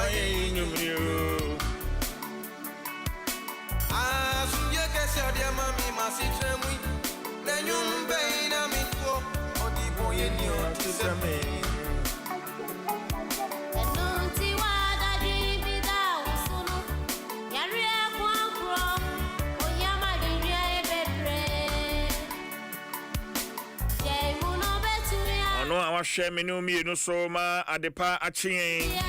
ye nyumrio. Asunye kese dia mami masitremui. Na nyumbe ina mitwo. Odibo ye ni otiseme. No, I was sharing me no so ma adepa achien.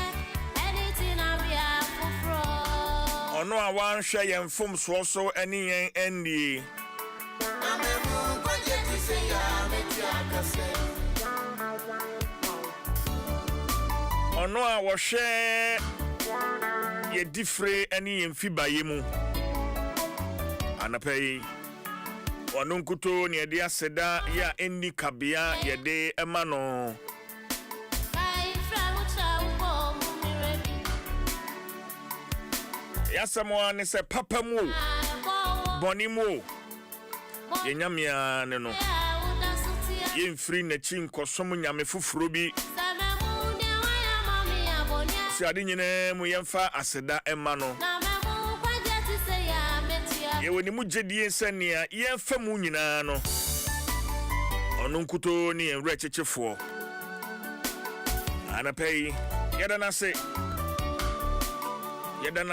Oh no, I want share yen fom so any yen endi. Oh no, I was share ye different any yen fiba yemu. Anapay. Wanunkuto ni edi aseda ya endi kabia yede emano. Yasamoa ni se papa mu boni mu yenyamia ne no yemfiri na chinko som nyame fufuro bi si ade nyine mu yemfa aseda emano. Yewoni mu jedie sania yemfa mu nyina no onunkuto ni enwre chechefo anapei yedana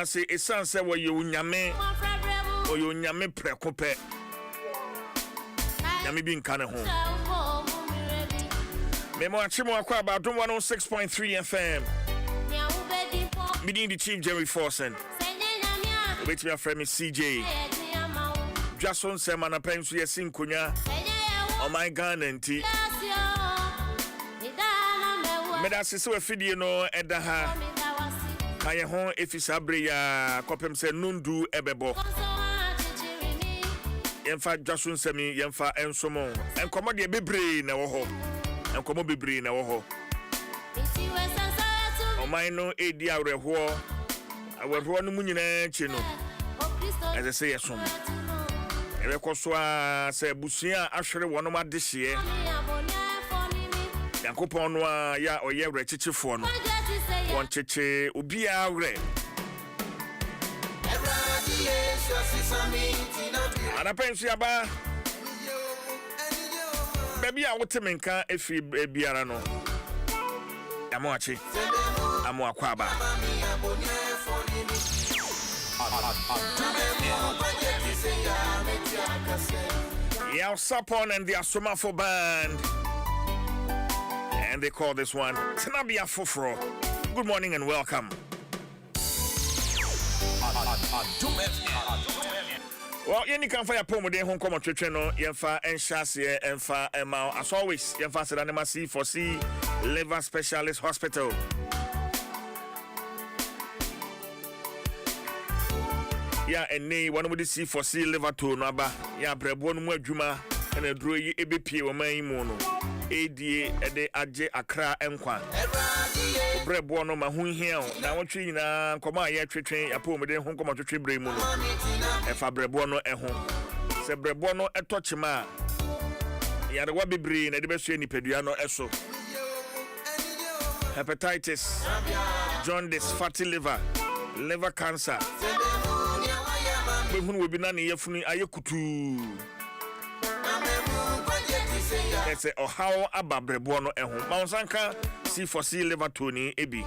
se esanse wo nyame oyo nyame prekope nyame bi nkane ho memo achimo akwa ba Adom 106.3 FM meeting the Chief Jerry Forsen wait me friend me CJ Dwaso Nsem na pensu yesin konya oh my God enti meda sese we fidie no edaha kaye ho efisabre ya kopem se nundu ebebo yemfa Dwaso Nsem yemfa ensomo enkomo de bebre na wo ho enkomo bebre na wo ho oh my no edi awreho no munyina chi no eze se yesom Erekoswa se busia ahwere wonom adehye Yakopon no ya oye wrechechefo no won cheche obi awre Anapensu yaba Baby a wotemenka efi biara no Yamoachi amo akwaba Yao Sapon and the Asomafo band. And they call this one Tenabia Fofro. Good morning and welcome. Well, you can find a poem with home come on Tricheno, Yenfa and Shasia and Fa and Mao. As always, Yenfa said Anima C4C Liver Specialist Hospital. Yeah, and nay, one of the C4C liver to Naba. Yeah, Brebo no adwuma and a draw ye EBP or my mono. ADA Ede Aje Accra Enkwa. Brebo no mahun here. Now what you na come here train a poem with home come to tree mono. If a Brebo no e home. Se Brebo no e touch ma. Yeah, the wabi brain and the best any pediano eso. Hepatitis, jaundice, fatty liver cancer. When we be none yefuni ayekutu. Let's say, oh, how about Brebono and home. Mounsanka, C4C liver Tony, Ebi.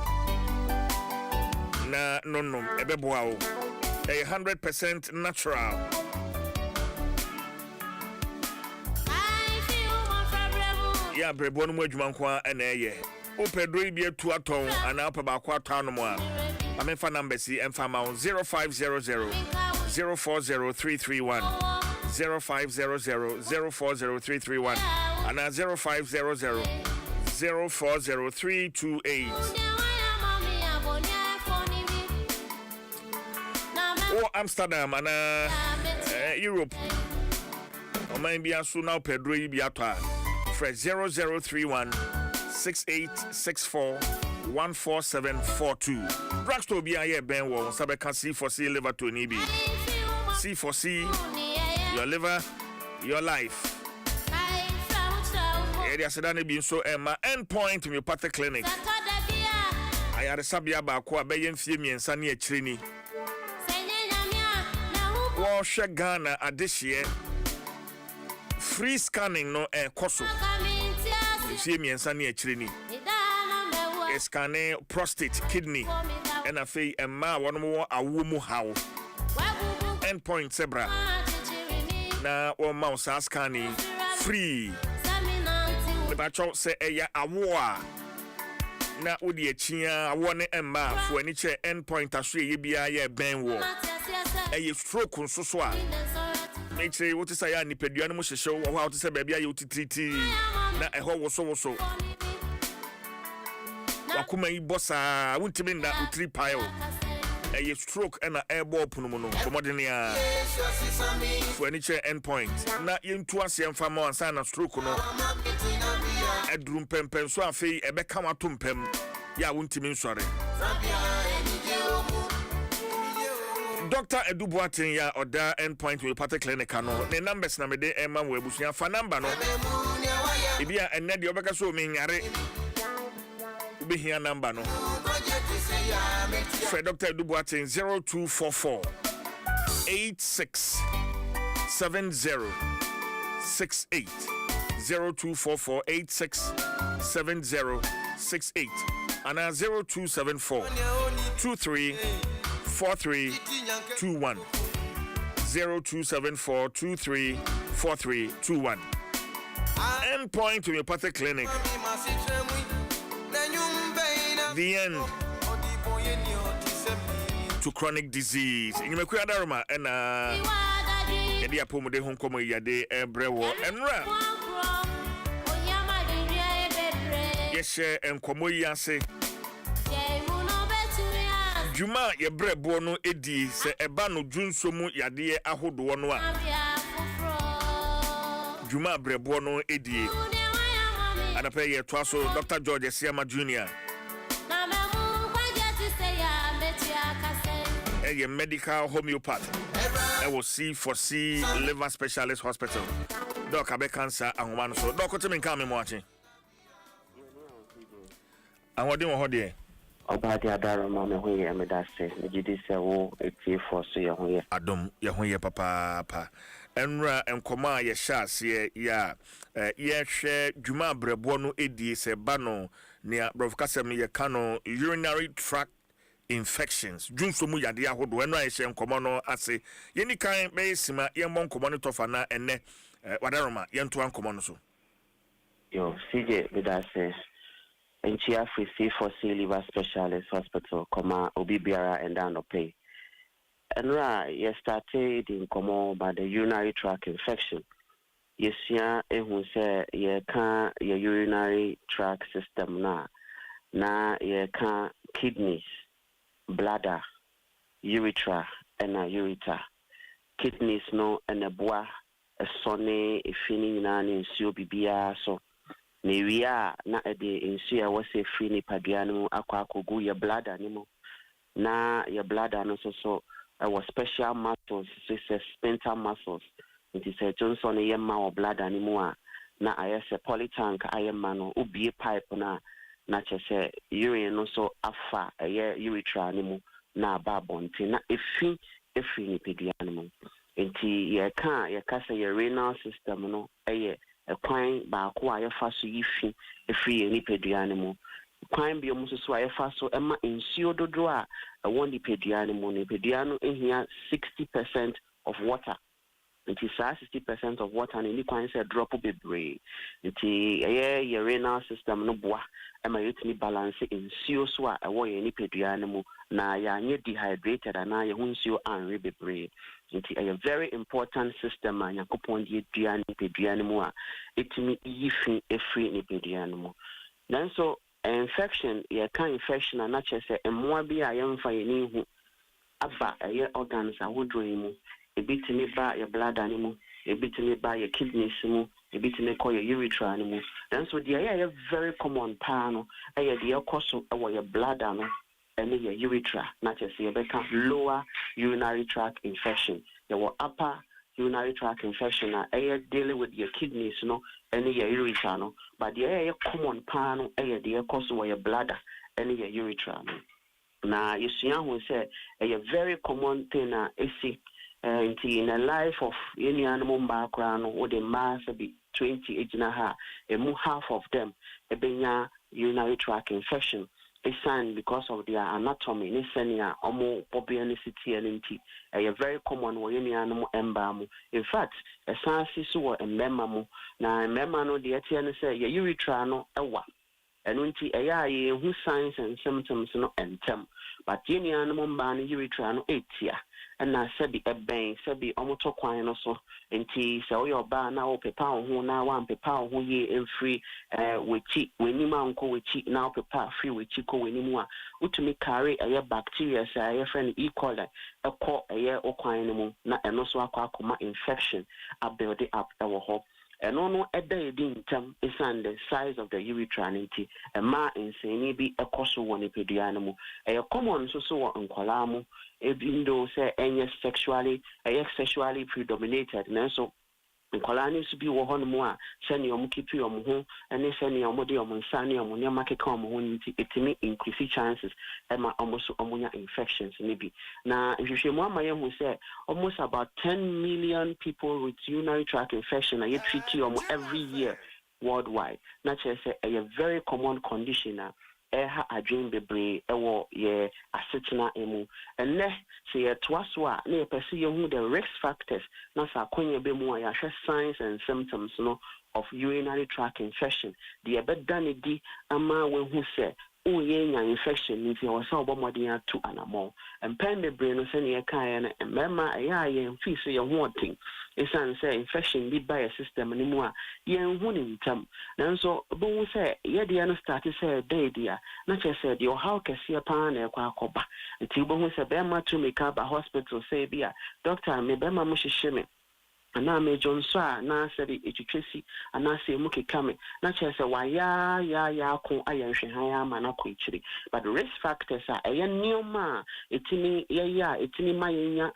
Na, no, Ebeboao. 100% natural. Yeah, Brebono Mujmankwa and Aye. Opedri be a 2 atom and up about quarter no more. I'm in for number C and for 0500 040331 0500 040331 and 0500 040328. Oh, Amsterdam and Europe. O may be a soon now Pedro Biata. Fred 0031 6864 14742. Drugstore be a Ben Wall, Sabeka C4C liver to Nibi. C4C, your liver, your life. Area Sedani being so Emma endpoint homeopathic clinic. ayaresabea baako a bɛyɛ mfie miɛnsa ne akyire ni wɔhwɛ Ghana adehyeɛ free scanning no ɛkɔ so mfie miɛnsa ne akyire ni scanning prostate kidney ɛna afei ɛma a wɔnom wɔ awo mu haw endpoint sebra na wɔma wo saa scanning free mebakyɛw sɛ ɛyɛ awo a na wodi achia awo ne ɛma fo ani kyɛ endpoint aso ɛyɛ bia yɛ bɛn wɔ ɛyɛ stroke nso so a mekyerɛ wote sɛ yɛ nipadua no mu hyehyɛ wɔ hɔ a wote sɛ baabi ayɛ wotitiriti na ɛhɔ woso wakoma yi bɔ saa wontimi nda wotiri pile ɛyɛ stroke ɛna airball pono mu no bɔmmɔden a fo ani kyɛ endpoint na yɛntu aseɛ mfa ma ansa na stroke no ɛduru mpɛmpɛn so afei ɛbɛka wato mpɛm yɛ a wontimi nsɔre Dr. Edu Boatin ya oda endpoint we party clinic no ne numbers na mede ema wo abusua fa number no ebia enne de obeka so me nyare ubehia number no for Dr. Edu Boatin 0244 86 70 68 0244 86 70 68 and 0274 23 4321 0274 23 4321 endpoint homeopathic clinic. The end to chronic disease. In your Daruma and Edia Pomode home come yade ebrewo enra. Yes, and komoyase. Juma ye brebo no edi se eba no dwunso mu yade ahodo no a Juma brebo no edi anapa ye Dwaso Dr. George Siama Jr. A medical homeopath I will see for C liver specialist hospital doc abe cancer ahoma no so doc otimi nka me mo ache ahode wo hode Obadi adaro mama hoye amedase nigidi se wo etie for so ye hoye adom ye hoye papa enra enkoma ye hyase ya ye hwe dwuma brebo no edi se ba no ne brofkasem ye ka no urinary tract infections junso mu yade ahodo enra ye hye enkomo no ase ye ni kan be sima ye mbon komo no tofa na enne wadaroma ye nto ankomo no so yo CJ medase Enchia free for C liver specialist hospital, Obi Biara and Danope. And you started in Como by the urinary tract infection. Yes, yeah, who say you can't your urinary tract system na you can't kidneys, bladder, urethra, and a ureter. Kidneys no and a bois, a sonny, a finning in bibia so. Neria na ede ensu ya wose free ni paduanu akwa akogu your blood animo na your blood no so was special muscles so sphincter muscles it is a Johnson yema or blood animo na ayese polytank ayema no ubie pipe na chese urine no so afa urethra animo na babonti na efi ni paduanu enti ye ka say your renal system no a kwan ba ko a yefa so yifi efri ni peduane mu kwan bi omuso so a yefa so ema nsuo dodo a won di peduane mu ne peduano ehia 60% of water it is 60% of water and any kwan say drop bebre nti your renal system no boa ema yetini balance nsuo so a wo ye ni peduane mu na ya nye dehydrated na ye nsuo anre bebre nti a very important system a yakopon die duane peduane mu a etimi yifi efri ni peduane mu then so infection ye kan infection na chese emmoa bi a yemfa ye ni hu aba ye organs a wodroyi mu ebitimi ba ye bladder ni mu ebitimi ba ye kidneys mu ebitimi ko ye urethra ni mu then so the ye very common pa no ye de ekoso wo ye bladder no any your urethra, not just your lower urinary tract infection. Your upper urinary tract infection, dealing with your kidneys, any your urethra, but the common pan, the cause of your bladder, any urethra. Now, you see, who say a very common thing in the life of any animal background, or the mass be 28 and a half, half of them, a benya urinary tract infection. A sign because of their anatomy, nisenia, omo pobionicity and a very common way any animal embamu. In fact, a sign sisu and memamu, na memano the etienne say, your urethra no ewa. And when who signs and symptoms no entem, but any animal ban urethra no etia. And I said the ebang, said the omoto quine also, and tea, so your bar now pepa who now one pepa who ye and free with cheat, when you uncle with cheat now pepa free with chico when you more, to me carry a year bacteria, say a friend equal a call a year or quine, not and also a quackoma infection, a build it up our hope. And no a day dinkum is on the size of the urethra, a ma insane be a coso one pedianimo, a common so on colamo. Even though say any sexually predominated, and so nkwalaa needs to be one more send your keep your home and they send your modi or monsani or your market come home it may increase chances and almost ammonia infections maybe. Now if you show my who say almost about 10 million people with urinary tract infection and you treat you every year worldwide. Naturally say a very common condition now. A dream bebre ewo ye asetina emu and ne say ye twaswa na ye pese who the risk factors na sa kwenye be mu ya hwe signs and symptoms no of urinary tract infection the ebedane di ama we hu say o ye nya infection nti o sa obomodin atu anamo empen bebre no se ne ye kan ye na mema ya ye mfi so ye ho otin esan say infection bi by a system ni mu a ye hu ni ntam nanso bo say ye de no start say day dia na che say the how kese pa na ekwa akoba nti bo hu say be ma to make up a hospital say bia doctor me be ma mo hihye me ana me jonso na say the etwetwesi ana say mu kekame na che say wa ya ko ayenhwe han ya ma na ko ichiri but the risk factors are neoma etimi ma yenya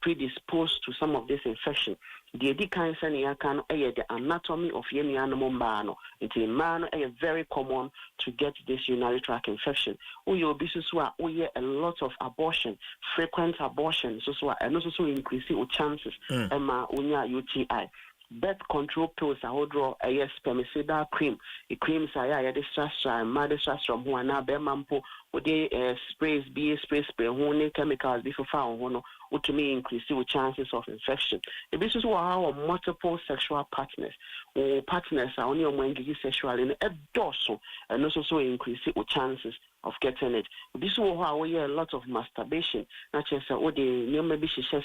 predisposed to some of this infection. The cancer can the anatomy of any animal man. It's a man very common to get this urinary tract infection. We a lot of abortion, frequent abortion, and also increasing chances UTI. Birth control pills are draw a spermicidal cream. The creams are distrastra and madistra who are now bemampo would they sprays be spray who chemicals before found to me increase the chances of infection. This is how multiple sexual partners or partners are only engaging sexually in a dorsal and also increase the chances of getting it. This is how we hear a lot of masturbation. Not just the maybe she says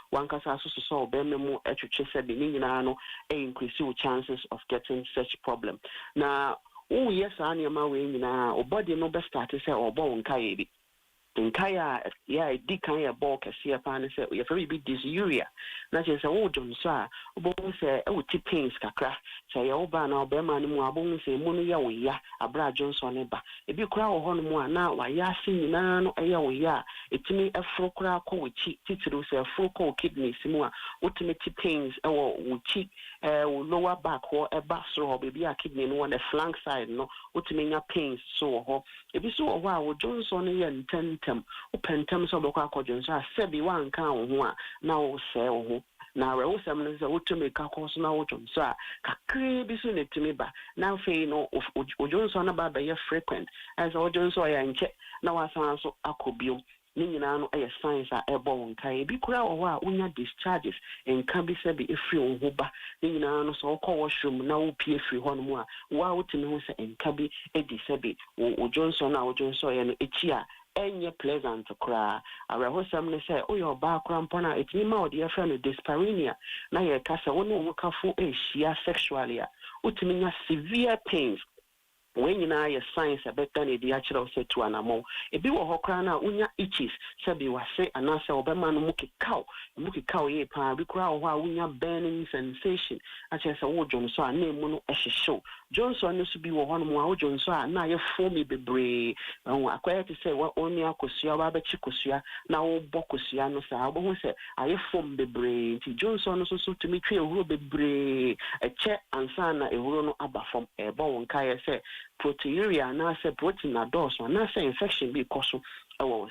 one can also saw Bememo increase the chances of getting such problem. Now, oh yes, I am away now, or body no best start to say or bone kaibi. In Kaya, decaya bulk as see upon say we have very big dysuria. Not just a old Johnsa, Obon say, oh, tippings cacra, say, Oban or Beman, Mabon say, Monia, a Bra Johnson eba. If you cry on one now, why ya sing nano, a ya, it's me a full crowd call with cheek, titles, a full call kidney, Simua, ultimate tippings, or with cheek, lower back, or a basso, or baby a kidney, one a flank side, no, ultimate pains, so, if you saw a while, Johnson and 10. Pentam so boka kojonso asebi wan kan ho a na wo se ho na we wo sem no se wo to make akos na wo jonso a kakre bi so netimi ba na fe no ojonso na ba be frequent as ojonso ya nche na wasan so akobio ni nyina no science a ebo won kai bi kura wo a unya discharges enka bi se bi efri wo ho ba ni nyina no so ko washroom na wo pie efri ho no mu a wa wo timi ho se enka bi edi se bi ojonso na ojonso ya no echi a any pleasant to cry. I will some say, oh, your background pona, it's me more dear friend of dyspareunia. Now, your cassa won't work for a sheer sexually. Ultimately, severe pains. When you know your science, a better than the actual say to an ammo. If you were Hokrana, unya itches, Sabi was say, and answer Oberman Muki cow, ye pan, we crowd while we are burning sensation. I just a old Johnson, a name mono as a show. Johnson used to be one more Johnson, now you for me be brave. I quite to say what only I could see about Chicosia, now Bocosia, no sir. I won't say, I form be brave. Johnson also to me, tree will be brave. A check and son, a rono abba from a bone kaya say. proteinuria and I say protein adults and I say infection be cause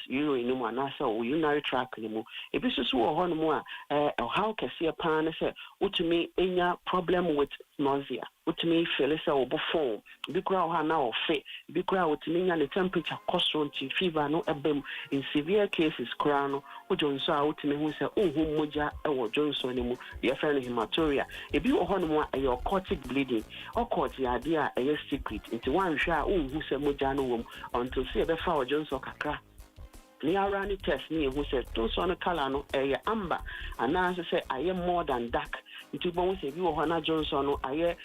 urine no and I say urinary tract no if this is one more how can see a pan say to me any problem with nausea to me feel say obofon bi kura ha na ofe bi kura otimi nya the temperature cause fever no ebem in severe cases kura no ojonso a otimi hu say ohun moja e wo jonso ni mu ye friend hematuria e bi wo ho no mo occultic bleeding occult ya ade a e secret into one hwe a ohun say moja no wom until say e be fa wo jonso kakra ni arani test ni who said to so no color no amber and now say I am more than dark into bon say bi wo hona Johnson no I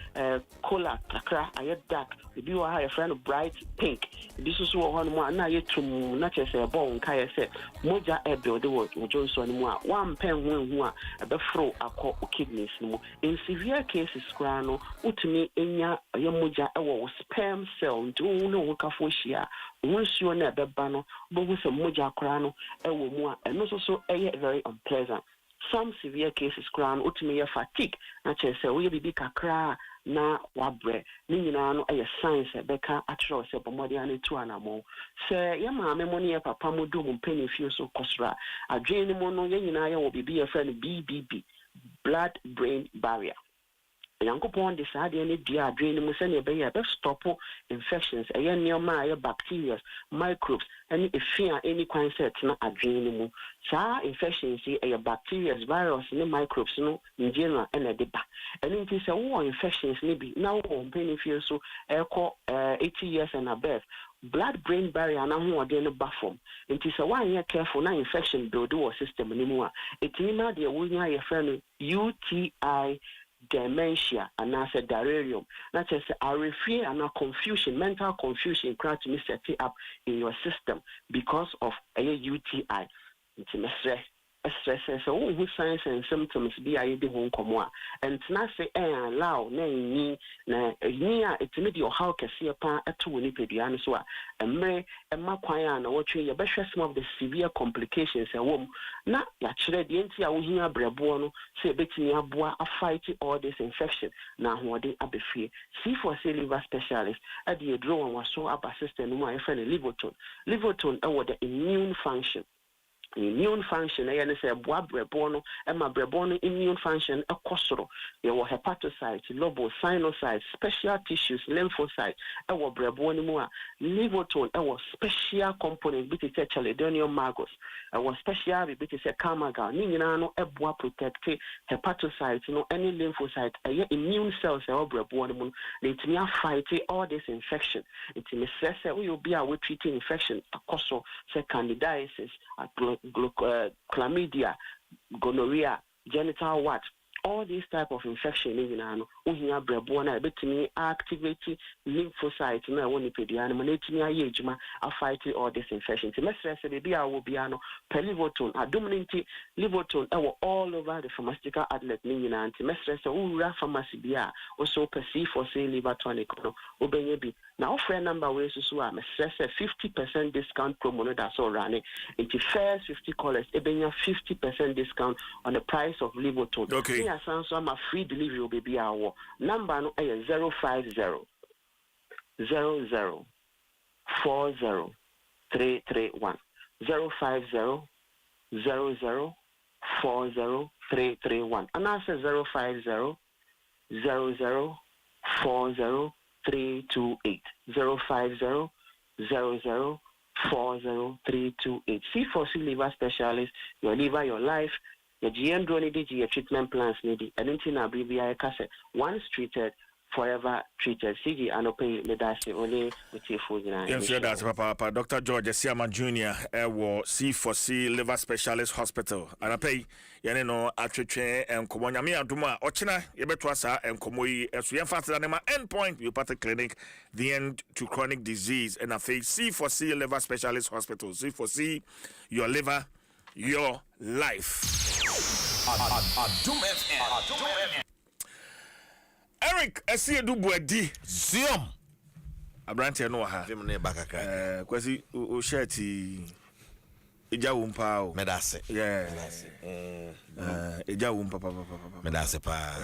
color kakra I dark bi wo ha your friend bright pink this is wo hona mo na I tum na che say bon kai say moja e build wo Johnson mu a one pen hu a be fro akọ kidneys no in severe cases kra no utumi enya ye moja e wo sperm cell ntu no wo kafo hia wonsuo na beba no bo se moja kra no ewo mu a eno so very unpleasant. Some severe cases kra no utumi ye fatigue na che se we bibi kakra na wabre ni nyina no signs beka atro se bomode ane tu anamo se ye maame mo ne ye papa mo do mo mpani fie so kosra adwen ni mo no ye nyina ye wo bibi ye friend BBB blood brain barrier yankopon de saa de ne dia adwen mu se ne be ye be stop infections eye neoma eye bacteria microbes any efia any kwan set na adwen mu saa infections eye bacteria virus ne microbes no in general na de ba eni nti se wo infections ne bi na wo benefit so eko 80 years and above blood brain barrier na ho ode no ba form nti se wan ye careful na infection build wo system ni mu a etini na de wo nya ye friend UTI dementia and as a delirium. That is a refrain and a confusion, mental confusion, trying to set it up in your system because of a UTI. It's a stress. So, who signs and symptoms be I the home commoa and not say allow nay near it's medio how can see upon a 2 nipedian so and may and maquayan or watching your best some of the severe complications and womb not actually the entire Wihia Brebuono say betting a fight all this infection now what they are free. See for say liver specialist at the draw was so up assistant my friend Liverton over the immune function. Immune function say boa brebono and my brebono immune function a cosro your hepatocytes lobocynocytes special tissues lymphocytes our brebono more livertone our special component bit chelidonium magos our special bit is a kamaga nina no eboa protect hepatocytes no any lymphocyte immune cells our brebono let me fight all this infection it me stress we will be our treating infection a cosro say candidiasis chlamydia, gonorrhea, genital wart, all these type of infection in ano uhia brebona betimi activate lymphocytes na woni pediana manetimi ayejuma a fight all this infection. The message say be a will be ano pelivotone adominant livotone all over the pharmaceutical outlet ni nyina anti message say ura pharmacy bia also perceive for say liver tonic no obenye bi na offer number we so a message say 50% discount promo no that's all running into first 50 callers ebenya 50% discount on the price of livotone. Okay. So I'm a free delivery will be our number no 050 00 40 331 050 00 40 331 and I say 050 00 40 328 050 00 40 328. C4C liver specialist, your liver, your life. The GM drone needed your treatment plans needed, and until abbreviate cassette once treated, forever treated. CG and open medasi only with your food. Yes, that's Papa. Dr. George Siama Jr. C4C Liver Specialist Hospital. And I pay Yanino Atreche and Komonyami Aduma Ochina Yebetwasa and Komoyi as we emphasize on my endpoint, you part the clinic, the end to chronic disease, and I face C4C Liver Specialist Hospital. C4C your liver, your life. Adom FM. Eric, I see a dubuadi. Zium. Abrante no ha. Vimne bakaka. Kwasi o shirti eja wumpa o. Medase. Yeah. Eja wumpa papa. Medase pa.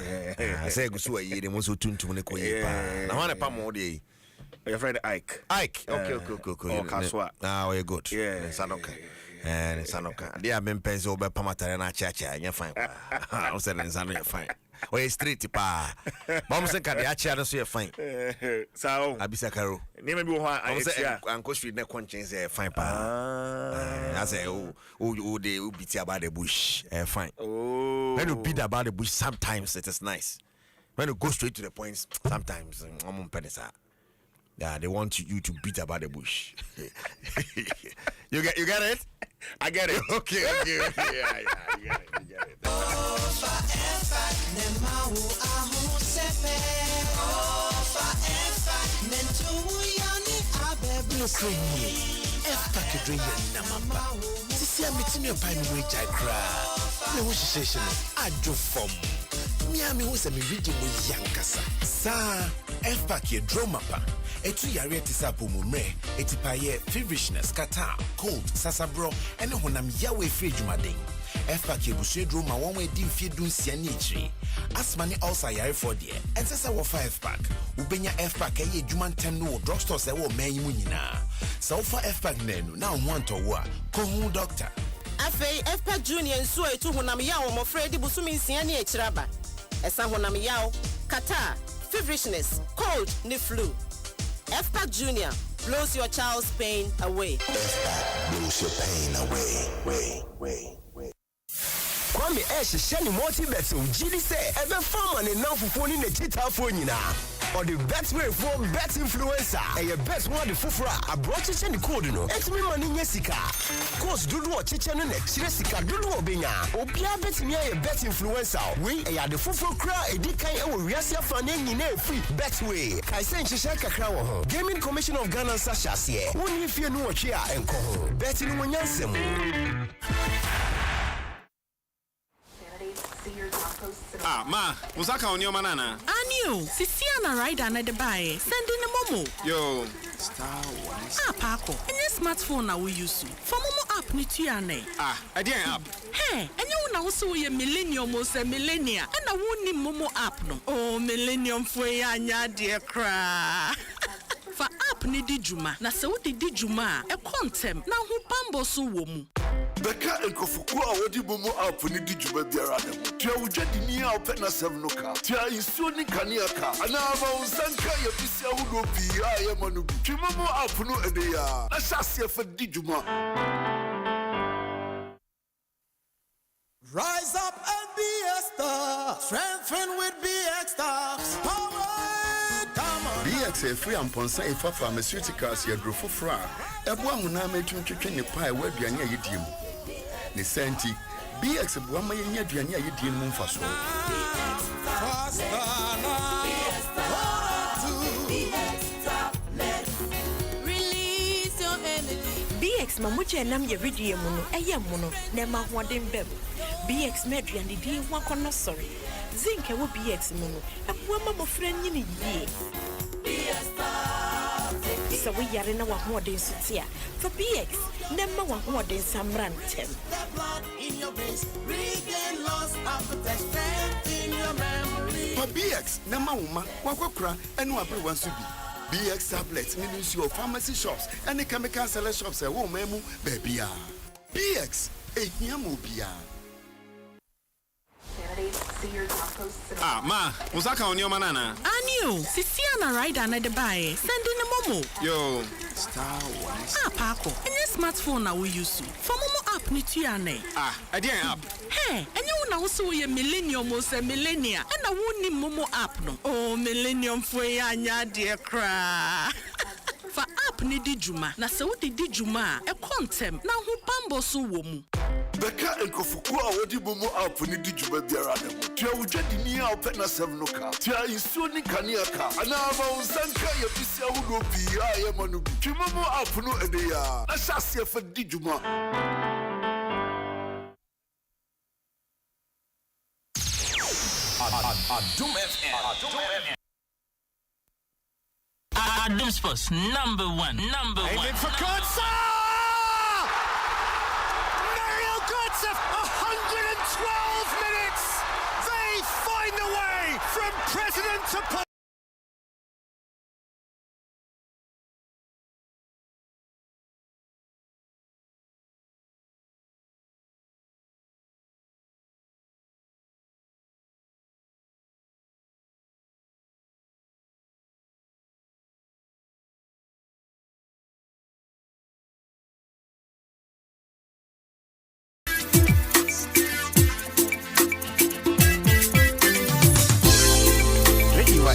Say gusu ayi de mo so tuntum ne koyi pa. Na wane pa mo de. Your friend Ike. Ike. Okay. Or Kaswa. We're good. Yeah. Sanoka. And Sanoka. They have been pencil by Pamatana Chacha, and you're fine. I'm saying you're fine. Or street pa. Mom said, "Can I chat us? You're fine." So, Abisakaro. Name me why I say, Uncle Street, no one change fine pa. I say, oh, they will beat about the bush. Fine. Oh. When you beat about the bush, sometimes it is nice. When you go straight to the point, sometimes yeah, they want you to beat about the bush. You get it? I get it. Okay. Yeah, you get it. Miami was a region with Yankasa. Sa, F-Pack ye dromapa. Etu yare tisapo mumre, etipaye feverishness, kata, cold, sasabro, and honam yawe free jumading. F-Pack ye bushe droma one way dim feedun sianichi. Asmani also yare for dear, and sasa wa F-Pack. Ubenya F-Pack ye juman tem no drugstore se wo men munina. So for F-Pack nenu, now want to wa, kohun doctor. Afei F-Pack Junior nso etu honam yawo mo Freddy busumi siani echiraba. Esa honam yawo, kata, feverishness, cold, ni flu. F-Pack Junior blows your child's pain away. F-Pack blows your pain away. Kwame sheni multi-bet ujidi se ebe farmer ne now for ni ne chita phone or the best way for bet influencer and your best one the fufura abroad chiche ni code no etimi mani nye sika course dudu o chiche no ne chire sika dudu obenya obia betimi ya bet influencer we ya the fufura kra edi kan e wo wiase afa na nyina free betway kai se nchihye kakra wo ho Gaming Commission of Ghana sashase woni fie no wo twe a enko ho bet ni wonyansem. Ma, Musaka on your manana. Anio, Sisiana rider na de buy. Sending a momo. Yo, star one. Paco. And your smartphone now we use. For momo app ni tuane. I didn't app. Hey, and you now so ye millennium or say millennia. And I won't need momo app no. Oh, millennium for ya dear cra. For app ni di juma. Na se udi di juma. E contem. Na hu pambo so womu. Beka enkofuku a wodi bomo app ni di juba biara dem. Tia wujadi ni a open na 7 no ka. Tia insuo ni kania ka. Ana ba unsanka ya bisi ahudo bi a ye manu bi. Twi momo app no ede ya. Na hyase fa di juma. Rise up and be a star. Strengthen with BX stars. Power. BX free and ponsa ifa pharmaceuticals ya grofo fra. Ebua huna metwetwe ne pa e waduane ayediem. Ne senti BX bua ma yenya aduane ayediem mu mfaso. Release your energy. BX mamuche nam ye ridie mu no eye mu no na ma hoden bem. BX meduane di ho akono sori. Zinc e wo BX mu no ebua ma mofra nyini yie. So we are in our hoarding sutia for BX. Never one hoarding some rantem. In your veins, regain lost appetite, strength in your memory. For BX, Nama Uma, Wakokra, and Wabre Subi. BX tablets means your pharmacy shops and the chemical seller shops at Womemu, Babia. BX, a Yamubia. Ma, Musaka on your manana. Anio, Sisiana rider na de buy. Sending a momo. Yo, star one. Paco. And your smartphone now we use. For momo app ni tuane. I didn't app. Hey, and you now so ye millennium or say millennia. And I won't need momo app no. Oh, millennium for ya dear cra. For app ni di juma. Na se udi di juma. E contem. Na hu pambo so womu. Beka enkofuku a wodi bomo app ni di juba biara dem. Tia wujadi ni a open na 7 no ka. Tia insuo ni kania ka. Ana ba unsanka ya bisi ahudo bi a ye manu bi. Twi momo app no ede ya. Na hyase fa di juma. Adom FM. Adom Sports number one. Aiming for Kotsa! Mario Kotsa, 112 minutes! They find the way from president to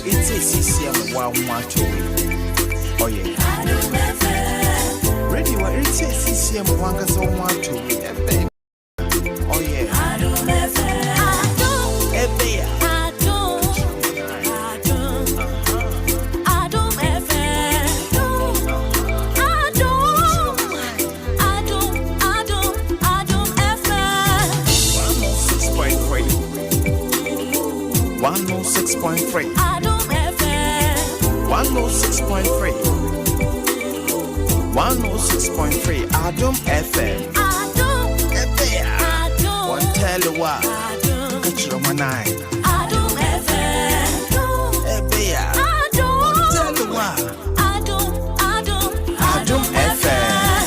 it's a CCM one water. Oh yeah. Radio it's a CCM one gas on water. Oh yeah. Adom 106.3. Adom FM 106.3. 106.3. Adom FM. Adom FM. One tell you what. Catch your man eye. Adom FM. Adom. One tell you what. Adom FM.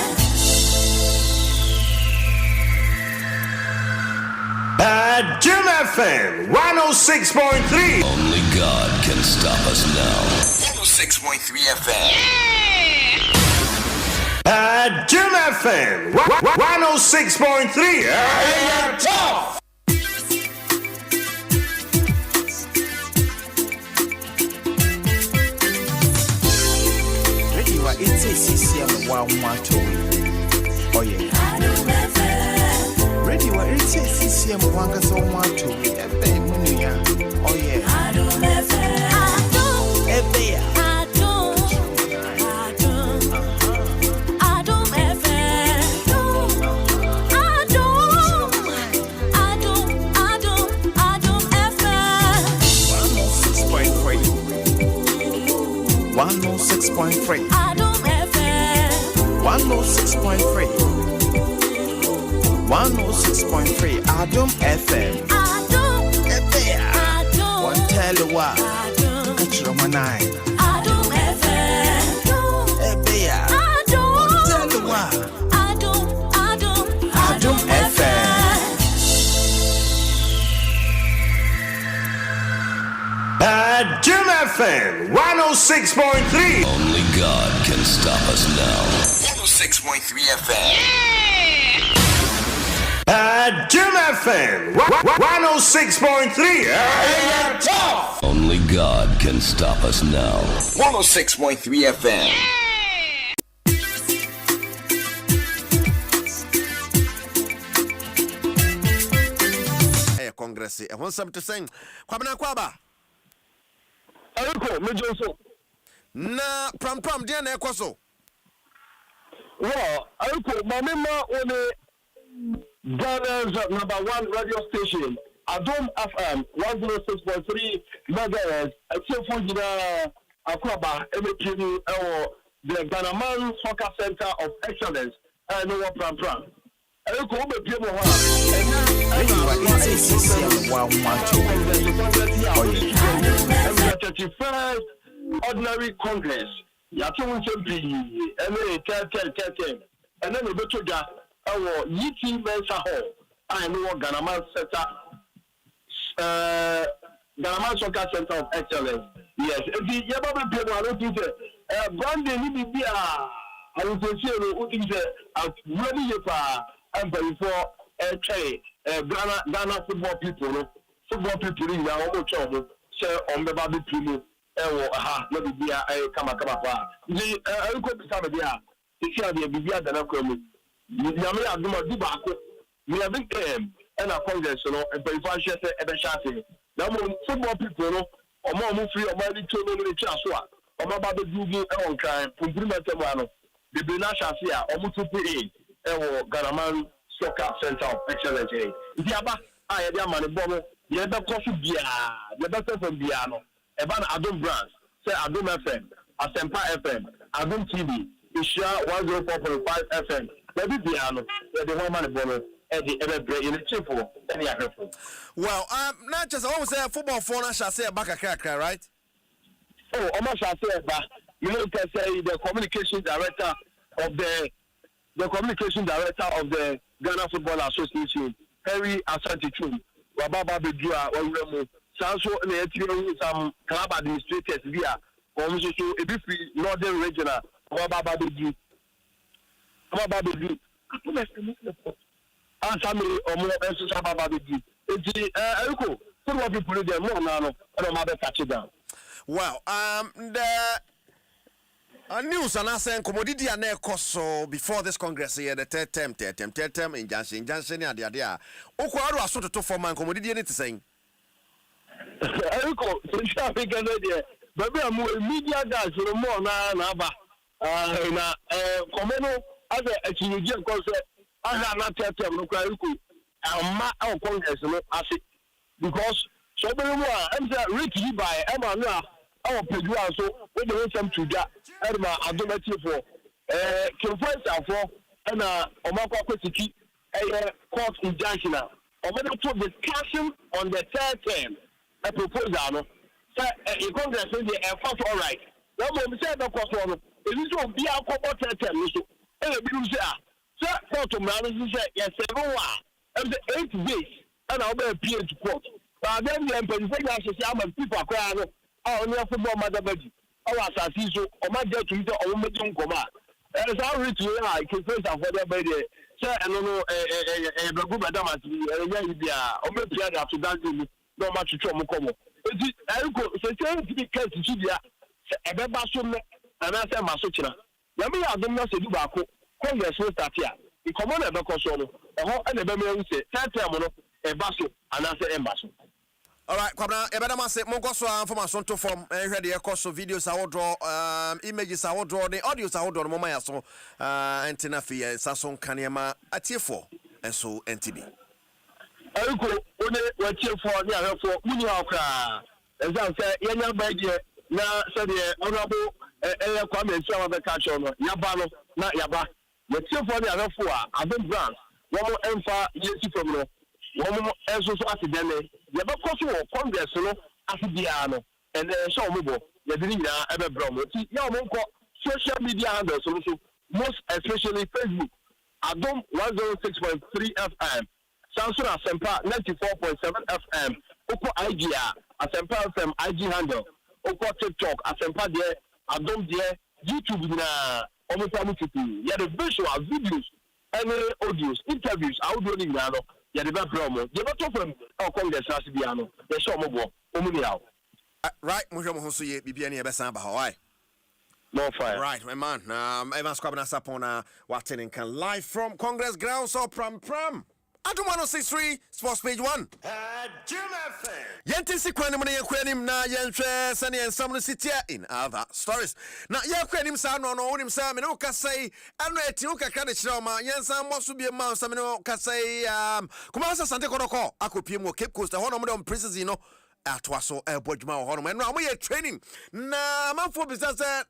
Adom FM 106.3. Only God can stop us now. 106.3 FM. Adom FM 106.3. Tough. Radio it's a CCM one water. Oh yeah. Radio it's a CCM one gas on water. Oh yeah. Adom FM. Adom FM. 106.3. Adom FM. 106.3. 106.3. Adom FM. One tell you what. Catch your man eye. Adom FM. One tell you what. Adom FM. Adom FM 106.3. Only God can stop us now. 106.3 FM. Adom FM 106.3. Tough. Only God can stop us now. 106.3 FM. Hey, Congress, I want something to sing. Kwaba. Eriko, Major so. Na pram dia na ekoso. Well, Eriko, my member on Ghana's #1 radio station, Adom FM 106.3 megahertz. Except for Akwaba, MPU, the Ghana Man Soccer Center of Excellence, and no pram. Eriko, we be able to 31st Ordinary Congress. Yàtọ̀ wọn ṣe bí ẹni kẹ́kẹ́ and then we go to our Yiti Mensa Hall. I know Ghana Soccer Center of Excellence. Yes, the Yabba people are looking to Brandon Libya. I will say, looking to ready and before Ghana football people in the whole trouble. Say on the baby people. Let me be a kama the Uncle Samadia. If you have a Bibia than a crummy. Yammy Aduma Dubako. We have been and a Congress, and by fashion and a shouting. Now, football people, or more free or money to the Chasua, or my baby Google on crime, Pumpumatamano, the Benasha, or Mutupi, or Garaman Soccer Center of Excellence. Yaba, I had your money bomber, the other coffee beer, the better from Biano, Evan Adom Brands, say Adom FM, Asempa FM, Adom TV, Isha 104.5 FM, Baby Biano, the one money bomber. Well, not just I always say football phone. I shall say a back a cracker, right? Oh, almost shall say that. You know, can say the communication director of the Ghana Football Association, Harry Asante-Chum, Wababa Bedua, Wawemo, Sanso, and some club administrators via, or also a bit northern regional, Wababa Bedu. Answer me or more answers about the Eriko. Football people there more now, and I'm catch it down. Well, the news and I saying commodity and so before this Congress here, the third term in Johnson, and the idea. Okwaru aso to form and commodity anything saying. Eriko, since I began there, but we are media guys, more na ba. Na komeno as a Chilean concept, I have not term no Eriko. Our Congress no as because so many more. I'm saying by Emma. Our Pedro so when they want some to that, Adom 106.3 conference for and Omako Kwesiki court injunction. To discussion on the third term, a proposal. So in Congress, they are first all right. Now, when we say the cost one, it is to be our corporate third term. So, sir, court of management say yes, 7 and the 8 days, and I'll be appeal to court. But then the emperor say, people are crying. On your football mother body, our assassin, or my dear to meet our own medium coma. As I reach you, I can face a father by the sir, and no, a good madam, or maybe to dance no much to Chomocomo. I go, so to be kept to Julia, a bebasum, and I say Masochina. Yami, I don't know, say Dubaco, Congress will start here. The common ever consono, a whole and a baby say, Tatamano, a basso, and I say embassy. All right, Kwabna, ebedama say mongo so information to form ready e course videos I will draw images I will draw the audios I will draw mama ya so antenna fi sason kanema atiefo enso NTB. Eriko one watiefo ni ahefo muni akra ezan say yenya baje na say the honorable Kwame Nsem be catch on yaba no na yaba watiefo ni ahefo a Adom brands womo emfa yesi from no womo enso so atidene you have a Congress, no, Asidiano, and so mobile. You didn't ever brom. See, social media handles, most especially Facebook. Adom 106.3 FM, Samsung Asempa 94.7 FM, Oko IGA, Asempa FM IG handle, Oko TikTok, Asempa there, Adom there, YouTube na Omotamuti. You have the visual videos, any audios, interviews, audio now. Ya de promo je bato from Congress asibiano ye show mobo omuni yawo right mo hwe mo ho so ye bibia ne ye besan ba why no fire right my man Evans Kwabna Sapona watching can live from Congress grounds or pram Adom 106.3 Sports Page 1 Yenti sikwanim na yakwanim na yenhwe sane ensam no sitia in other stories na yakwanim sa no wonim sa me no kasai ano eti wo kakra de kire ma yensam moso bie ma sa me no kasai kuma sa sante kodoko akopie mu Cape Coast ho no mo dem precision no atwaso ebodwuma ho no me no amoye training na manfo bisa se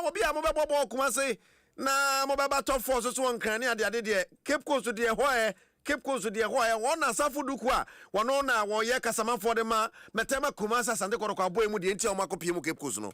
obi a mo bebo kuma sai na mo beba top force so won kan ne ade de Cape Coast de ho Cape Coast de ho won asafo duku a wono na wo ye kasama for de ma metema kumasa sande koroko aboy mu de enti o makopie mu Cape Coast no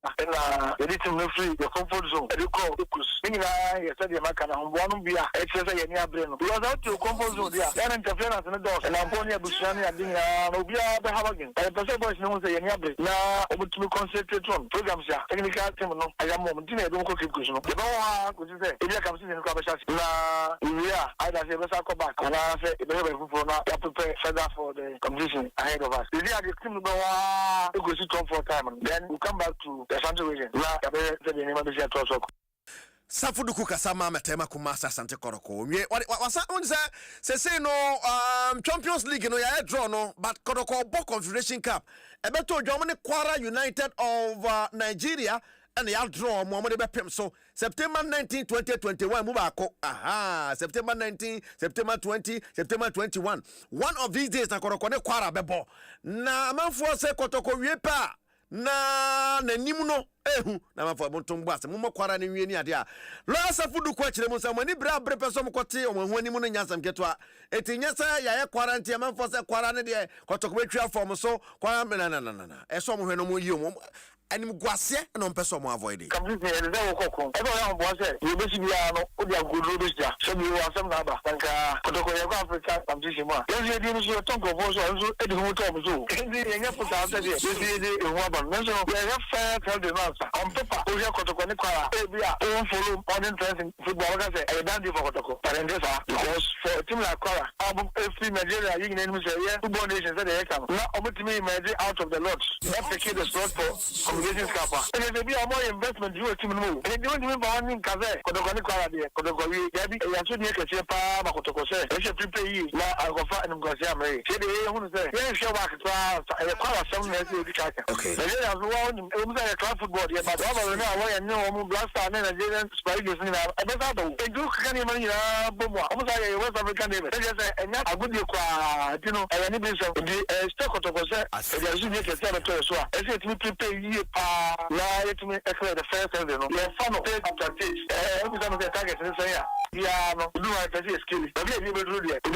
na editing no free the comfort zone ediko focus ninga ya said ya makana mbonu bia exercise ya ni abre no because out your comfort zone dia ya interference no do na mbonu ya bushani ya dinga no bia be habagin e pese boys no say ya ni abre na obutumi concentrate on programs ya technical team no aya mo mtine edo ko Cape Coast no e ba wa ko say e bia kam say no ko ba shasi na yeah I da say be sa ko back na say e be be fufu na ya prepare further for the competition ahead of us the team no wa e go see comfort time then we come back to the situation la ya be the name be share to Safuduku kasama metema kumasa sante koroko. Wasa say no Champions League no ya draw no but koroko bo Confederation Cup. Ebeto Germany Kwara United of Nigeria and ya draw Muhammad Bepem so September 19 2021 mubako September 19 September 20 September 21 one of these days na koroko ne Kwara bebo na amanfo se kotoko wiepa na nanim no ehu na mafo bontombo ase mo kwara ne wie ni ade a lo asafudu kwa kire mo samani bra peso mo kote o mo anim no nyasam keto a etinya sa ya kwara ntia mafo se kwara ne de kotoko betwa form so kwara na eso mo hwe no mo yi mo anim guase no mpeso mo avoid it come this is the kokko e do ya mo say you be bia no o dia godo be sia so bi wa sam na ba tanka kotoko ya kwa Africa competition mo yes you dey no talk of so e dey mo talk so e dey nya put out there e dey e ho ba no so we have fair tell the man answer. On paper, we have Kotoko Nicola. We are all follow modern trends in football. I say, I don't do for Kotoko. But in this, because for a team like Kora, every Nigeria, you can say, yeah, football nations that they come. Now, over to me, imagine out of the lot. Not taking the slot for communication scapper. And if there be a more investment, you will team move. And you don't even want in Kaze, Kotoko Nicola, Kotoko, Yabi, and you make a chepa, Kotoko say, they should prepare you. Now, I'll go find them because I'm ready. Say, they want to say, yeah, show back to us, some okay. Nigeria has won a club football, but over now, I know Blaster and Nigerian Spiders in a better. They do can even almost like a West African name. They just a good you know, and any business of the stock of the as you make a senator as well. As it will prepare you, to make the first and then your fun of take practice. Every time the target is say, yeah, no, do I see a skill. But we will do it.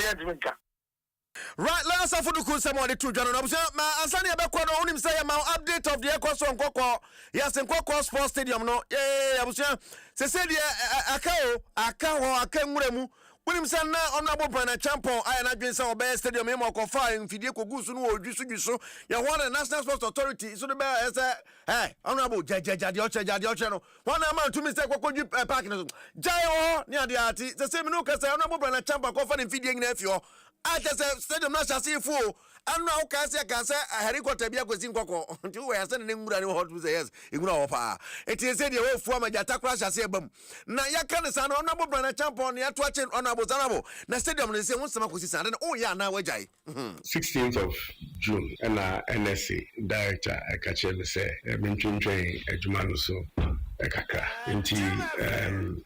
Right, last of the cool someone the two John Ansani Abekwa no him say my update of the Ekwaso Nkoko. Yes, Nkoko Sports Stadium no. Yeah, abusia. Se akao akenwuremu. William Sanna honorable Brana Champion I na dwen say obey stadium e moko fa mfidie kogusu no odwusu ya one National Sports Authority so the be say honorable jade oche no one man to me say kokoju park no jai ne ade ati say me no ka say honorable Brana Champion ko fa mfidie ngina afio I just said stadium na chassis full and now can say helicopter bia kwesi nkoko nti we yase ne ngura ne hot say yes ngura wo pa it is said the whole form jata crash chassis ebam na ya kan say na honorable Brana Champion ya to achen honorable zanabo na stadium ne say won sama kosi san oh ya na wajai 16th of June and NSA director akache me say mentwentwen adwuma no so ekaka nti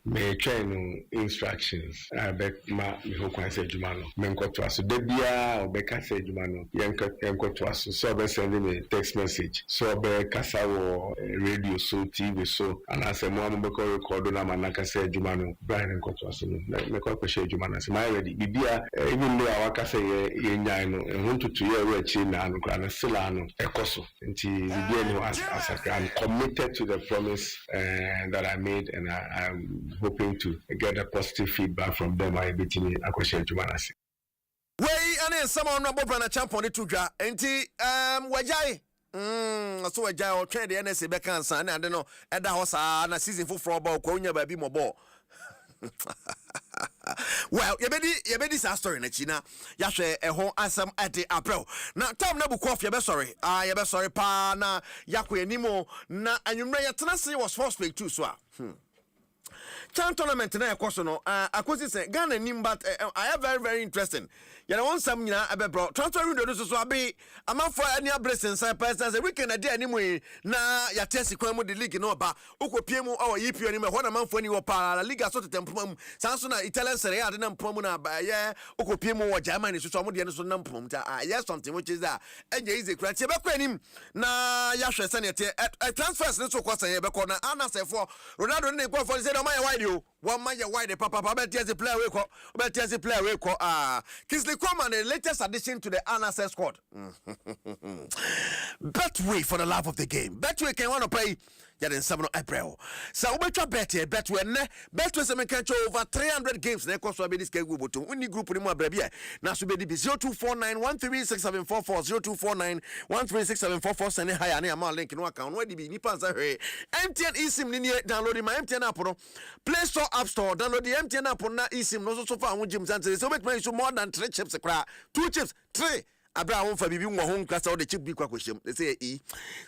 me train instructions abek ma me ho kwan say adwuma no me nkoto aso da bia obeka say adwuma no yenkoto aso so be send me text message so be kasa wo radio so TV so and I say mo ambeko record na manaka say adwuma no Brian nkoto aso me ko kweshe adwuma na say my ready bibia even though awaka say ye nyan no ehun tutu ye we chi na no kra na sila no ekoso nti bibia no as I'm committed to the promise that I made, and I'm hoping to get a positive feedback from them. I bet me I question to manasi. Way and then someone no Brana Champion the tuja enti wajai so wajai o train the NSA be kan san and no eda hosa na season for ball ko nya ba bi mo ball. Well, you be this story na China. Ya hwe ehon asam ade April. Na time na buko you be sorry. You be sorry pa na yakwe animo na anwumre ya tena se was first week too so a. Chan tournament na yakoso no akosi say Ghana nim but I am very very interesting. You know one some nyina abebro transfer window so abi amanfo ani abresen sai person say weekend ade animu na ya test kwan mu the league no ba ukopie mu o yipi ani me ho na manfo ani wo pa la liga so tetempoma mu sanso na Italian Serie A de na mpoma mu na ba ye ukopie mu wo Germany so mo de no so na mpoma mu ta yes something which is that enje easy kra tie be kwa anim na ya hwe sane tie transfers ne so kwasa ye be ko na anasefo Ronaldo ne kwa for say no man wide you one man wide papa bet yes player we ko bet yes player we ko Kingsley Coman the latest addition to the NSS squad. Betway for the love of the game. Betway can want to pay ya den 7 April. So we betwa betway ne betway se men catch over 300 games na cost be this game go to win group ni mo brabia na so be di 0249136744 0249136744 send higher na am link no account no di bi ni pansa hwe MTN eSIM ni download my MTN app no Play Store App Store download the MTN app na eSIM no so fa won Jim Sanse so betway so more than 3 chips kra 2 chips 3 Abra won fa bibi wo ho nkasa wo de chip bi kwa kwhyem they say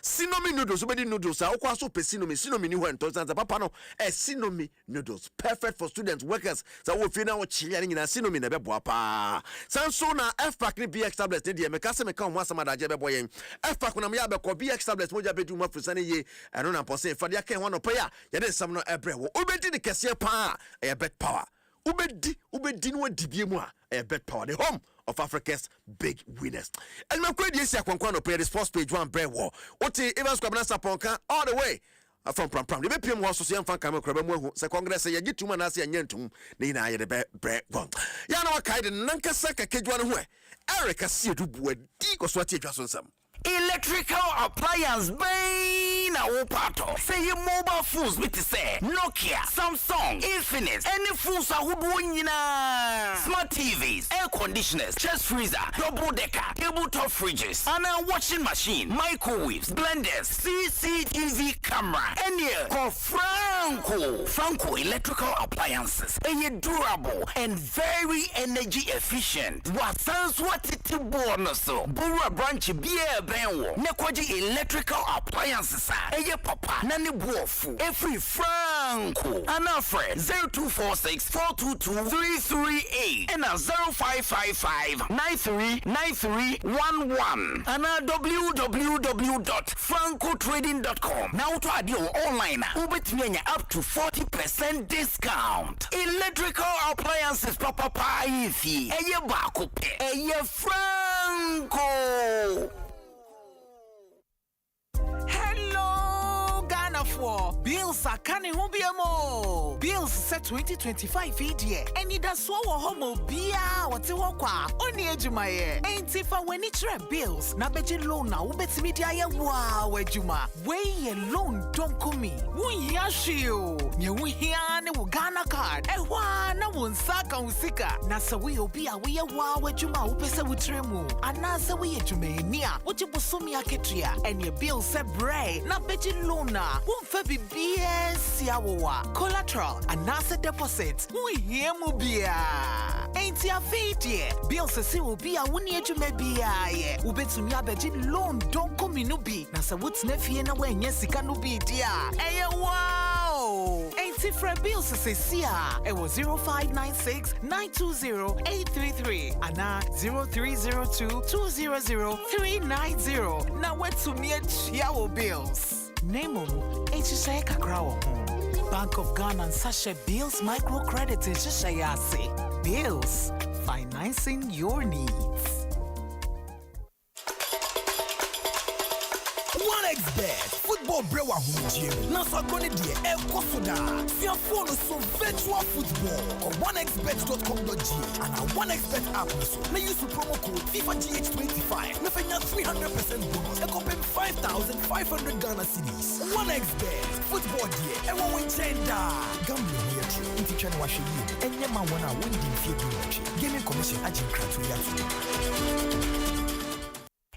Sinomi noodles obedi noodles a wo so pe Sinomi ni ho ento sanza papa no Sinomi noodles perfect for students workers so wo fi na wo chia nyina Sinomi na bebo pa sanso na F-Pack ni BX tablets ni de me ka se me ka ho asama da je bebo yen F-Pack na me ya be ko BX tablets mo ja bedu mo afrisane ye eno na pose fa de kan ho no pa ya ye de sam no ebre wo obedi ni kese pa e bet power ubedi no adibie mu a bet power the home of Africa's big winners. And my credit is no pay the sports page one bread war. What Evans Kwabana Saponka all the way from Pram. The BPM was so fan camera crab se Congress say you get 2 manasi and yentum na ye the bread one. Ya no kai the nanka saka kejwan ho. Eric Asidu bu di ko so ati Dwaso Nsem. Electrical appliance bang na wo pato. Say your mobile phones with say Nokia, Samsung, Infinix, any phones ahodo nyina. Smart TVs, air conditioners, chest freezer, double decker, tabletop fridges, and a washing machine, microwaves, blenders, CCTV camera, and here call Franco electrical appliances. Durable and very energy efficient. What sounds what it bonus? Bura branch beer benwo. Nekwaji electrical appliances. Papa nani bofu. Every Franco. Anafre 0246 422 338 and 0555 939311 and www.francotrading.com. Now to add your online. Ubet up to 40% discount. Electrical appliances papa ifi. Eye bakupe. Eye Franco. Hello, Ghana for Bills are canning hubiamo. Bills set 2025 idea. And it does so homo bia what you walk only ejumaye. Ain't if I when it's bills. Na beji loan na ubet media ya wow ejuma. Way loan don't come me. Wun yashio. Nye wun hiane wu Ghana card. Ewa na wun saka usika. Na sa we obia we ya wow ejuma upesa wutremu. Anasa we ejume niya. Uchi busumi aketria. And your bill se bray. Na beji loan na. Wun febi BS yawa. Collateral. Anasa deposit. Wun hiemu bia. Ain't ya fiti. Bill se si ubia wuni ejume bia ye. Ubetumi abeji loan don't come inubi. Na sa wut's nefie na we nye sika nubi dia. Eye wow. Ain't it for bills se siya. It was 0596 920 833. Ana 0302 200 390. Na wetumi echiawo bills. Nemo echisaye kakrawo. Bank of Ghana and Sasha Bills microcredit echisaye. Bills, financing your needs. 1xBet, football brewa humjim. Na sagoni die ekosoda. Fia phone so virtual football or 1xbet.com.gh and our 1xBet app so. Na use promo code FIFAGH25. Na fenya 300% bonus. Ekopen 5,500 Ghana cedis. 1xBet, football die ewa wenchenda. Gambling here true. Inti chani wa shegi. Enye ma wana wendi mfie dunoche. Gaming commission ajin kratu yatu.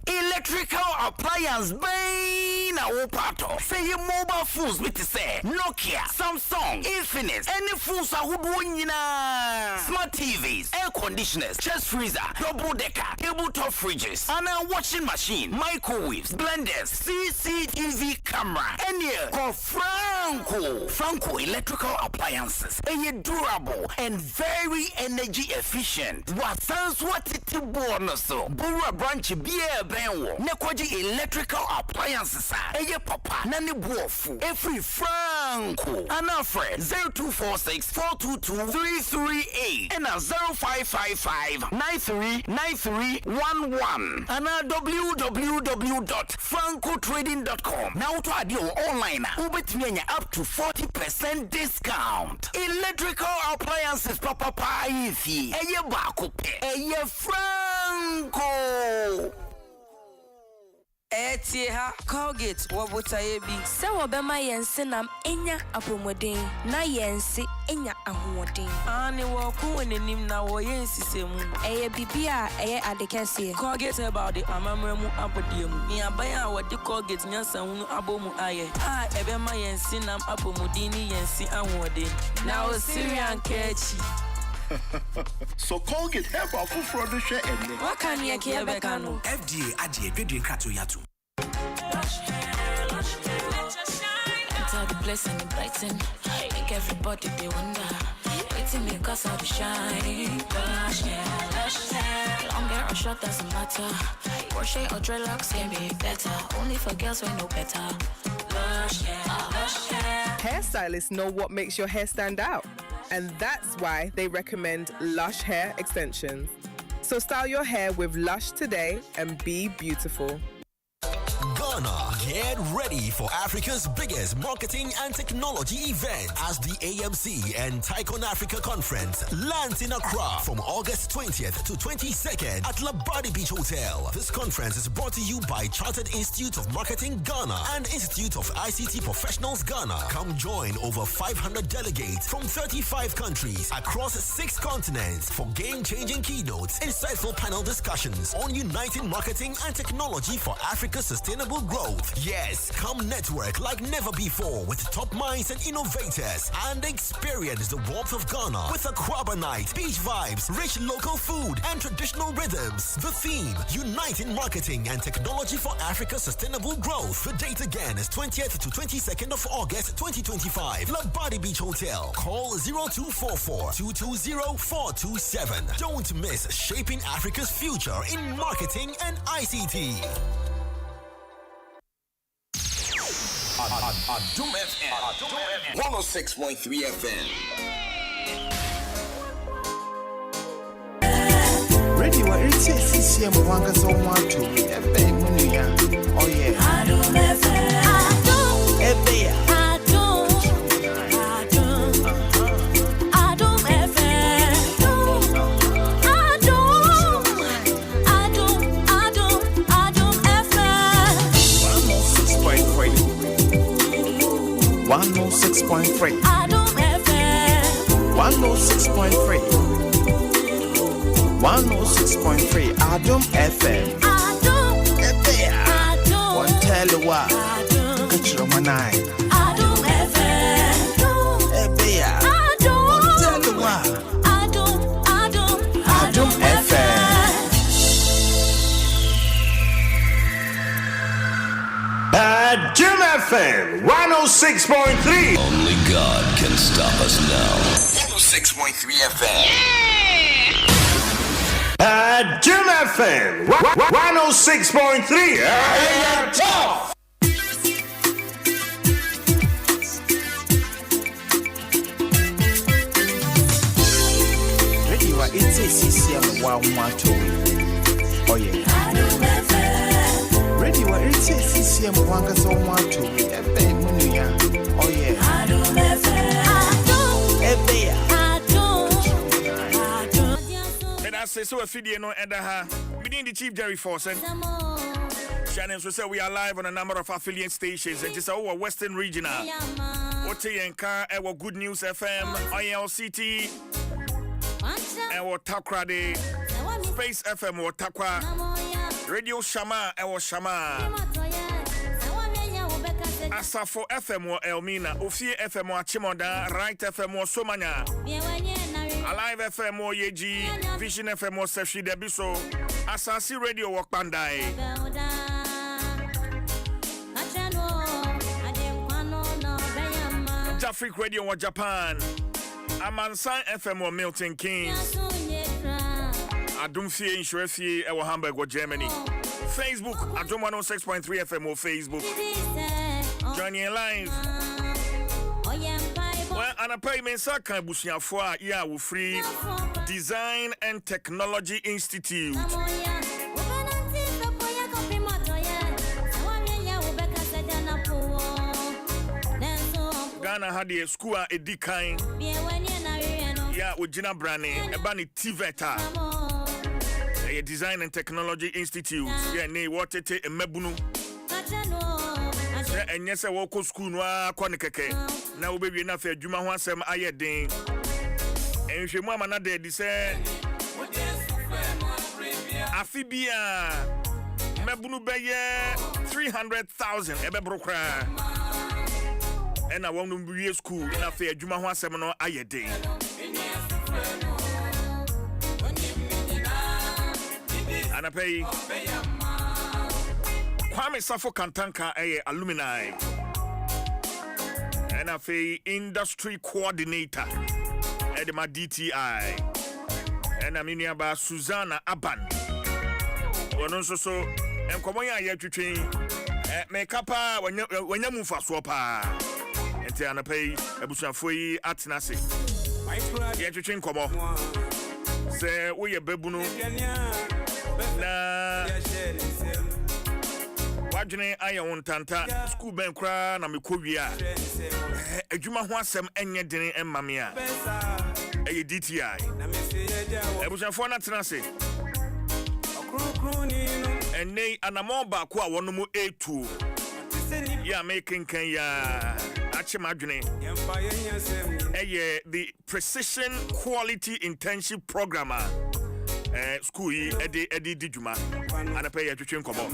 Electrical appliance bay na wo pato. Say your mobile phones with say Nokia, Samsung, Infinix, any phones ahodo nyina. Smart TVs, air conditioners, chest freezer, double decker, tabletop fridges, and a washing machine, microwaves, blenders, CCTV camera, and here call Franco electrical appliances. Durable and very energy efficient. What sounds what it bonus? Bura branch beer benwo. Nekwaji electrical appliances. Eye papa nani bofu. Every Franco. Anafre 0246 422 338 and 0555 939311 and www.francotrading.com. Now to add your online. Ubet up to 40% discount. Electrical appliances papa ifi. Eye bakupe. Eye Franco. Etieha Colgate wobota ebi se wobema yense nam enya apomodin na yense enya ahoden ani wo ku enenim na wo yensisemu eye bibia eye adekese Colgate about the amamremu apodiemu ya baya wodi Colgate nyansa hunu abomu aye ebema yense nam apomodin yense ahoden na o Syrian kechi So Colgate help our food for the share and what can you care bekano FDA adie dwedwe krato yatu. Enter the place and brighten. Make everybody they wonder. Waiting me cause I'll be shining. Lush hair. Long hair or short doesn't matter. Crochet or dreadlocks can be better. Only for girls who know better. Lush hair. Hairstylists know what makes your hair stand out. And that's why they recommend Lush hair extensions. So style your hair with Lush today and be beautiful. Ghana Get ready for Africa's biggest marketing and technology event as the AMC and Tycoon Africa Conference lands in Accra from August 20th to 22nd at Labadi Beach Hotel. This conference is brought to you by Chartered Institute of Marketing Ghana and Institute of ICT Professionals Ghana. Come join over 500 delegates from 35 countries across 6 continents for game-changing keynotes, insightful panel discussions on uniting marketing and technology for Africa's sustainable growth. Yes, come network like never before with top minds and innovators and experience the warmth of Ghana with a Kwaba night, beach vibes, rich local food and traditional rhythms. The theme, uniting marketing and technology for Africa's sustainable growth. The date again is 20th to 22nd of August 2025. Labadi Beach Hotel. Call 0244-220-427. Don't miss shaping Africa's future in marketing and ICT. Adom FM 106.3 FM. Radio it's CCM wanga so want to ebe munya. Oh yeah. Adom FM. Ebe ya. Adom 106.3. Adom FM. 106.3. 106.3. Adom FM. Adom. Adom. One tell you what. Catch your manai. Adom FM. Adom. One tell you what. Adom FM. Adom FM 106.3. Only God can stop us now. 106.3 FM. Adom FM 106.3. Tough. Radio it's CCM Wawato. Oh yeah. Radio it's CCM wanga so want to ebe munya. Oh yeah. Adom FM. And I say so a video no enda within the Chief Jerry Force and Shannon so say we are live on a number of affiliate stations and just our Western Regional. Oteyenka our Good News FM, ILCT, our Takrade, Space FM or Takwa, Radio Shama, our Shama. Asafo FM or Elmina, Ofie FM or Chimoda, Right FM or Somanya, Alive FM or Yeji, Vision FM or Sefi Debiso, Asasi Radio or Pandai, Jafric Radio or Japan, Amansan FM or Milton Keynes, Adumfie Inshrefi or Hamburg or Germany, Facebook, Adom 106.3 FM or Facebook. Joining live. Well, and a payment saka busia for yeah, we free Design and Technology Institute. Ghana had a school a decline. Yeah, with Gina Brani, a bunny Tiveta. A Design and Technology Institute. Yeah, ne what it a mebunu. And yes, I walk to school. No, Quanicake. Now, baby, enough for Juma Hansem Ayadin. And if your mama not dead, say Afibia Mebunu Baye 300,000 Ebebrokra. And I want to be a school. Enough for Juma Hansem no Ayadin. And I pay. Kwame Safo Kantanka alumni and a industry coordinator at my DTI and I'm in about Susanna Aban. One also so and come on here to train make up when you move for swapa and tell a pay a bush of free at Nasi. Yeah, to train come on. Say we a bebuno na wadwene ayɛ wo ntanta school ben kra na mekɔ a adwuma ho asɛm enye dene emma me a ɛyɛ DTI ebusuafoɔ na tena se ɛnɛ anamɔ baako a wɔn mu etu ya mekenkan ya achemadwene the precision quality internship program school yi edi djuma anapa ya twetwe nkomo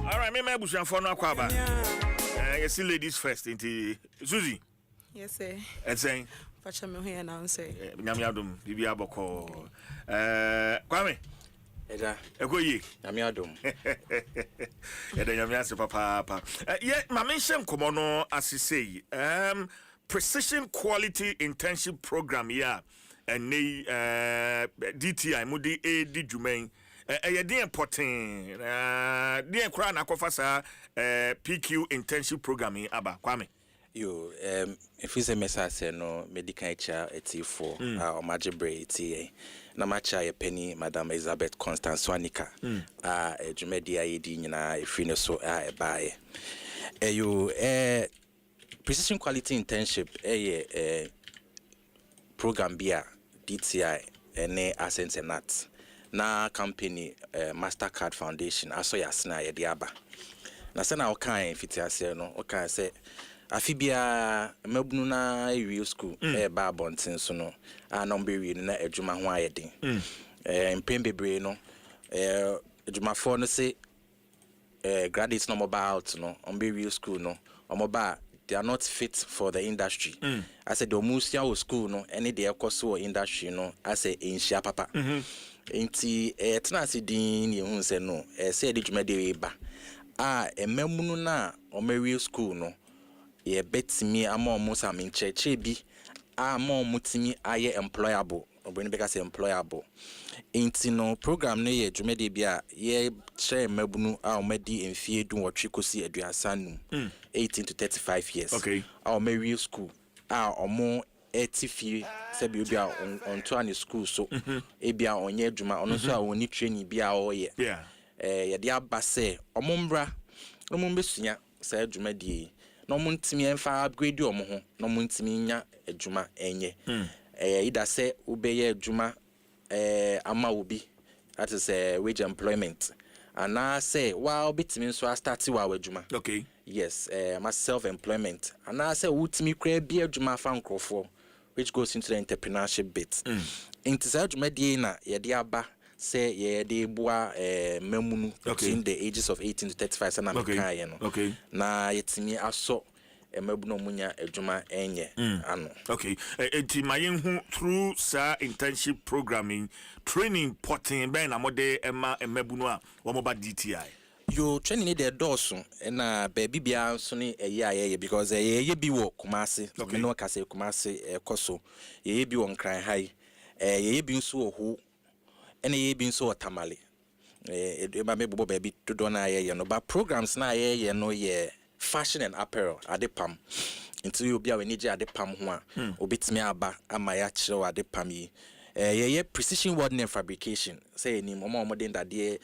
all right me busuafo no akwaba you see ladies first into Susie. Yes sir. Saying Pacha me here now say nyame adom bibia boko Kwame Eda ekoyi nyame adom eda nyame ase papa ye ma mention komo no asisei precision quality internship program ya and DTI mudi di djumen ye dey important dey kra na kofa sa PQ internship program aba Kwame yo if you say message no medical HR eti4 omagebre eti na macha ye penny Madam Elizabeth Constance Swanika dwumadi ayedi nyina efi ne so baaye yo precision quality internship program bia DTI ene Ascent and Nat na company Mastercard Foundation aso yasna ye de aba na se na okan fitiase no okan se afibia mabunu na ewie school ba bonten so no number wi na adwuma ho ayeden empembebre no adwumafo no se graduates no mobile out no on school no omoba they are not fit for the industry. I said the musia school no any de ekoso industry no I say inshia papa enti tena se din ye hu se no say de dwuma de ba emamunu na omewie school no ye betimi ama omusa mincheche bi ama omutimi aye employable obeni beka say employable enti no program no ye dwuma de bia ye share mabunu omadi enfie du wotwe kosi aduasanu 18 to 35 years okay omewie school omo etifie se bi obi onto ani school so ebia onye adwuma ono so oni training bia oye ye de abase omombra omombesunya sa adwuma die no muntimi enfa upgrade omo ho no muntimi nya adwuma enye ida se ubeye adwuma ama obi that is wage employment and I say wow bitimi so start wa adwuma okay yes my self employment and I say utimi kra bi adwuma fa nkrofo which goes into the entrepreneurship bit into sa adwuma die na ye de aba say ye de boa mamunu between the ages of 18 to 35 sana mekan ye no okay na yetimi aso emabuno munya adwuma enye ano okay enti mayenhu through sa internship programming training potting ben na mode emabuno a wo moba DTI yo training need the doso na baby bia so ne ye because ye bi wo Kumasi me no ka say Kumasi koso ye bi wo nkran hai ye bi nso wo hu ene ye bi nso wo tamale e ba me bobo baby dodo na ye no ba programs na ye no ye fashion and apparel adepam until you be a wenije adepam ho a obetimi aba ama ya kire adepam yi ye precision welding and fabrication say ni mo den that dey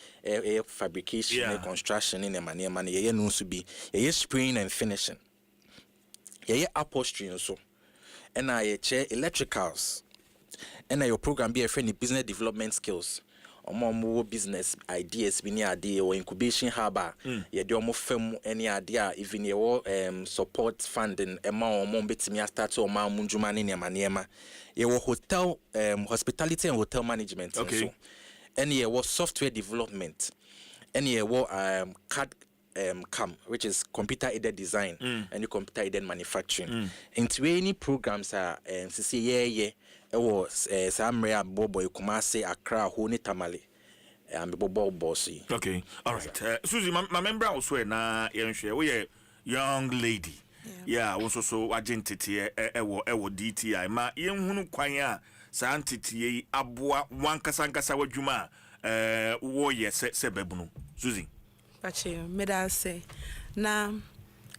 fabrication and construction in manema ye no so bi ye spraying and finishing ye upholstery so and I che electricals and your program be a friendly business development skills omo business ideas bi ni ade or incubation hub ye de omo fam any idea even ye support funding ema omo betimi start o ma munjuma ne nema ye hotel hospitality and hotel management so and ye software development and ye CAD CAM which is computer aided design and computer aided manufacturing into any programs are CC Samria Bobo Kumasi Accra Honi Tamale and Bobo Bossy. Okay, all right. Susie, my member also na we young lady. Yeah, also so identity ewo DTI ma yenhunu kwan a sa entity aboa wankasankasa wadwuma wo ye se Susie. Pache, meda say na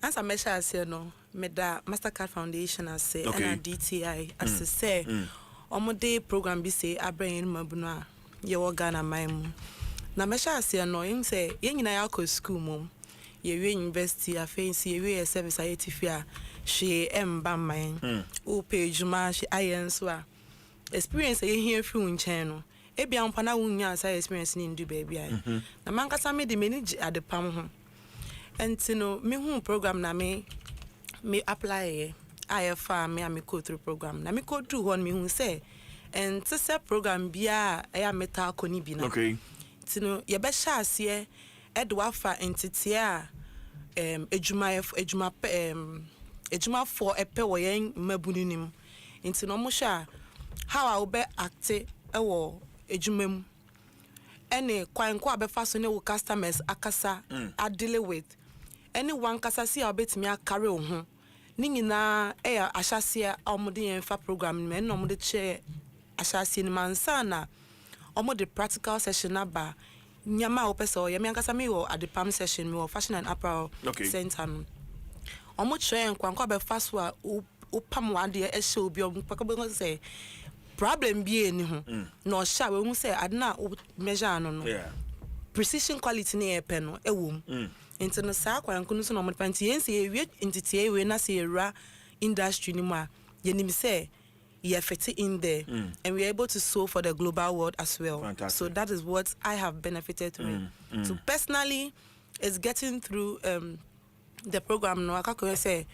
asa mesha say no meda Mastercard Foundation as say and DTI as say omo program bi say abrayin mabuno a ye wo Ghana man na me sha say no yin say ye nyina ya ko school mum ye we university afensi ye we service ayetifi a she emba man o page ma she ayen so a experience ye here fi unchen no e bia mpa na wunya sa experience ni ndu baby ai na mankasa me de manage adepam ho entino me hu program na me apply IFA me go through program na me go do one me hu say and say program bia ya meta akoni bi na entino ye be sha ase e de wafa entity a ejuma for epe wo yen mabunu nim entino mo sha how I will be acte ewo ejumem any kwan ko abefa so ne wo customers akasa deal with anyone kasa si obetimi akare ho ni nyina ahyase omode yenfa program me no omode che ahyase ni mansa na omode practical session aba nyama opese o yemi ankasa me wo adepam session me wo fashion and apparel center no omo che kwan ko abefa so a opam wade e hye obi omkakabo say problem bi eni ho no sha we hu say adna measure no precision quality na e pe no ewom into no sa kwan kunu so no mo panti yense ye entity we na say ra industry ni ma yenim say ye fit in there and we are able to sow for the global world as well. Fantastic. So that is what I have benefited through. So personally it's getting through the program no I say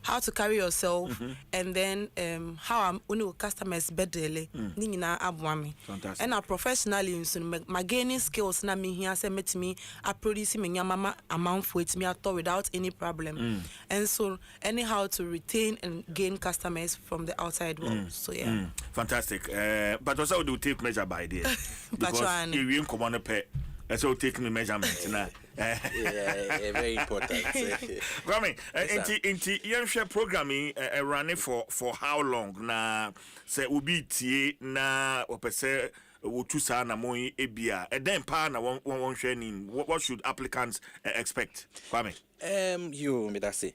how to carry yourself and then how I'm only customers bedele ni nyina aboame and now professionally so my gaining skills na me here say metimi I produce me nyama amount for it me ato without any problem and so anyhow to retain and gain customers from the outside world so yeah fantastic but also do take measure by there because you win come on pay so taking the measurement now very important. Grammy, inti yen programming running for how long? Na say ubi tie na opese wotusa na mo ebia. And then pa na one training. What should applicants expect? Grammy. You me that say.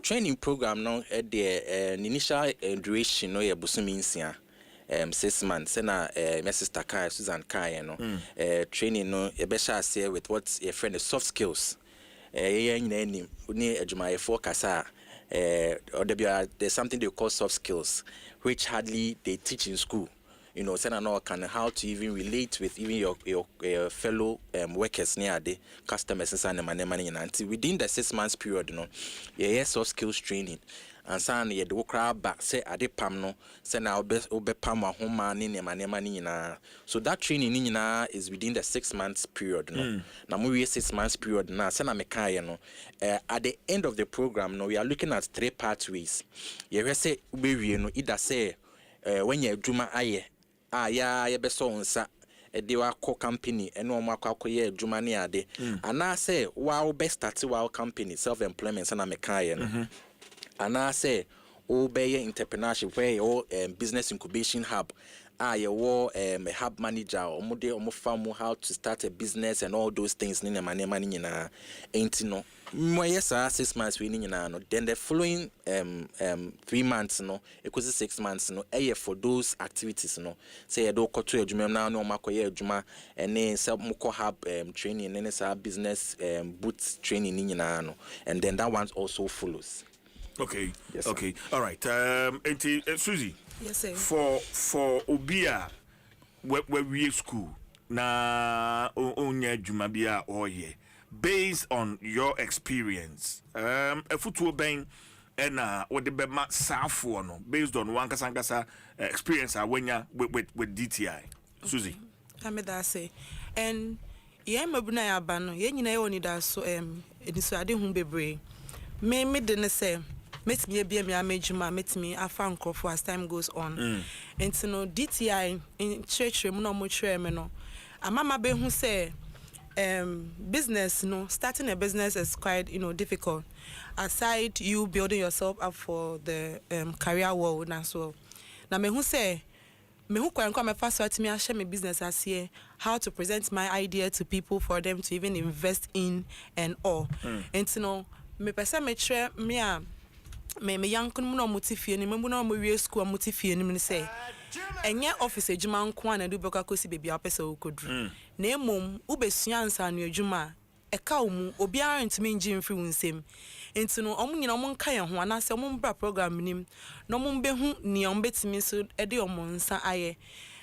Training program no the initial duration no ye busumi nsia. 6 months na my sister Kai Susan Kai no training no e be sha say with what your friend soft skills ni adwuma for kasa there's something they call soft skills which hardly they teach in school. You know, say no can how to even relate with even your fellow workers near the customers and money until within the 6 months period, you know, soft skills training. And son ye do crab back say adepam no say na obepam ahoma ni money na so that training is within the 6 months period no na we 6 months period na say na mekaye no at the end of the program no we are looking at 3 pathways ye say ubewie no either say when you adwuma aye ya ye beso nsa de wa company eno mo akwakoye adwuma ne ade ana say wa be start wa company self employment na mekaye no and I say, obey entrepreneurship where your business incubation hub. You were a hub manager or more farm how to start a business and all those things. Nina money na ain't no. Yes, 6 months we no. Then the following 3 months no, it was 6 months no. For those activities no. Say I do go to a juma now no makoye juma and then some moko hub training and then say business boots training no. And then that one also follows. Okay. Yes, okay. All right. Susie. Yes, sir. For Obia, where we school na onya jumabia oye. Based on your experience, a futu ben ena what the bema safo no based on one kasangasa experience awenya with DTI. Susie. Ameda say, and yeah, mabuna ya bano. Ye nyina ye oni da so ediso ade hu bebre. Me de say. Met me be me amejuma met me afa nkrofo as time goes on and no DTI in church no mo chere me no amama be hu say business no starting a business is quite difficult aside you building yourself up for the career world as well na me hu say me hu kwan me first start me share my business as here how to present my idea to people for them to even invest in and all and me person me chere me me yankun no motifie ni me no mo wie school motifie ni say enye office adwuma nko ana do beka kosi baby apese okodru na emom ubesua ansa no adwuma eka omu obiara ntimi ngi mfiri wunsem enti no omu nyina omu nka ye ho anase omu mbra program nim no omu behu ni omu betimi so ede omu nsa aye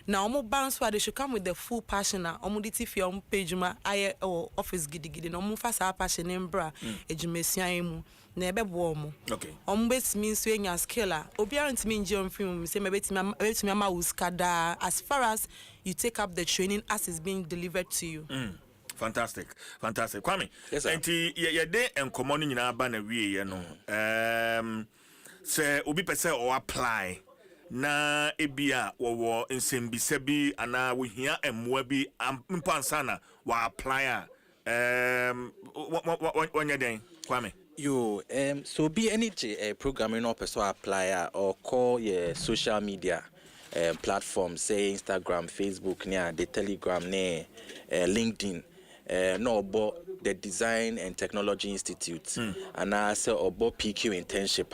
na omu bounce they should come with the full passion na omu ditifie omu pejuma aye office gidigidi na omu fa sa passion mbra adwumesua emu na ebe bo omu okay omu betimi so enya skill a obiara ntimi ngi mfiri say me betimi ama uskada as far as you take up the training as is being delivered to you. Fantastic. Kwame. Yes, sir. Enti ye de enkomo no nyina ba na wie ye no. Se obi pese o apply na ebia wo nsembisa bi ana wo hia emmoa bi mpansa na wa apply a wonya den Kwame. Yo, so be any programming or person apply or call your social media platform, say Instagram, Facebook, the Telegram, LinkedIn. No about the Design and Technology Institute and I say about PQ internship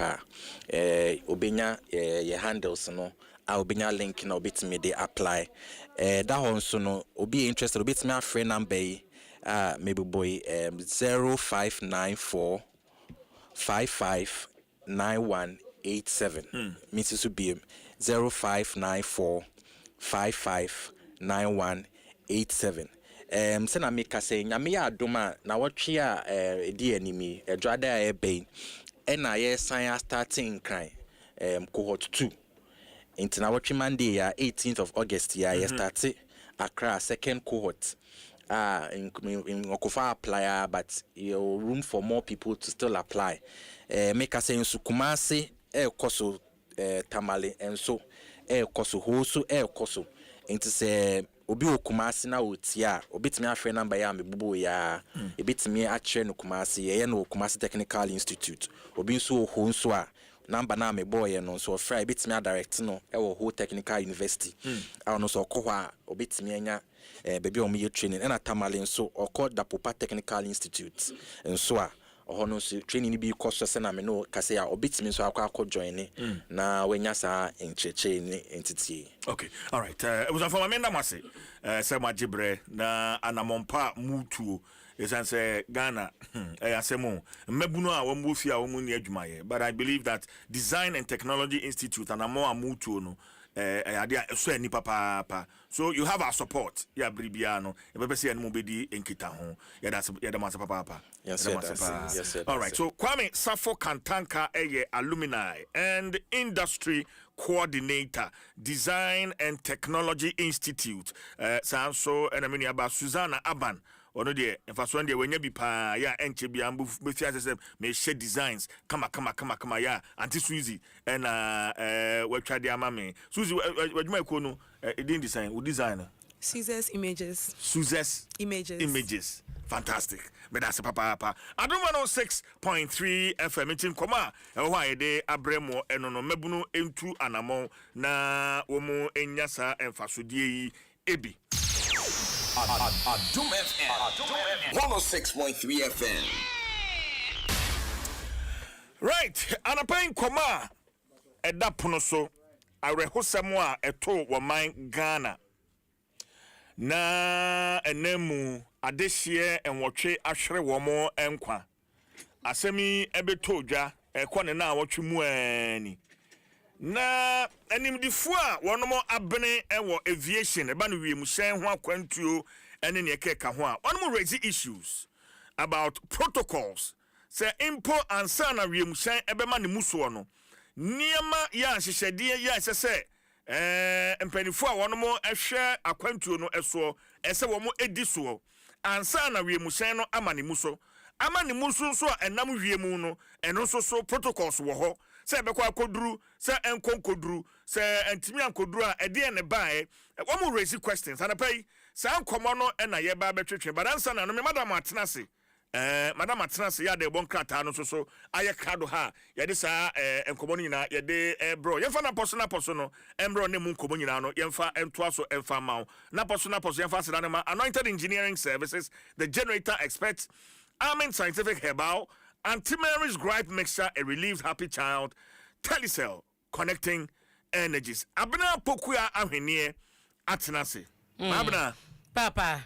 obenya your handles no obenya link no bit me they apply that also no obi interested bit me a friend number maybe boy 0594 559187 Mrs. Ubim 0594 559187 se na meka say nyame ya adoma na wotwe a edi animi edwada a ebe na ye san starting cry cohort 2 into na wotwe Monday ya 18th of August ya ye start Accra second cohort in Okofa apply but your room for more people to still apply make us say in Kumasi koso tamale and so koso hoso koso into say obi Kumasi na otia obitimi afre number ya mebubo ya ebitimi akire no Kumasi ye no Kumasi Technical Institute obi nso ho nso a number na me boy no so fry ebitimi direct no wo ho Technical University no so okwa obitimi anya baby o me training na tamale nso okọ da Popa Technical Institute nso a no so training bi course se na me no kase ya obitimi nso akọ join na wenya sa encheche ni entity. Okay, all right. It was for Amanda Masi, say Majibre na anamompa mutu. Esan say Ghana, asemo mebuno a won bofi a won ni adwuma ye. But I believe that Design and Technology Institute anamo amutu no ade so ani papa. So you have our support. Ya bribiano. E be say animu bedi enkita ho. Ya da masa papa. Yes, sir. All right. So Kwame Safo Kantanka alumni and industry coordinator, Design and Technology Institute. So and I mean about Susanna Aban. Ono de enfaso de wenya bi pa ya enche bi ambu befia se me share designs kama ya anti Suzy and we try de ama me Suzy wadwuma ko no edin design wo designer Suzy's Images. Fantastic. But that's papa. Adom 106.3 FM. It's in Koma. Why de abremo enono mebuno entu anamo na womo enyasa enfasodie ebi. Adom FM 106.3 FM. Right. Anapain Koma edapono so arehosemo a eto wo man Ghana. Na enemu adehye enwotwe ahwere womo enkwa asemi ebeto dwa ekone na awotwe mu ani na animdifo a wonomo abene ewo aviation eba no wiem hyen ho akwantuo ene ne ekeka ho a wonomo raise issues about protocols say impo ansa na wiem hyen ebema ne muso no niema ya hyehyede ya sese empanifo a wonomo ehwe akwantuo no eso ese womo ediso ansa na wiemuhyɛn no amane muso so a enam wiemu no eno so protocols wo ho se ebekwa akoduru se enkonkoduru se antimi ankoduru a ede ne bae womo raise questions anapai sa nkomo no na ye ba betwetwe badansa na no me madam atenase madam atenase ya de bon krata no so aye krado ha ye de sa enkomo no nyina ye de bro ye fa na poso no embro ne mu nkomo nyina no ye fa entoaso emfa mawo na poso ye fa sedane ma Anointed Engineering Services, the generator expert, Amen Scientific Herbal, Anti-Mary's gripe mixture, a relieved happy child. Telecell, connecting energies. Abna Pokuya Ahenie Atenase. Abna. Papa.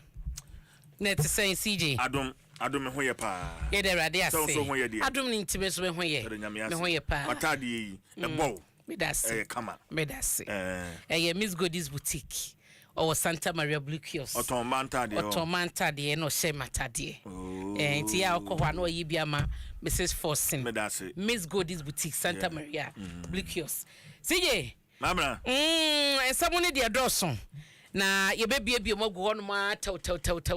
Net saying CJ. Adom hoye pa. Ye de rade ase. So hoye de. Adom ni ntime so hoye. Me hoye pa. Matadi e bow. Me dase. Kama. Me dase. Miss Godis boutique. Or Santa Maria Blue Kiosk. Otomanta de no she matade. Nti ya okwa no yibiama Mrs. Forsen. Me dase. Miss Godis boutique Santa Maria Blue Kiosk. CJ. Mamra. Someone de adoson. Na ye bebie mogo no ma taw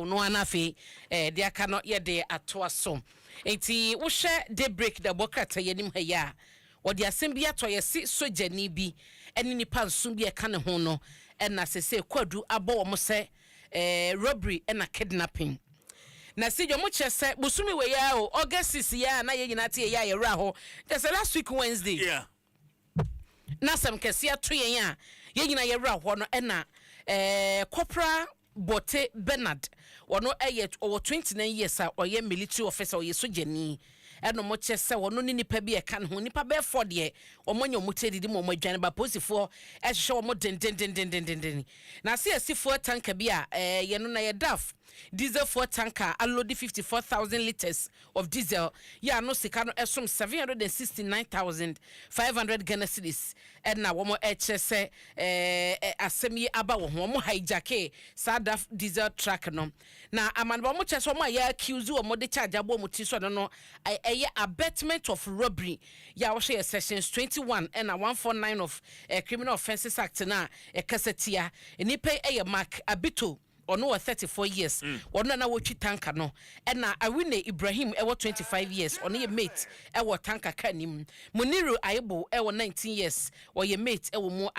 no anafe de aka no ye de ato aso enti wo hwe de break the bokata yenim ha ya wo de asem bi ato ye si sojani bi eni nipa nsum bi e ka ne ho no na sese kwadu abo wo mo se robbery na kidnapping na si jo mo chese busumi we ya o August 6 ya na ye nyina te ya ye ra ho just last week Wednesday na sam kese ato yen a ye nyina ye ra ho no na Corporal Bote Bernard wono over 29 years oye military officer oye sojani eno mo chese wono ni nipa bi e kan ho nipa be for de omonyo mutedi di mo adwane ba posifo ehwe wo mo den na se asifo tanka bi a ye no na ye daf diesel for tanker unload 54,000 liters of diesel ya no sika no esom 769,500 Ghana cedis na wo mo chese asemi aba wo ho mo hijack sadaf diesel truck no na amanba mo chese wo ya accuse wo mo de charge abo mo ti so no abatement of robbery ya wo share sections 21 and 149 of criminal offences act na kasetia ni pay mark abito ono 34 years ono na wotwi tanka no na awine Ibrahim ewo 25 years ono ye mate ewo tanka kanim Muniru Aibo ewo 19 years wo ye mate ewo mu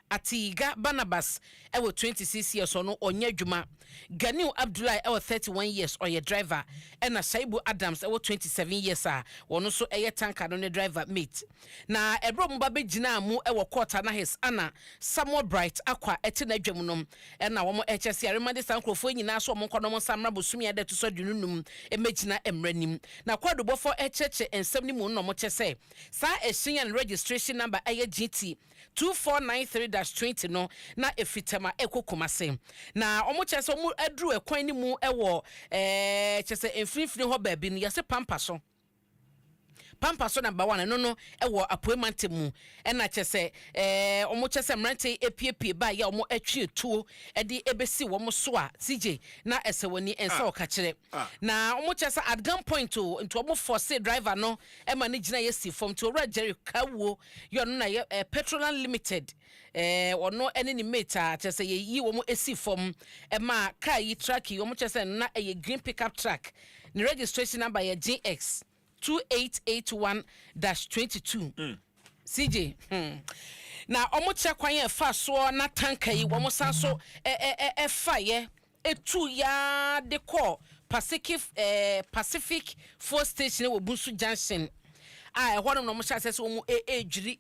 Atiga Barnabas ewo 26 years ono onya dwuma Ganiu Abdullah ewo 31 years oye driver na Shaibu Adams ewo 27 years wono so eye tanka no ne driver mate na ebro mba begina mu ewo quarter na his ana Samuel Bright akwa ete na dwam nom na wo mo HC Aremade Sankrofo nyina so mo nkono mo samra bosumi ade to so dwununum emegina emranim na kwadobofo echeche ensem ni mu no mo chese sa ehyan registration number eye GT 2493-20 no na efitama ekokomase na omo chese omo adru ekwan ni mu ewo chese enfrifri ho baabi no yase pampa so number 1 no ewo apoemante mu na chese omo chese mrante epiepie ba ya omo atwi etuo ede ebesi wo mo so a CJ na esewoni ensa okakire na omo chese at gun point to into omo force driver no e ma ne gina yesi form to ora Jerry Kawo yo no na Petroleum Limited ono ene ni mate chese ye yi wo mo esi form e ma car yi truck yi omo chese na e green pickup truck ni registration number ye GX 2881-22 CJ na omo chekwan ye fa so na tanka yi wo mo san so fa ye etu ya de call Pacific Force Station wo Bunsu Junction ehwo no mo sha se wo mo ejiri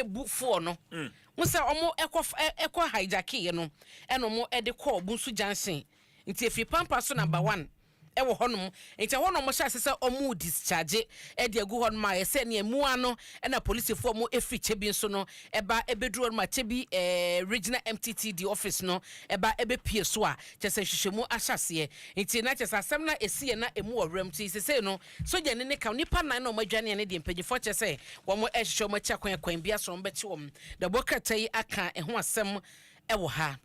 bu fo no musa omo ekọ hijack ye no eno mo de call Bunsu Junction nti efi pampa so number 1 ewo honom enti honom mo sha sese omu discharge e de agu honom a ese ne emu ano na police fo mo efi chebi nso no eba ebeduro ma chebi regional MTTD office no eba ebe pie so a chese hwehwemu ahyase enti na chese asem na esi na emu owram ti sese no soja ne ka nipa nan na omadwane ne de mpagifo chese wo mo ehwehwe mo kya kwan bia so mbeti wo da bokatai aka eho asem ewo ha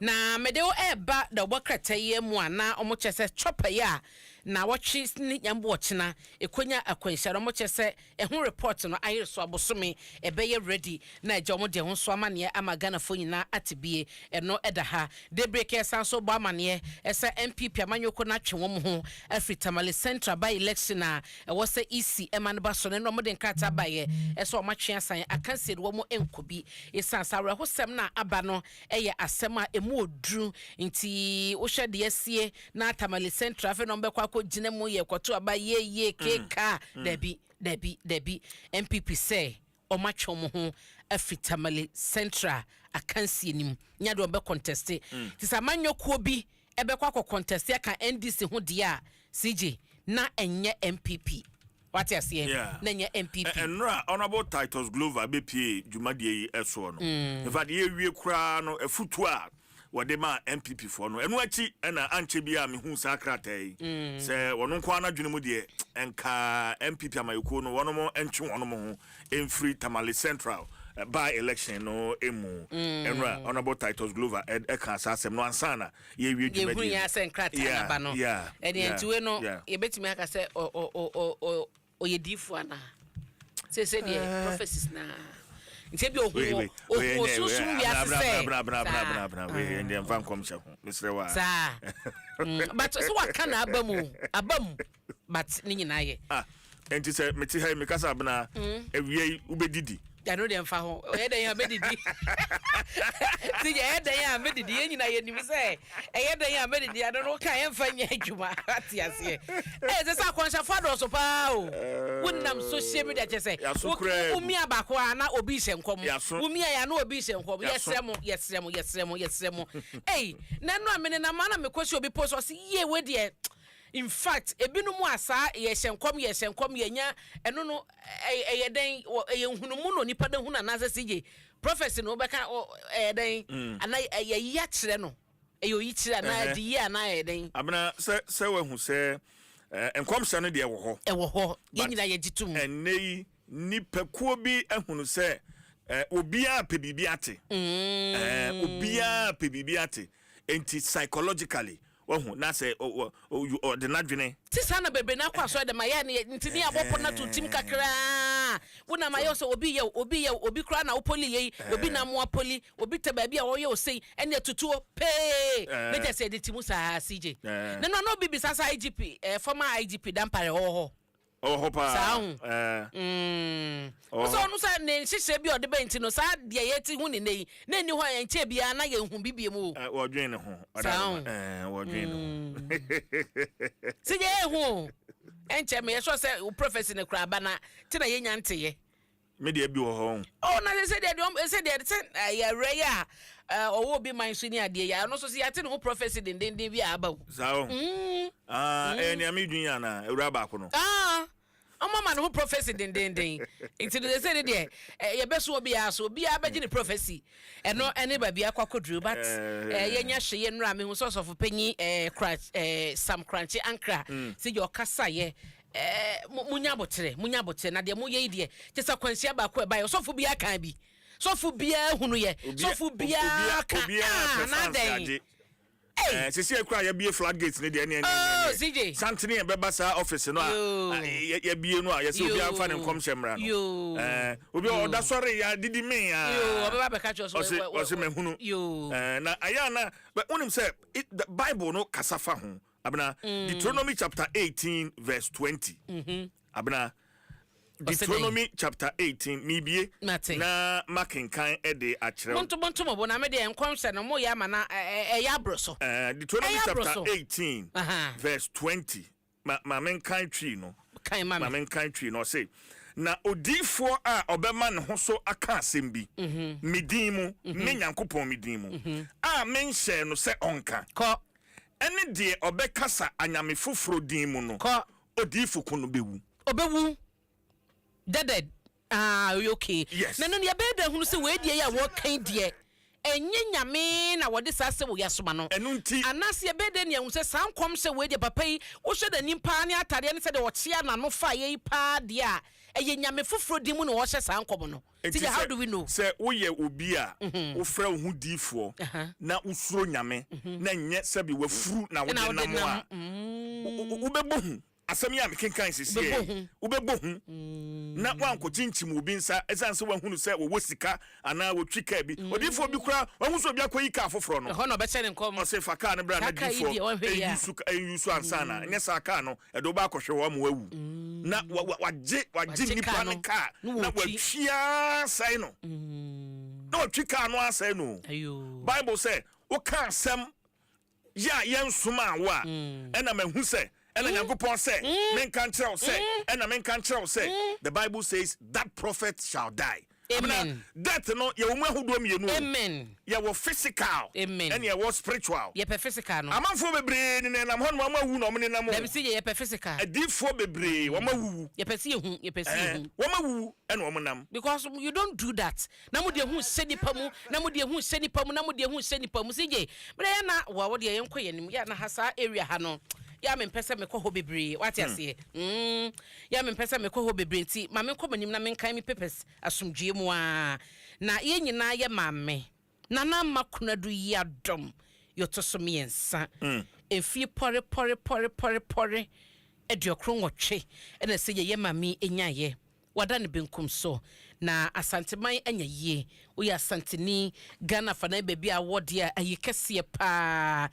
na medeo eba da wakrata ye mu ana omo chese chopper ya na watchi ni nyambo china ekonya akwanhyara omo chese ehun report no ayi so abosome ebeye ready na eje omo de ho so amane amagana fo nyina atibie eno eda ha de break esan so bo amane ese MPP amanyoko na twe wom ho Afritamale Central by election a ewo se EC eman ba so ne no mo de nkata baye ese omo twe asan akanse de wom enkobi esan sawe hosem na aba no eye asem a emu odru nti wo hwe de asie na Tamale Central fe no mbekwa ko gina mu ye kwato aba ye keka debi MPP say omatwo mo ho Afritamale Central akansi nim nya do be contest ti sa manyoko bi ebe kwa contest ya ka NDC ho dia CJ na enye MPP. What you say? Na enye MPP. And honorable Titus Glover BP Jumadi eso no. In fact ye wie kra no efutua wode ma MPP for no. Enu achi na anche bia me hu sakrata yi. Se wono kwa na dwene mu de enka MPP amayuko no wono mo entwe wono mo emfree Tamale Central. By election no emu enra honorable Titus Glover can asem no ansana ye wi dwuma ye asen krata na ba no e de ntiwe no ye betimi aka se o ye difu ana se de prophecies na nti bi ohu o susu wi ase bra we ndem fan komsha ho misrewa sa but so what can abam but ni nyina ye enti se meti ha mikasa bna ewie ubedidi I know them for home. They are made it. See, they are made it. You know, you say, they are made it. I don't know. Can't find you. Yes, it's a conscious father. So, wouldn't I'm so shameful that you say, Umia Bakwana, obession, come. Umia, no obession, come. Yes, Remo. Hey, Nano, I mean, a man, of course, you'll be posted. Ye, where dear. In fact, ebinu mu asa yesem kom yenya eno no den ehunumuno nipa den huna na asese prophecy no beka den ana ya kire no eyo yi kire na di ya na den abena se we hu se enkomse no de wo ho yenyina ye gitum enei nipa kuo bi ehunu se obia pe bibi ate obia pe bibi ate enti psychologically na say o de nadwene tisa na bebe na kwa so de maye ne ntini abopo na tutim kakra wona maye so obi kra na opoli ye obi na mo apoli obi te ba bia wo ye o sei ene tutuo pe me je say de timu sa CJ no bibi sasa IGP former IGP dampare ho pa so no sa ne hihye bi ode benti no sa de yeti hu ne nei na ni ho ya nche bia na ye hu bibie mu wodwen ne ho wodwen no si ye hu enche me so say prophecy ne kra ba na ti na ye nya nteye me de bi wo ho na say de ya reya owo bi man so ni ade ya no so si ate ne ho prophecy den bi aba sao ni amidun ya na ewura ba ko no Mama no prophecy den into they say there ye beso obi aso obi abeji ne prophecy eno ene ba bia kwakodru but ye nya hye nra me hu so of panyi Sam Crunchy Ankra say your kasa ye munya botere na de mo ye de tesa kwansia ba ko e ba yo so fu bia kan bi so fu bia hunu ye so fu bia kan na den sisi ekura ya bie floodgates ne de ne CJ santene e beba sa office no ya bie no ya se obi afa ne nkom hyemra no obi oda sori ya didi me ya obi ba be ka cho so o se mehunu na aya na but unim say the Bible no kasafa ho abna Deuteronomy chapter 18 verse 20 abna Deuteronomy chapter 18 mibie na makenkan ede akere monto mo na me de enkomse no mo ya mana ya broso Deuteronomy chapter 18 verse 20 mamenkan tree no mamenkan tree no say na odifo a obema ne ho so aka asem bi medin mu me nyankopon medin mu a menhye no se onka ko ene de obekasa anyame foforo din mu no ko odifo ko no bewu dead okay yes na ya be da hunu se we die ya wo kan die enye nyame na wode sase wo yasoma no enunti anase ya be de ne hu se sankom se we die papa yi wo hwe da nimpa ne atade ne se de wo chia na no fa ye pa de a eye nyame foforo di mu no wo hye sankom no ti how do we know se wo ye obi a wo fra hu difo na usuro nyame na nye se bi wafuru na wo de na mo a wo bebo asem ya mekenkan sisi ubebohu na wanko chinchim obi nsa esanse wahunu se wo sika ana wo twika bi odifo bi kura wahu so bi akoyi ka afoforo no ho no be chene nkom o se faka ne bra na difo eyusu ansana nye saka no edo ba akohwe wo mo wawu na waje nipa ne ka na watwia sai no na watwika no asai no Bible say o ka asem ya yensuma wa ena mahu se ena nyankopon say men kan tell say ena men kan tell say the Bible says that prophet shall die Amen. That no ye umu ahudu mienu. Amen. Ye wo physical. Amen. And ye wo spiritual. Ye pe physical no. Amanfo bebre ni nam ho no ama wu no me nam. Let me see ye pe physical. Adifo bebre wo ma wu. Ye pe see hu, ye pe see hu. Wo ma wu and wo nam. Because you don't do that. Na mo de hu se nipa mu, na mo de hu se nipa mu, na mo de hu se nipa mu. CJ, but na wo de ye nkɔ ye nim ya na hasa area ha no. Ya me mpese me kɔ ho bebre. What you say? Ya me mpese me kɔ ho bebre nti ma me kɔ manim na me nkan me papers asomdwe mu a. Na ye nyina ye maame. Na na makunadu yi adom. Yo to so me ensa. Efie pore ediokro nwotwe. Ena se ye maame enyaye. Wada ne benkum so na asanteman anya yie wo ya asanteni Ghana fa na bebi a wode a ayikese pa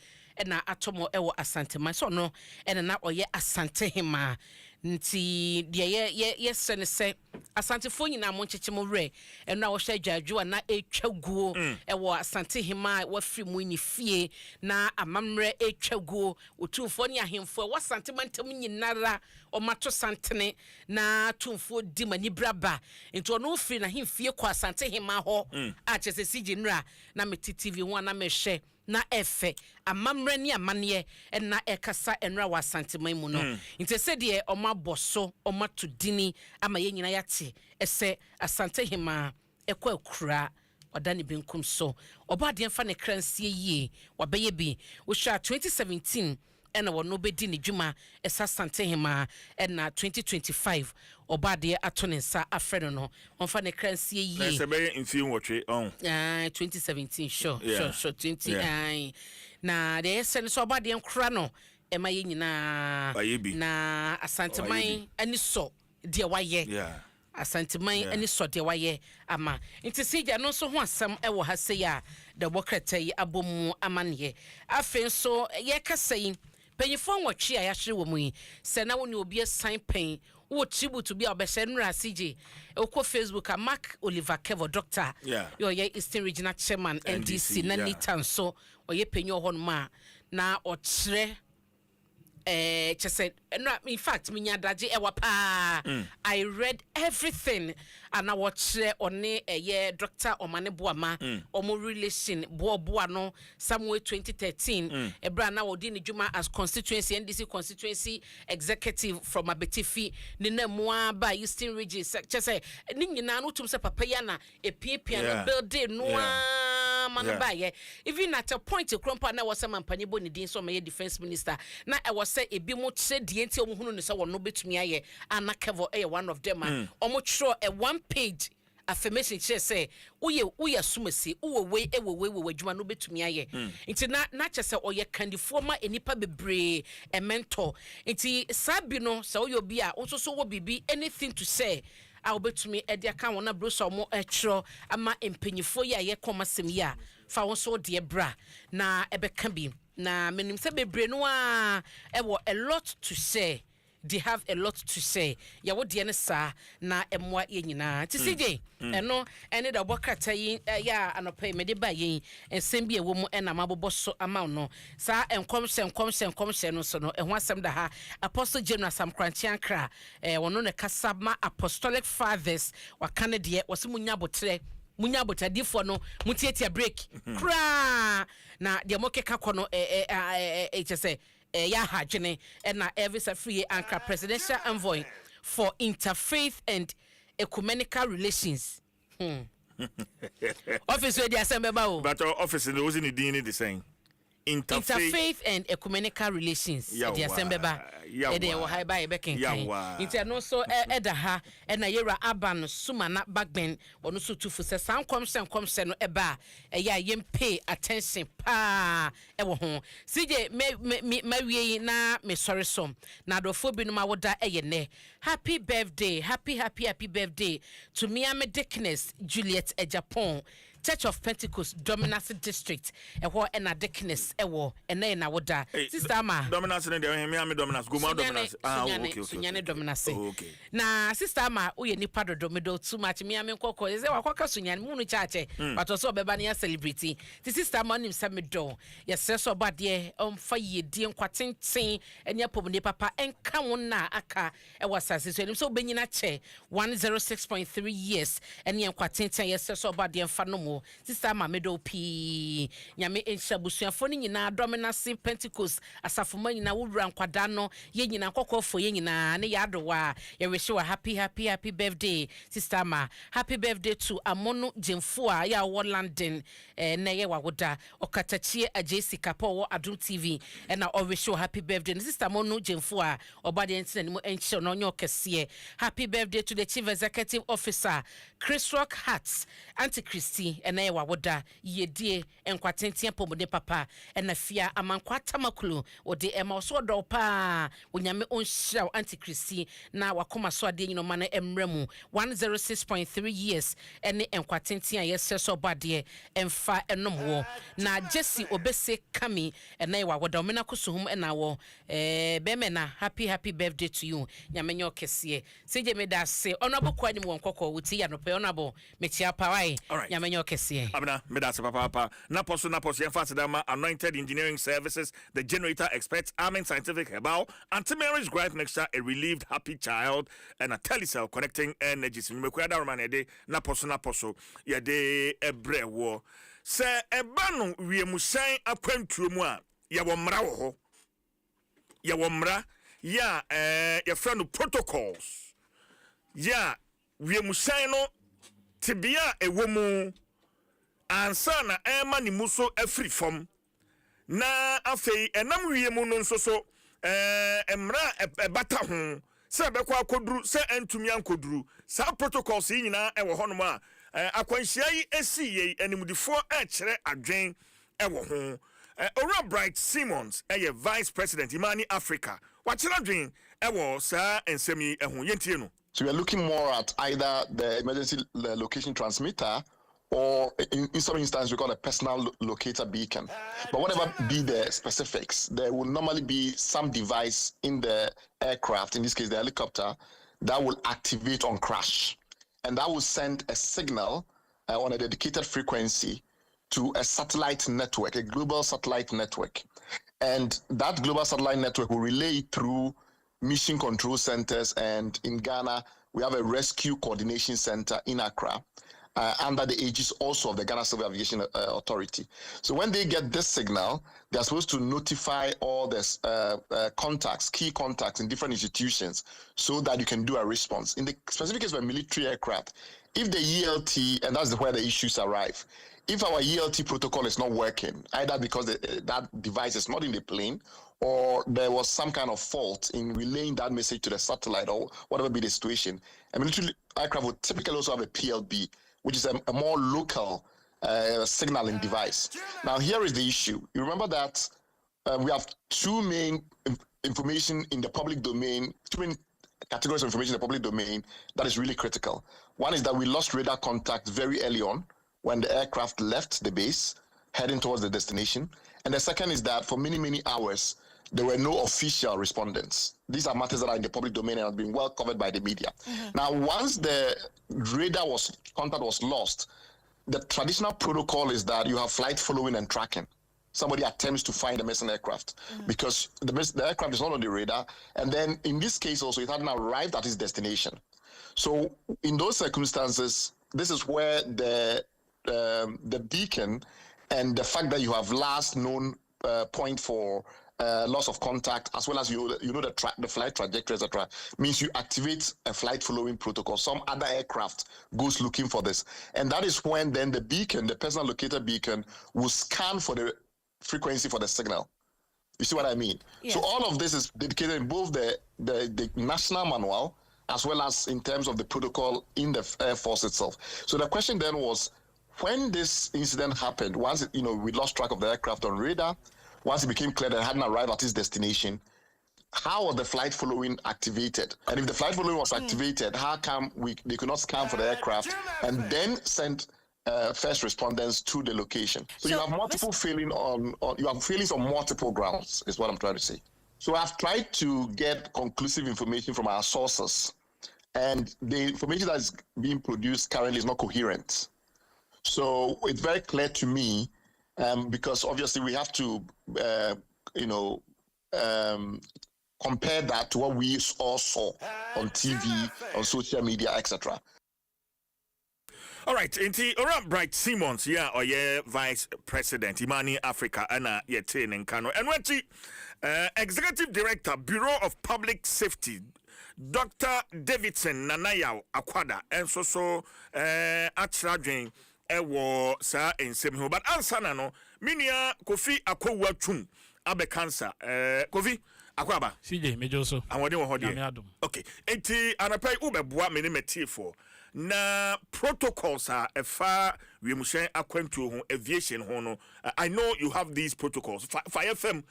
na atomo ewo asanteman so no na oye asantehema nti de ye sene se asantefo nyina mo nkyekye re na wo hwa dwadwo na etwaguo ewo asantehema wa firi mu ni fie na amamre etwaguo otumfo ne ahemfo wa santemantam nyinara o mato santene na tumfo di mani braba nti ono firi na hemfie kwa asantehema ho a chese sije nra na meti TV ho na mehwe na efe amamre ni amane na ekasa enra wa santeman mu no nti se de omaboso omatodini ama ye nyina yate ese asantehema ekwa akura odane benkum so obade mfa ne kransie yie wabeye bi wo sha 2017 ena wono bedi ne dwuma esa santehema ena 2025 obade atonensa afreno no onfa ne kransie yie na se be mfi nwotwe on 2017 sure 20 na de esen so obade nkura no ema ye nyina na asanteman ani so de waye asanteman ani so de waye ama nti sija no so ho asem e wo ha se ya de bokratai abomu amane afen so ye kasai penyifo nwotwe a ya hye wo mu yi se na woni obi asan pen wo tribute bi obese nra CJ okọ Facebook a Mark Oliver Kevo doctor yo ye Eastern Regional Chairman NDC na nitan so oye penyo ho no ma na okyere chese in fact minya daje ewa pa I read everything and I watch on ye Dr. Omane Boama omo relation boa no somewhere 2013 ebra na wodi ni juma as constituency NDC constituency executive from Abetifi ni na moa ba Eastern Region chese ni nyina no tum se papa ya na epia no building no man ba ye even at a point krompa na was some panyebo ni din so my defense minister na e was say ebi mo tse die nti omuhunu ne se wono betumi aye anakevo one of them omo tro a one page affirmation che say uye sumasi we adwuma no betumi aye nti na che say oye kandifo ma enipa bebre a mentor nti sabi no se oye obi a onso so wo bibi anything to say I'll bet me at the account on a bruise or more extra ama empenyifo ya ye komasem ya fa won so de bra na ebe kan bi na menim se bebre no a a lot to say. They have a lot to say. Ya wo de ne sa na emwa ye nyina. Ti CJ eno ene da bokata yi ya anopa me de ba yin ensem bi ewo mu ena mabobo so ama no. Sa enkomse no so no ehwo asem da ha Apostle General Sam Kranchi Ankra wono ne kasama Apostolic Fathers wakane de wasimunya botre munya botadifo no mutietia break kra na de mokeka kono chese ya hajene na Elvis Afriye Ankara presidential envoy for interfaith and ecumenical relations office where the assembly ba but office no was in the same interfaith and ecumenical relations the assembly ba e dey wo high by beken inti no so eda ha na yera aban suma na bagben ono so tufu se san komse no eba ya yem pay attention pa e wo ho CJ me wie na me sorry som na dofo bi no ma woda eye ne happy birthday happy birthday to me am Dickness Juliet Ejapon Church of Pentecost Dominance District ɛhɔ ɛna Dickness ɛwɔ ɛna na woda sister ama Dominance ne de me Dominance go ma Dominance okay Sunyane Dominance okay na sister ama uye nipa dodo too much me nkɔkɔ eze wakwaka Sunyane mu no chache but also beba ne celebrity the sister ama nim se me do yes so ba de fa yedie nkwatenten enya pomne papa enka won na aka ɛwɔ sase so nim so benyina che 106.3 years enya nkwatenten yes so ba de fa no mo sister ama me do pi nyame enhya busuafo ne nyina Dominance Pentecost asafoma nyina wura nkwada no ye nyina nkɔkɔfo ye nyina ne yadowa ye wish you a happy birthday sister ma happy birthday to Amono Jemfua ya wo London na ye wagoda okatachie ajesi kapo wo Adom TV na o wish you a happy birthday sister Amono Jemfua obade entina ni mo enche no nyo kese happy birthday to the chief executive officer Chris Rock Hats Auntie Christy na ye wagoda yedie enkwatenten pomode papa na fia amankwata makulu ode ema so do pa onyame onhia Auntie Christy na wakoma so ade nyino ma na emremu 106.3 years ene enkwatenten ayese so bade emfa enomwo na Jesse obese kami ene wagoda omena kosuhum ena wo bemena happy birthday to you nyamenyo kese seje meda se onabo kwani mo nkokɔ wuti ya no pe onabo metia pawai nyamenyo kese abna meda se papa na poso emfa sedama Anointed Engineering Services, the generator experts, Amen Scientific Herbal, anti-marriage gripe mixture, a relieved happy child, and a telecell connecting energies. Mkwada romanede na poso ya de ebre wo. Se ebanu wie musan akwantuo mu a ya wo mra wo ho. Ya wo mra ya ya friend protocols. Ya wie musan no tibia ewo mu ansa na ema ni muso afri fom na afei enam wie mu no nso so emra ebata ho se bekọ akoduru se entumi ankoduru sa protocols yi nyina ewo honom a akwanhia yi esi yi animdifo a kire adwen ewo ho Ora Bright Simmons vice president Imani Africa wakire adwen ewo sa ensem yi eho yentie no. So we are looking more at either the emergency location transmitter or in some instances we call a personal locator beacon. But whatever be the specifics, there will normally be some device in the aircraft, in this case the helicopter, that will activate on crash. And that will send a signal on a dedicated frequency to a satellite network, a global satellite network. And that global satellite network will relay through mission control centers, and in Ghana, we have a rescue coordination center in Accra. Under the aegis also of the Ghana Civil Aviation Authority. So when they get this signal, they're supposed to notify all the contacts, key contacts in different institutions, so that you can do a response. In the specific case of a military aircraft, if the ELT, and that's where the issues arrive, if our ELT protocol is not working, either because that device is not in the plane, or there was some kind of fault in relaying that message to the satellite, or whatever be the situation, a military aircraft would typically also have a PLB, which is a more local signaling device. Now, here is the issue. You remember that we have two main information in the public domain, two main categories of information in the public domain that is really critical. One is that we lost radar contact very early on when the aircraft left the base, heading towards the destination. And the second is that for many, many hours, there were no official respondents. These are matters that are in the public domain and have been well covered by the media. Now, once the radar contact was lost, the traditional protocol is that you have flight following and tracking. Somebody attempts to find the missing aircraft because the aircraft is not on the radar. And then in this case also, it hadn't arrived at its destination. So in those circumstances, this is where the beacon and the fact that you have last known point for loss of contact, as well as the flight trajectory, etc., means you activate a flight following protocol. Some other aircraft goes looking for this, and that is when then the beacon, the personal locator beacon, will scan for the frequency for the signal. You see what I mean? Yes. So all of this is dedicated in both the national manual as well as in terms of the protocol in the Air Force itself. So the question then was, when this incident happened, once we lost track of the aircraft on radar, once it became clear that it hadn't arrived at its destination, how was the flight following activated? And if the flight following was activated, how come they could not scan for the aircraft and then send first responders to the location. So you have multiple failings on multiple grounds, is what I'm trying to say. So I've tried to get conclusive information from our sources, and the information that is being produced currently is not coherent. So it's very clear to me, because obviously we have to, compare that to what we all saw on TV, on social media, etc. All right, inti Ora Bright Simmons, Vice President Imani Africa, Anna Yetin and Kano, and Executive Director, Bureau of Public Safety, Dr. Davidson Nanaya Akwada, and so Achradwin Ewo Sa Nsem. But answer no, Minia Kofi Akwa Chum, Abe Cancer, Kofi. Akwaba CJ mejoso awode wo hode Adom. Okay enti anapai ubeboa me ne metifo na protocols are efa wiemhyen akwantuo ho aviation ho no. I know you have these protocols fire FM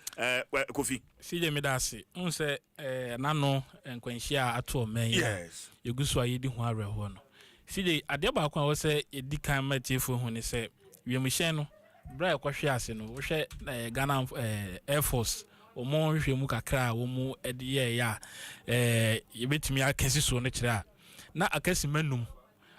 Kofi CJ medase unse nano enkwanhia ato men yes yeguso ayedi ho areho no CJ ade ba kwa wo se edi kan metifo ho ne se wiemhyen no bra yakwahwe ase no wo hwe Ghana Air Force omo hwemu kakra omo ediye ya yebetimi akesi so no kire a na akesi manum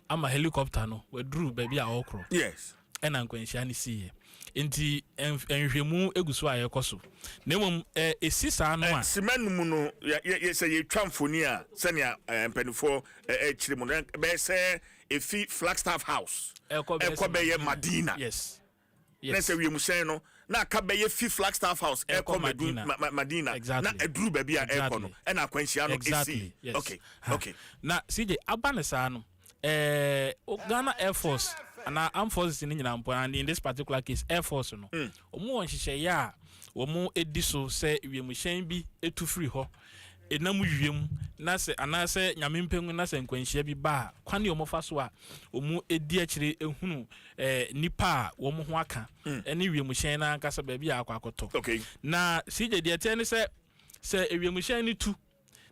ama helicopter no waduru baby a okro yes ena nkwanhia ne siye enti enhwemu eguso a yekoso na mom esisa no a simanum no ye say ye twamfoni a senia mpanifo chire mu be say efi Flagstaff House ekobe Madina yes na say wiemhyen no na akabeye fi Flagstaff House eko Madina exactly. Na eduru baby a eko no na akwanhia no exactly. Yes. Okay na CJ abanesa no Ghana Air Force and armed forces in and in this particular case Air Force no omo won hihye ya omo ediso say wiemhyen bi etu free ho enam wiem na se anase nyamempengu na se nkwanhia bi ba kwane omo fa so a omo edi akire ehunu nipa omo ho aka ene wiemhyen na nkasa ba bi akwakoto okay na CJ de tene se wiemhyen ni tu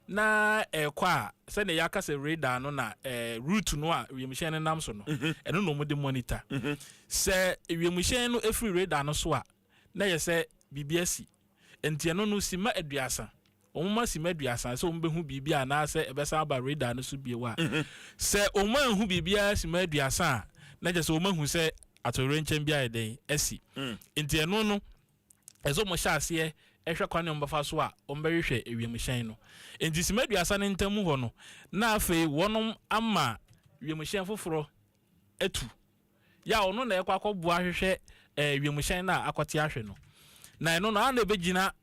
na kwa se ne yakasa radar no na route no a wiemhyen nam so no eno no mo de monitor se wiemhyen no efri radar no so a na ye se BBS entiano no sima aduasa omma si maduasa se ombehu bibia na se ebesa ba radar no so biewa se omma hu bibia si maduasa na je se omma hu se atore nchen bia eden esi entiano no ezo mo hyase ehwe kwane ombafa so a ombehwe ewiemhyen no enti si maduasa ne ntamu ho no na afi wonom ama wiemhyen foforo atu ya ono na ekwa akobua hwehwe wiemhyen na akote ahwe no na no na begina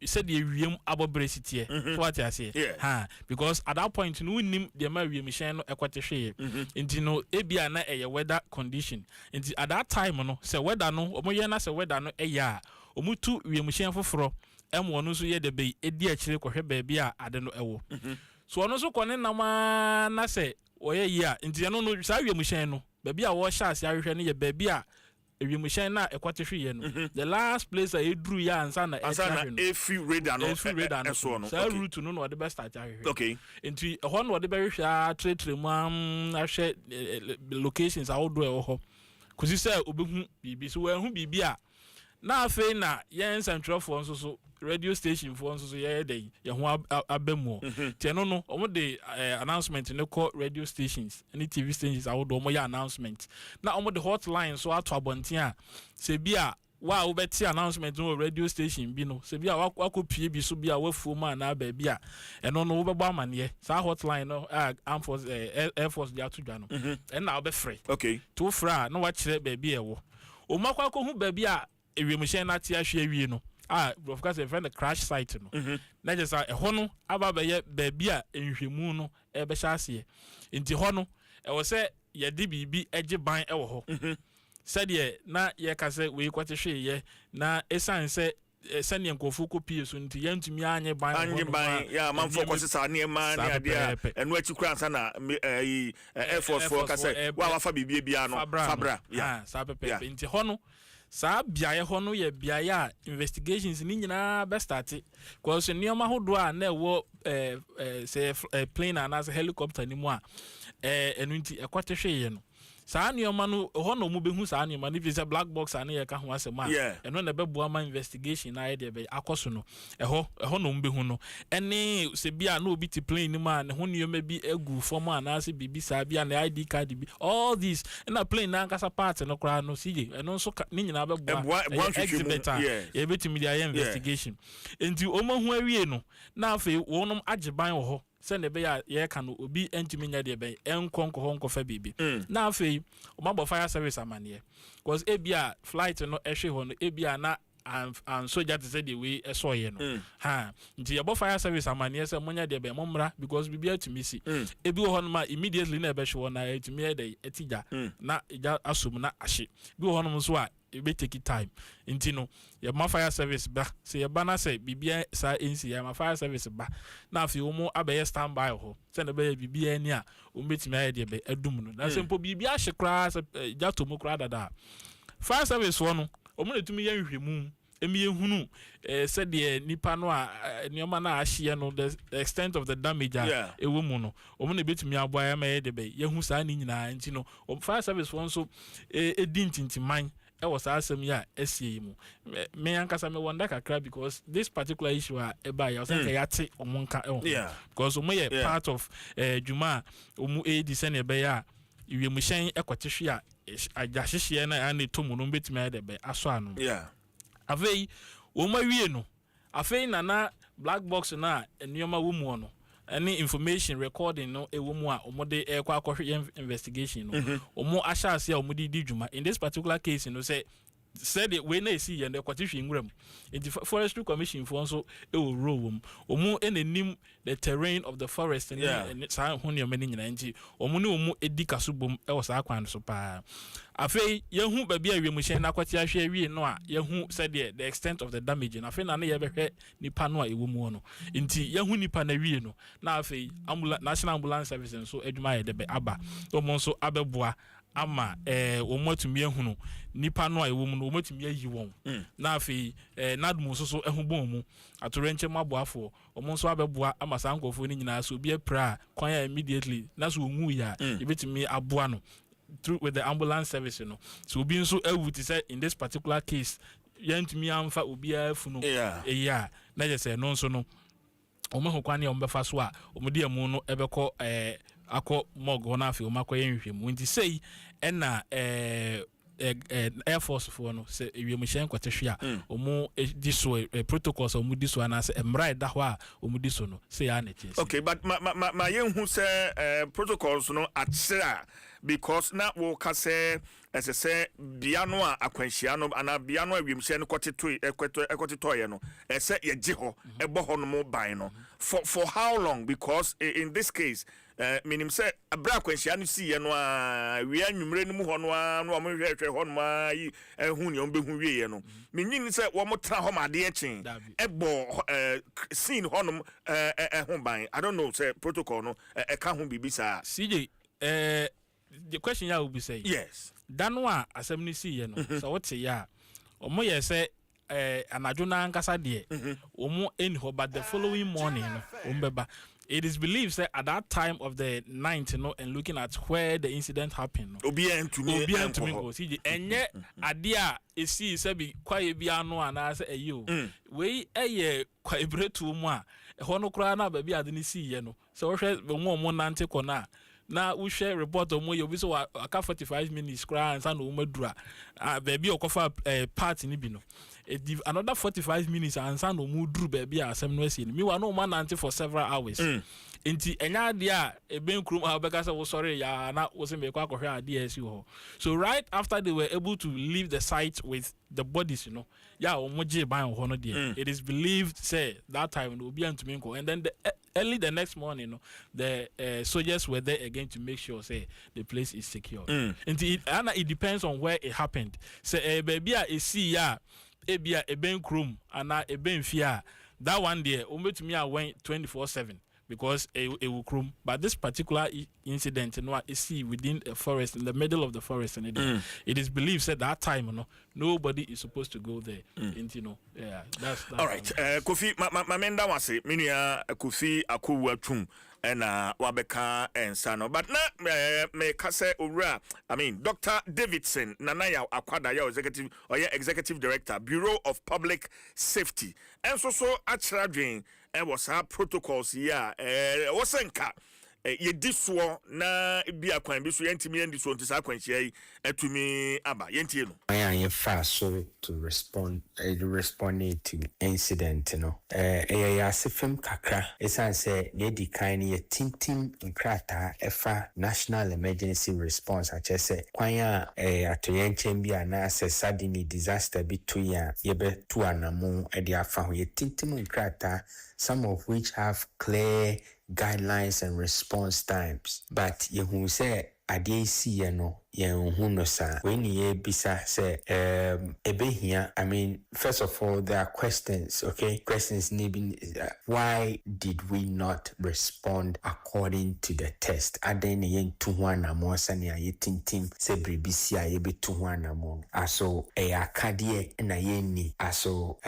said the wiem abobresity so what I say because at that point no nim the ma wiemhyen no ekote hwe nti no ebia na weather condition nti at that time no say weather no omoye na say weather no eya omutu wiemhyen foforo emwo no so ye de be edi akire kohwe ba bia ade no ewo so ono so kone na na say oye ya nti no sa wiemhyen no ba bia wo sha ase ahwehwe no ye ba bia ewiemhyen na ekote hwe no the last place I drew ya ansa na every radar no so no so route no no the best start ahwe okay enti ho no de be hwe tretre mu ahwe locations outdoor e ho kuzi say obehu bibi so we hu bibi a na afi na yen central for so radio station for so ye dey ye ho abemu tie no omo de announcement no call radio stations any TV stations outdoor omo ya announcement na omo de hotline so ato abonten a se bia wa wo beti announcement no radio station bi no se bia wakopie bi so bia wafuo ma na ba bia eno no wo bebo amane sa hotline no Armed Force Air Force dia to dwa no na wo be free okay to fra na wa kire ba bia ewo o makwa ko hu ba bia ewiemhyen na te ahwe awie no of course a friend crash site no na just ho no aba ba ye ba bia enhwemu no e be hyase nti ho no e wo se ye de bibi ege ban e wo ho said na ye ka se we kwate hwe ye na esan se sani enkofu ko pie so nti yantumi anye ban ya manfo ko sesa ne ma ne ade enu akikura ansa na Air Force for ka se wa wafa bibie bia no fabra sa pepe nti ho no sa biaye ho no ye biaye a investigations ni nyina be start because nioma hodo a na wo say plane and as helicopter ni mu a enu nti ekwate hwe ye no saa nneɛma no hɔ na ɔmo bɛhu saa nneɛma no fi sɛ black box ane yɛka ho asɛm a ɛno na ɛbɛboa ma investigation na ayɛ deɛ bɛyɛ akɔ so no ɛhɔ na ɔmo bɛhu no ɛne sɛ bi a na obi te plane no mu a ne ho nneɛma bi agu fam anaasɛ biribi saa bi a ne ID card bi all these ɛna plane na ankasa part no koraa no CJ ɛno nso ne nyinaa bɛboa exhibit a yɛbɛtumi de ayɛ investigation nti ɔmo ho awie no na afei wɔnom agye ban wɔ hɔ sɛ ne bɛyɛ yɛka no obi ntumi nya deɛ bɛyɛ ɛnkɔ nkɔ nkɔfa biribi na afei ɔmabɔ fire service amanneɛ because ebi a flight no ɛhwe hɔ no ebi a na and soldier to say the way ɛsɔɔyɛ no ha nti yɛbɔ fire service amanneɛ sɛ monya deɛ bɛyɛ mommra because biribi atumi si ebi wɔ hɔ no ma immediately na ɛbɛhwe hɔ na ɛtumi yɛ dɛ ɛtigya na ɛgya asom na ahye bi wɔ hɔ no nso a ebe take time nti no yɛma fire service ba sɛ yɛba na sɛ biribi saa nsi yɛma fire service ba na afei wɔn abɛyɛ standby hɔ sɛ na bɛyɛ biribi ani a wɔn bɛtumi ayɛ deɛ bɛ ɛdum no na sɛ mpo biribi ahye koraa sɛ gya to mu koraa dada fire service wɔ no wɔn na tumi yɛ nhwɛmu emi ehunu sɛdeɛ nipa no a nneɛma no a ahyeɛ no the extent of the damage a ɛwɔ mu no wɔn na ebɛtumi aboa yɛ ma yɛ deɛ bɛ yɛhu saa ne nyinaa nti no fire service wɔn nso ɛdi ntintiman ɛwɔ saa asɛm yi a ɛsie mu me ankasa me wonder kakra because this particular issue a ɛba yɛ ɔsɛ yɛate ɔmo nka ɛwɔ because ɔmo yɛ part of dwuma a ɔmo ɛdi sɛnea ɛbɛyɛ a wiemhyɛn ɛkɔte hwe a agyahyehyɛ na ɛne to mu no mbɛtumi ayɛ dɛ bɛ asɔ ano afei wɔn awie no afei nana black box na nneɛma wɔ mu no any information recording no ewo mu a omode ekwa akɔhwɛ investigation no omo ahyɛ ase a omode di dwuma in this particular case no say said it we na see and kwatihwe nwram in forestry commission for nso ewo role omo enenim the terrain of the forest and saa ho ne mani nyina nti omo ne omo edi kasobom ewo saa kwan so pa afei yehu baabi a wiemhyɛn na kwati ahwe awie no a yehu said the extent of the damage na afei na ne yɛbɛhwɛ nipa no a ewo mu no nti yehu nipa na wie no na afei national ambulance service nso adwuma yɛ de be aba omo nso abɛboa ama omotumi ehunu nipa no a ewo mu no omotumi ayi won na afei nadmo so ehubon mu atorenche maboafo omo nso abeboa ama sankofo ni nyina so obi apra kwan ya immediately na so onwu ya ebetumi aboa no through with the ambulance service no so obi nso awu ti say in this particular case yantumi amfa obi afunu eya na je say no nso no omo hokwan ya ombefa so a omode amu no ebekọ akọ mogo na afi omakoye nhwemu nti sei na air force for no se wiemhyɛn kwatehwe a omo di so protocols omo di so na se emra da hɔ a omo di so no sei ya na chesi okay but ma yenhu se protocols no akyera because na wo ka se ɛsɛ bia no a akwanhyia no ana bia no a wiemhyɛn no kɔtetoye no ɛsɛ yɛgye hɔ ɛbɔ hɔ no mo ban no for how long because in this case minim say abra akwanhyia no si ye no a wi anwumre no mu hɔ no a no mo hwehwɛ hɔ no a yi hu ne ɔmbehu wie ye no menyin say wo mo tra hɔ ma de ekyen ɛbɔ scene hɔ no ho ban I don't know say protocol no ɛka ho bibisa CJ the question ya will be say yes dano a asɛm no si ye no so wote ya omo ye say anadwo na nkasa de omo eni hɔ but the following morning no ombeba. It is believed that at that time of the night, you know, and looking at where the incident happened, Obian to me, see, and yet, Adia is see, Sabi, quite piano, and I say, you, we a year, quite bread to moi, a honocrana, baby, I didn't see, you know, so more nante corner. Now we share report on more you so a 45 minutes cry and san umedra baby or cover part in ibino another 45 minutes and san umudru baby asem no see me wa no man nante for several hours enti enya dia e ben krum abeka say sorry ya na wo se me kwa kohwe ade ho so right after they were able to leave the site with the bodies, you know, omoje ban ho no there it is believed say that time no be antumi nko and then early the next morning, you know, the soldiers were there again to make sure say the place is secure. It depends on where it happened. Say baby a see ya ebia a bank room and a ben fear that one day me I went 24/7 because a will room. But this particular incident, you know, is see within a forest in the middle of the forest, and it is believed at that time, you know, nobody is supposed to go there. And, you know, yeah, that's all right. Kofi, my menda was it. Minia Kofi Akuwa Chum. ena wabeka ensano but na me kase owura I mean Dr. Davidson Nanaya Akwada ya executive director Bureau of Public Safety enso so achradwen was our protocols here wosenka ye diswo na bia kwan bi so yentimi ndi so ntisa kwanhia yi atumi aba yentie no I am fast so to responding to incident asifem kakra esan say the kind ye tintim nkrata efa national emergency response achese kwan a atoyenchen bia na say suddenly disaster bi to ya yebe to anamu e dia fa ho ye tintim nkrata, some of which have clear guidelines and response times, but you say adesi no no sa when ye bisa say ebehia. I mean, first of all, there are questions, okay? Questions need why did we not respond according to the test? Aden yen tuwana mo sani ye tintim se bribisi ye be tuwana mo aso akadie na yeni aso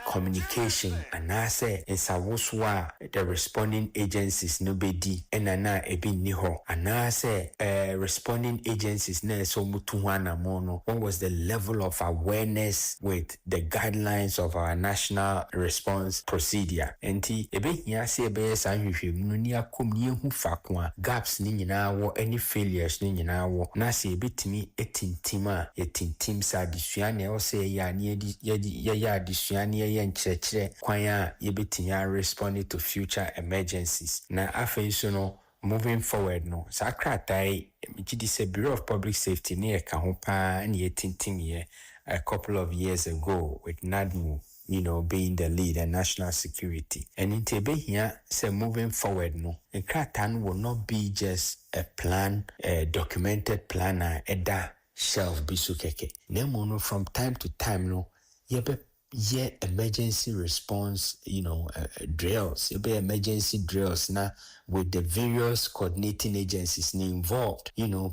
communication anase ensawoswa the responding agencies no bedi enana ebi ni ho anase responding agencies. What was the level of awareness with the guidelines of our national response procedure? Enti ebe hia se ebe sa hwehwem no ni akom ni ehu fakwa gaps ni nyina wo any failures ni nyina wo na se ebetimi etintima yetintim sa disua na o se ya ni ya disua na ye nkyerɛkyerɛ kwan a yebetimi respond to future emergencies na afei so no. Moving forward, no, Sakratai, GDC Bureau of Public Safety near Kahopa and Yetintim a couple of years ago with NADMU, being the lead and national security. And in Tebe here, say moving forward, no, a Kratan will not be just a plan, a documented plan, a shelf bisukeke. Nemono from time to time, no, emergency response, drills, emergency drills now with the various coordinating agencies involved,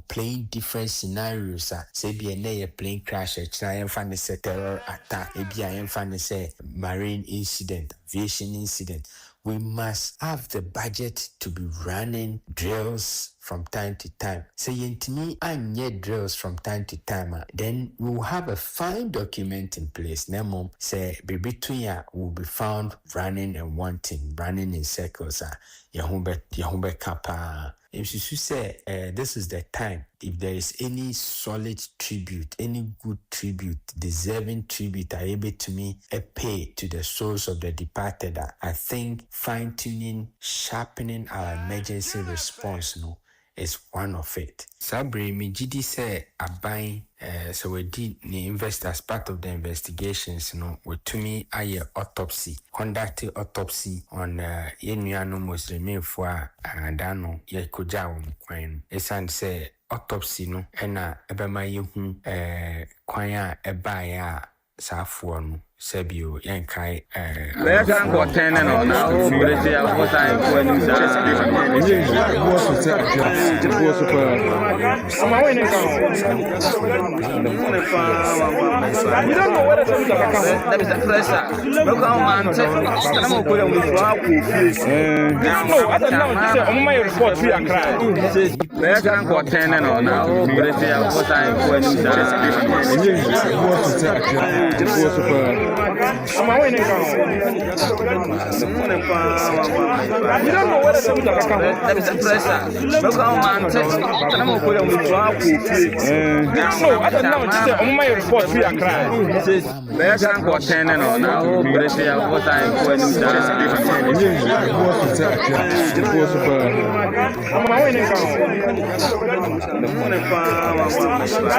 playing different scenarios. Say be a plane crash, I am finding a terror attack, maybe I am finding say marine incident, aviation incident. We must have the budget to be running drills from time to time. Say yentimi anye drills from time to time, then we will have a fine document in place. Nemo say bibituya will be found running and wanting, running in circles. Yahumbe kapa. If you say this is the time, if there is any solid tribute, any good tribute, deserving tribute are able to me pay to the souls of the departed, I think fine-tuning, sharpening our emergency response is one of it. Sabre mi gidi say abai so we did the invest as part of the investigations, with to me autopsy, conducting autopsy on yenuano Muslim for andano ye koja kwan. Esan say autopsy no ena ebema yehu kwan ebaya safuo no Sebio Yankai American content no now British was I for new you don't know what is that is the pressure. Look how man I'm put on no I don't know on my report we are crying American content no now British was I for new I'm winning you don't know what is that is the pressure. Look how man I'm put on no I don't know on my report we are crying American content no now British was I for new I'm winning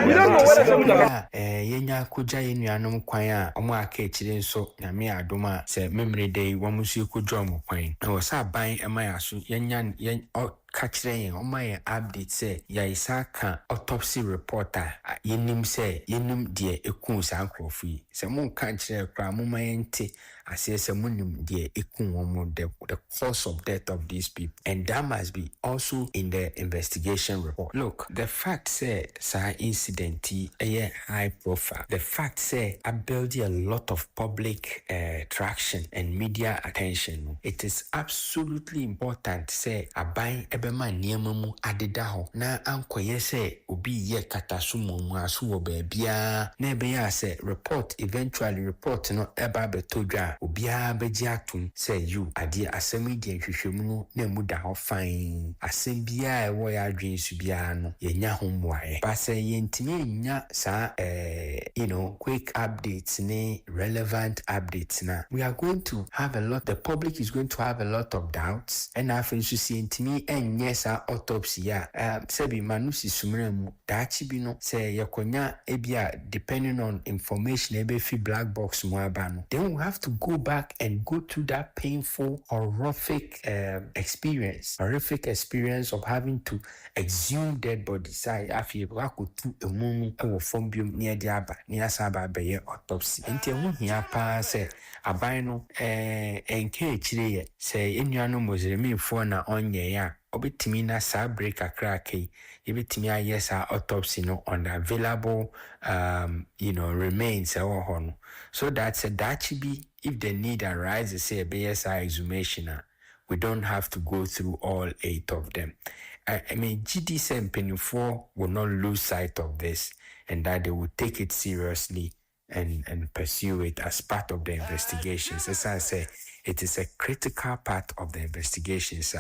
you don't know what is that yenya kuja yenuanom kwan a omo aka ekire nso na me adoma se memre dey wamusu kudwa mo kwan na wo sa ban ema ya so yenya catching on my update say Yaisaka autopsy reporter yenim say yenim dear ekun sanko free. Some country cramumayente I say some dear ekun the cause of death of these people. And that must be also in the investigation report. Look, the fact say sa incident a high profile. The fact say I build a lot of public traction and media attention. It is absolutely important say aban ebema niema mu adeda ho na ankoye say obi ye katasumo mu aso wo baabia na ebeya say report no eba betodwa obia beji atum say you ade asemi de hwehwemu no na mu da ho fan asem bia ewo ya adwen su bia no yenya ho mwae ba say yentimi nya sa quick updates ne relevant updates na we are going to have the public is going to have a lot of doubts and after so see ntimi enye sa autopsy ya sebi manusi sumremu dachi bi no say yakonya ebia depending on information ebe fi black box mo aba no then we have to go back and go through that painful horrific experience of having to exhume dead bodies I afie akotu emu ewo fombium near diaba near saba beye autopsy enti hu hia pa say aban no enke chire say enuano mozremi fo na onye ya obetimi na sa break akrake ebetimi ayesa autopsy no on the available remains no so that's that should be if the need arises say a BSI exhumation we don't have to go through all 8 of them. I mean, GD and Penny 4 will not lose sight of this and that they will take it seriously and pursue it as part of the investigations. As I say, it is a critical part of the investigations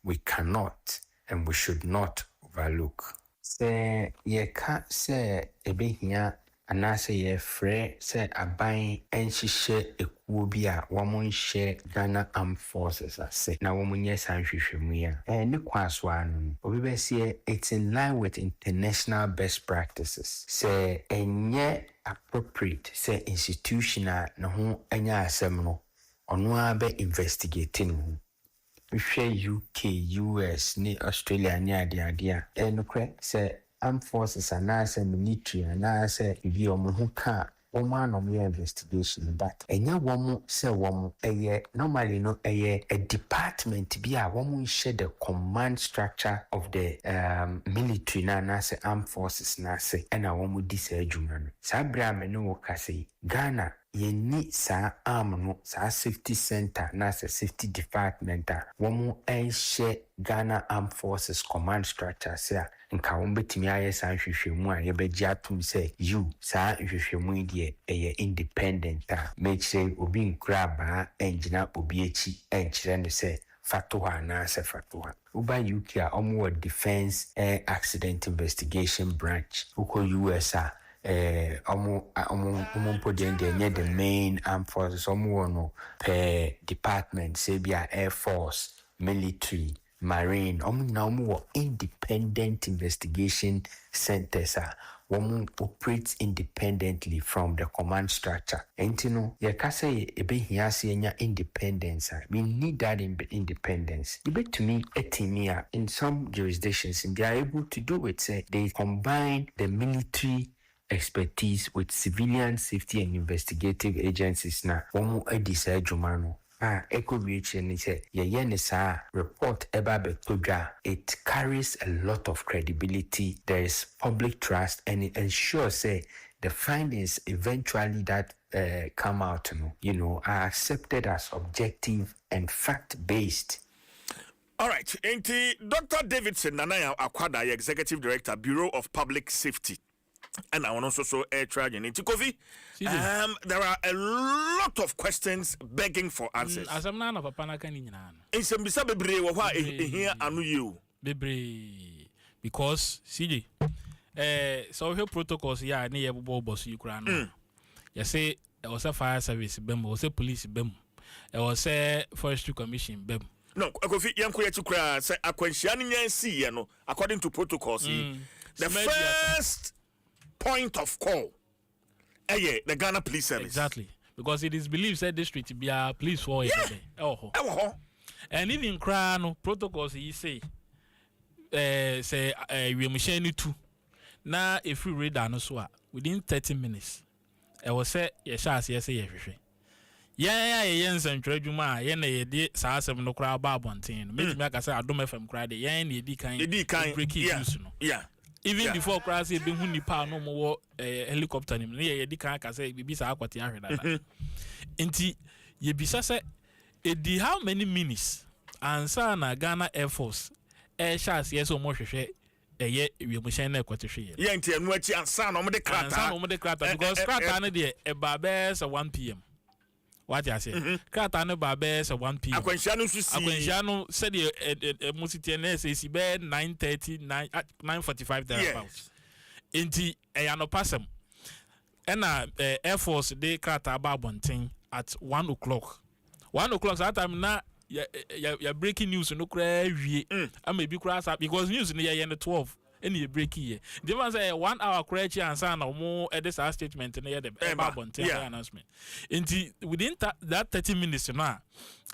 we cannot and we should not overlook. Say, ye can't say a big here. And I say ye free say aban enhihye ekuo bi a womo nhye Ghana Armed Forces say na womo nye sanhwehwemu ya ne kwaso anu obi be say it's in line with international best practices say enye appropriate say institutional na ho anya asem no ono abe investigating hwehwe UK US ni Australia ni ade enokre say Armed Forces and as a military and as a review who can woman on your investigation but enya woman say woman normally no a department be a woman share the command structure of the military na as armed forces na say and a woman this adwuma sabra me no ka say Ghana ye ni sa arm no sa safety center na sa safety department woman share Ghana Armed Forces command structure say nka wombetimi aye sa hwehwemu a yebeji atum say you sa hwehwemu die independent mechire obi nkura ba engina obi echi enchire no say fatoha na say fatoha uba UK a omo defense accident investigation branch uko US omo podien de the main armed forces omo no per department say be Air Force military Marine, independent investigation centers operates independently from the command structure. And you know, independence. We need that independence. To me, in some jurisdictions, they are able to do it. Say they combine the military expertise with civilian safety and investigative agencies. Now, report it carries a lot of credibility. There is public trust and it ensures the findings eventually that come out are accepted as objective and fact-based. All right, Dr. Davidson Nanaya Akwada, Executive Director, Bureau of Public Safety. And I want also air charge in Kofi. There are a lot of questions begging for answers. As I'm none of a panacan in some bebre here anu you. Bebre because CJ so here protocols near boss Ukraine. You say it was a fire service bem, was a police bem, it was a forestry commission bem. No, Kofi Yanko to cry say a according to protocols. The first point of call the Ghana Police Service. Exactly. Because it is believed that district to be a police for and even crown protocols he say say we machine ni two na if we read down so within 30 minutes I was say yes yes yeah nsantwe dwuma ye na ye di saa asem no kra ba abonten metimi aka say Adom FM kra de ye na ye di kan breaking news no even before kra say be hu nipa no mo helicopter nim ye di kan aka say bibi saa akwati ahweda enti ye bisa say e di how many minutes ansa na Ghana Air Force chance yes o mo hwehwe ye we mo shen na akwati hwe ye enti anu achi ansa na mo de krata because krata na de e ba be 1 p.m. What you say? Krata no ba be 1 p.m. Akwanhia no so si. Akwanhia no said the musiti na say si be 9:30 9:45 thereabouts. Enti ya no passem. Na Air Force dey krata ba bonten at 1 o'clock. 1 o'clock that time na ya breaking news no kra wie. Am be kra because news na ya 12. Any break here. The man say 1 hour crazy and say na mo edit our statement na the announcement. Within that 30 minutes na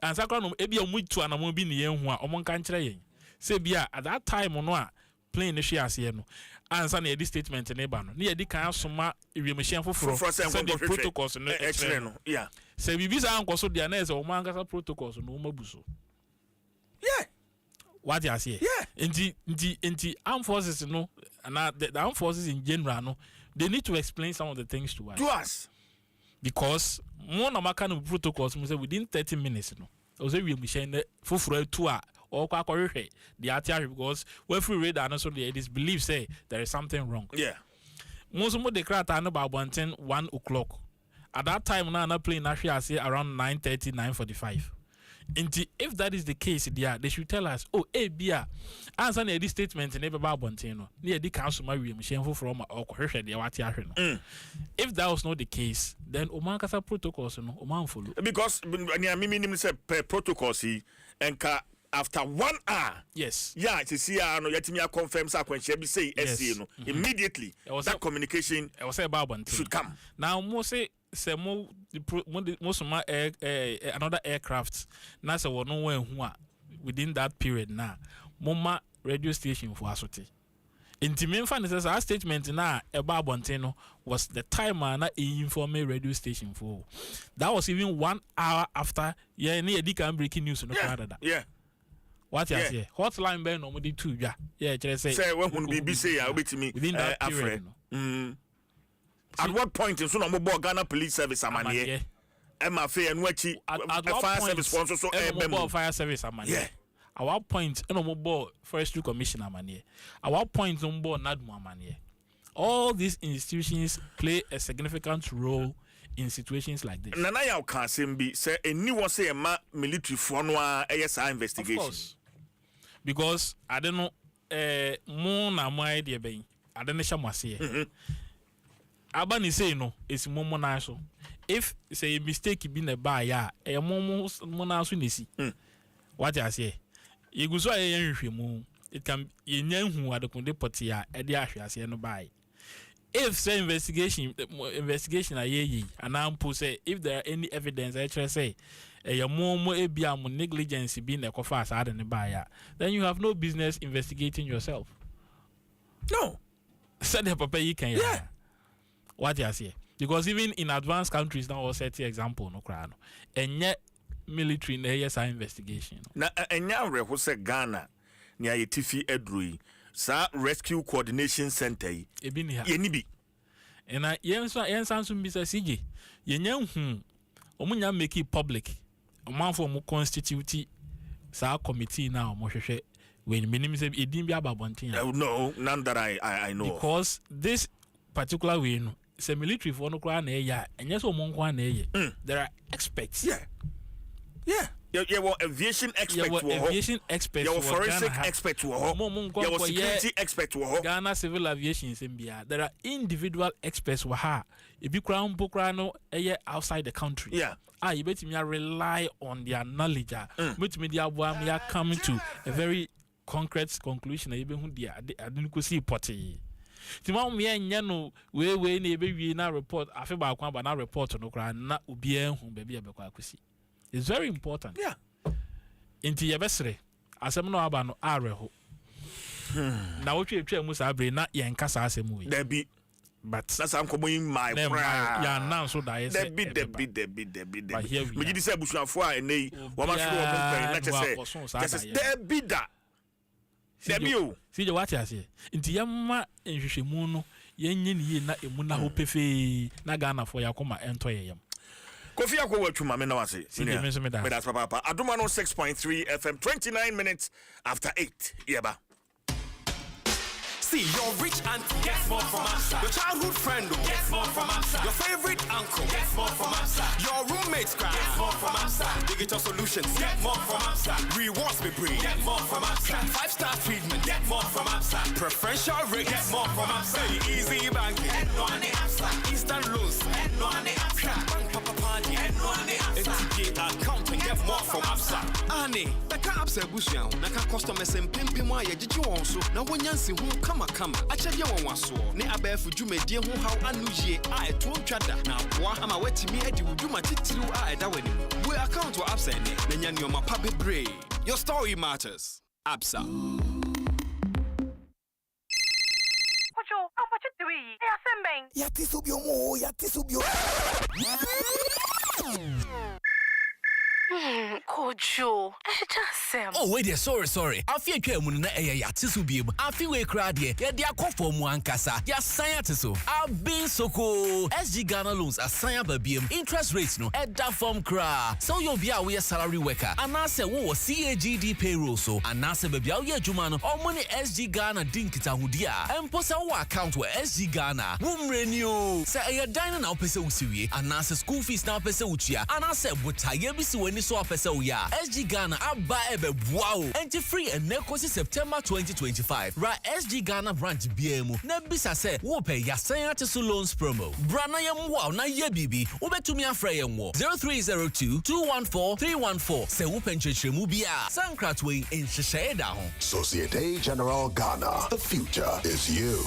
and say no e bia mo tu anamo bi ne yen hu a omo kan kire yen. Say bia at that time no a plane no hwe ase no. And say na edit statement na ba no. Na edit kan soma ewiemhyen foforo. Say the protocols no extra no. Yeah. Say bibi sa ankoso dia na say omo angasa protocols no mabuso. Yeah. What you say? Yeah. Inti armed forces no, and the armed forces in general no, they need to explain some of the things to us. To us. Because more na kind of protocols we say within 30 minutes no. I say we machine fufuro to or kwa the atia because when we read and so it is believed say there is something wrong. Yeah. Most of the crowd are about 1 o'clock. At that time now na plane actually say around 9:30 9:45. If that is the case, they should tell us, oh, bia, answer the statement in every Bontino, near the council, my shameful from or if that was not the case, then Omankasa protocols no Oman because minimum say per protocol see and after 1 hour, yes, yeah, to see no yet confirm when she be say no immediately that communication should come. Now, Mose. Say most of my another aircraft na say no one who within that period na mama radio station for asote inti memfa says our statement na eba bonteno was the time na inform radio station for that was even 1 hour after yeah na yedi kan breaking news no Canada. Yeah. What you say? Hotline be no mo di two ya. Yeah, say when be say ya obetimi within that period. At what point in Suno Mobo Ghana Police Service Amanie? MFA and Wachi fire service sponsor so fire service Amanie. Yeah. At what point no Mobo Forestry Commission Amanie? At what point no Mobo Nadmu Amanie? All these institutions play a significant role in situations like this. Nana ya Kasimbi say a new one say a military for no ASI investigation. Of course. Because I don't know more na my idea being I don't know shamwase. Abani say no, it's momo na so. If say a mistake be na ba ya, e momo na so nesi. What I say? You go so yenhwehwemu. It can yenhu adekunde poti ya e de ahwe ase no bai. If say investigation are ye and I'm say if there are any evidence I say your momo ebia mo negligence be na kofa asa de ne ba ya, then you have no business investigating yourself. No. Said the papa you can yeah. What you say? Because even in advanced countries now, I'll set the example no crano. And yet military in ASI investigation. Na enya who say Ghana near Tifi Edrui, sa rescue coordination center yenibi. And I yensan be say CJ. Yenyan omunya make it public. A man for mo constitute sa committee now mo hwehwe when minimum say edin bi ababontin. No, none that I know. Because this particular way no say military for no kwa na ya enye so mo kwa na ye there are experts yeah well aviation expert your forensic expert your security expert Ghana civil aviation sembia there are individual experts wa ha e bi kra mpo kra no outside the country you betimi rely on their knowledge betimi dia boa me come to a very concrete conclusion e be hu dia adinu ko si potty Timam me enya no we na ebewie na report afi ba kwa ba na report no kra na obi ehun ba bia be kwa akosi. It's very important. Yeah. Inti yebesre asem no aba no areho. na wo twa mu sa bre na yen kasa asem we Debi but that's am komo in my ya now so that yes Debi me gidi say busuafo a enei wo ma firo wo pen na chese Debi da Debi o si je wati ase nti yamma nhwehwemu no yenye ni na emu na ho pefe na Ghana for yakoma ento yeyam Kofi akwo atwuma me na wase me that's papa Adom 106.3 FM 29 minutes after 8 yeba. See, your rich auntie gets more from outside. Your childhood friend gets more from outside. Your favorite uncle gets more from outside. Your roommates gets more from outside. Digital solutions get more from outside. Rewards me bring get more from outside. 5-star treatment get more from outside. Preferential rate get more from outside. Easy banking and no on the outside. Instant loans and no on the outside. Bank papa party and no on the outside. FTG account and get more from outside. Annie, the car upset bushel. Naka customers and pimpima ya did you also. Now when Yancy who come acha ye won waso ne abafu dwumadie ho haw anu ye a eto ntwada na aboa ama watimi adi wudwuma titiru a eda wani we account wa absa ne na nya nioma pa bebre your story matters absa Ojo ampache tiwi e asembeng yati subio Kojo, Sam. Oh, wait there, sorry. I feel you na yatisu bib. I feel we crowd here. Ya dia for mu ankasa. Ya science so. I've been so cool. SG Ghana loans assign babiem. Interest rates no at that form cra. So you'll be a salary worker. And I say wo CAGD payroll so. And I say baby ye juma no. Or money SG Ghana dinkita hudia. And posa wa account where SG Ghana. Wum renew. Say a dine na pese usiwie. And I say school fees na pese uchia. And I say but I bisi when so apese uya. SG Ghana abba ebe wow. Enti free and nekosi September 2025. Ra SG Ghana branch BMU. Na bisa se wo pe ya science loans promo. Brana yam wow na ye bibi. Ubetumi afre yam wo. 0302-214-314. Se wo penchechemu bia. Sankratwe in Shisheda ho. Societe General Ghana. The future is you.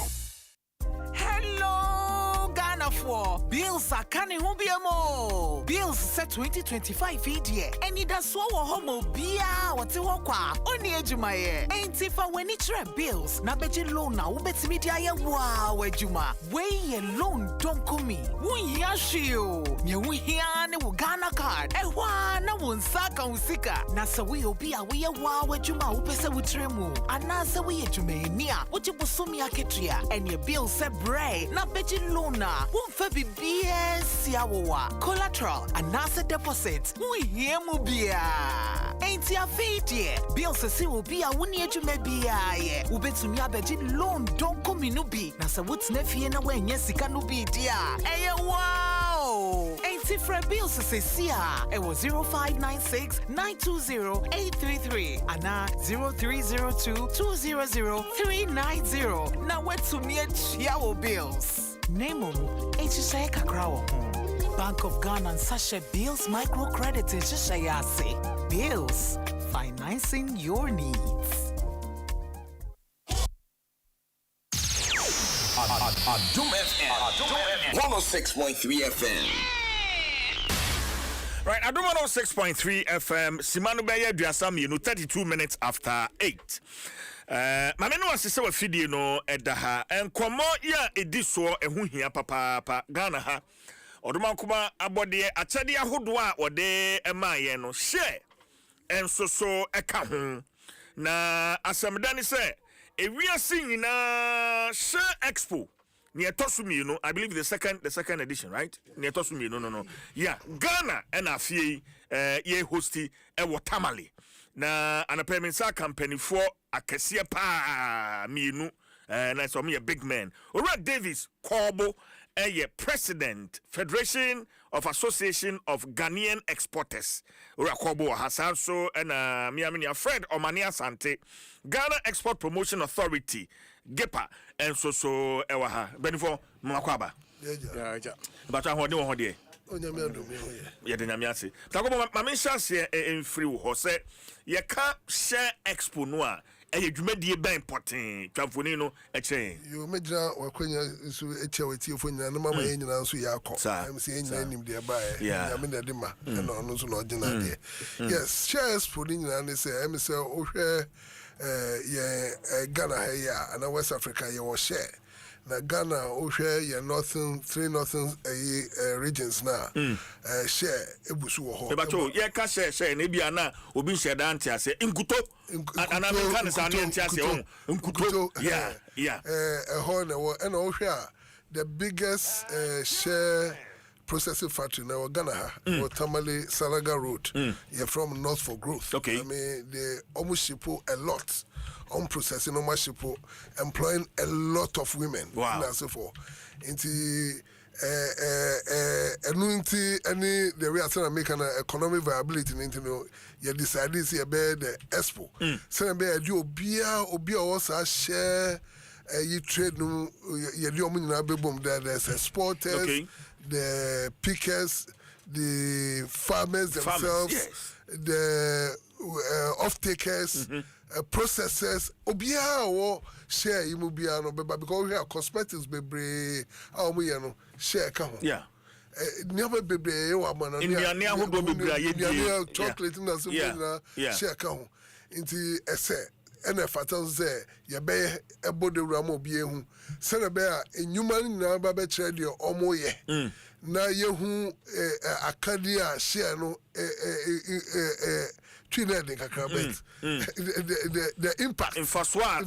Hello, Ghana for Bills are canning hubiamo. Bills set 2025 idea. And it does so homo bia what you walk only ejumaye. Ain't if I when it's bills. Na beji loan na ubeti media ya wow ejuma. Way loan don't come me. We yashio. Nye we hiane wo Ghana card. Ewa na wonsaka usika. Na sa we obia we ya wow ejuma upese utremu. Anasa we ejume nia. Uchi busumi aketria. And your bill se bray. Na beji loan na. Won't be BS yawa. Collateral. Anasa deposit. We hear mu bia. Ain't ya feet ye. Bill se si will be a wuni ejume bia ye. Ubetumi abeji loan don't come in ubi. Na sa what's nefi na when yesika no be dia. Hey wow. Ain't it for bills se sia. It was 0596-920-833. Ana 0302-200-390. Now where to me yawo bills. Name HSA Kakrawo. Bank of Ghana and Sasha Bills Microcredit HSA. Bills, financing your needs. Adom FM 106.3 FM. Right, Adom 106.3 FM. Simanu Beye Duasam, 32 minutes after 8. Mame no asese wa fidie no edaha enkomo ya ediso ehu hia papa Ghana ha odoma kuma abode achade ahodo a ode emaye no hye ensoso eka ho na asamdane se ewiase nyina she expo near Tosumi, I believe the second edition, right? Near Tosumi, no. Yeah, Ghana and Afie, ye hosti, Tamale. Na an appearance company for a Cassia pa minu, and I saw me a big man. Alright, Davis, Korbo, President, Federation of Association of Ghanaian Exporters. Alright, Korbo, Hassan so, and Miamini, Fred Omania Sante, Ghana Export Promotion Authority. Gepa and so ewaha benifo makwaba ja bata ho de ho de onyame adom ye de nyame ase tako mama nhyase enfiri wo se ye ka share expo no a eye dwumadie ben important twamfoni no eche yo medra wakwanya so eche watiefo nyina no mama ye nyina so yakọ am se nyina nim de ba nyame de ma na no so no ordinary yes share expo nyina ne se am se ohwe Ghana here and West Africa you will share. Na Ghana o share your northern 3 northern regions now. Share ebusu wo ho. Ebacho ye ka share na bia na obi share dan tia se nkuto ana me kan sa na tia se o nkuto yeah ho na wo na o hwe the biggest share processing factory now Ghana or Tamale Salaga Road. You're from North for Growth. Okay. I mean they almost ship a lot on processing almost ship employing a lot of women. Wow. And so forth. Into any the way I said make an economic viability into you decide this here be the expo. So be do obia also share you trade no you do na be boom there's exporters, the pickers, the farmers themselves, yes. the off-takers, processors. Obia or share imubia no because we have cosmetics bebre share count. Yeah. Never bebre you man. India ho do bebre chocolate na so share count. Inti ese ene fatan ze ye be ebode ramo bi ehu se na be a enyuma na ba be kire de omo ye na yehu akadia share no twina de kakra bet the impact in faswa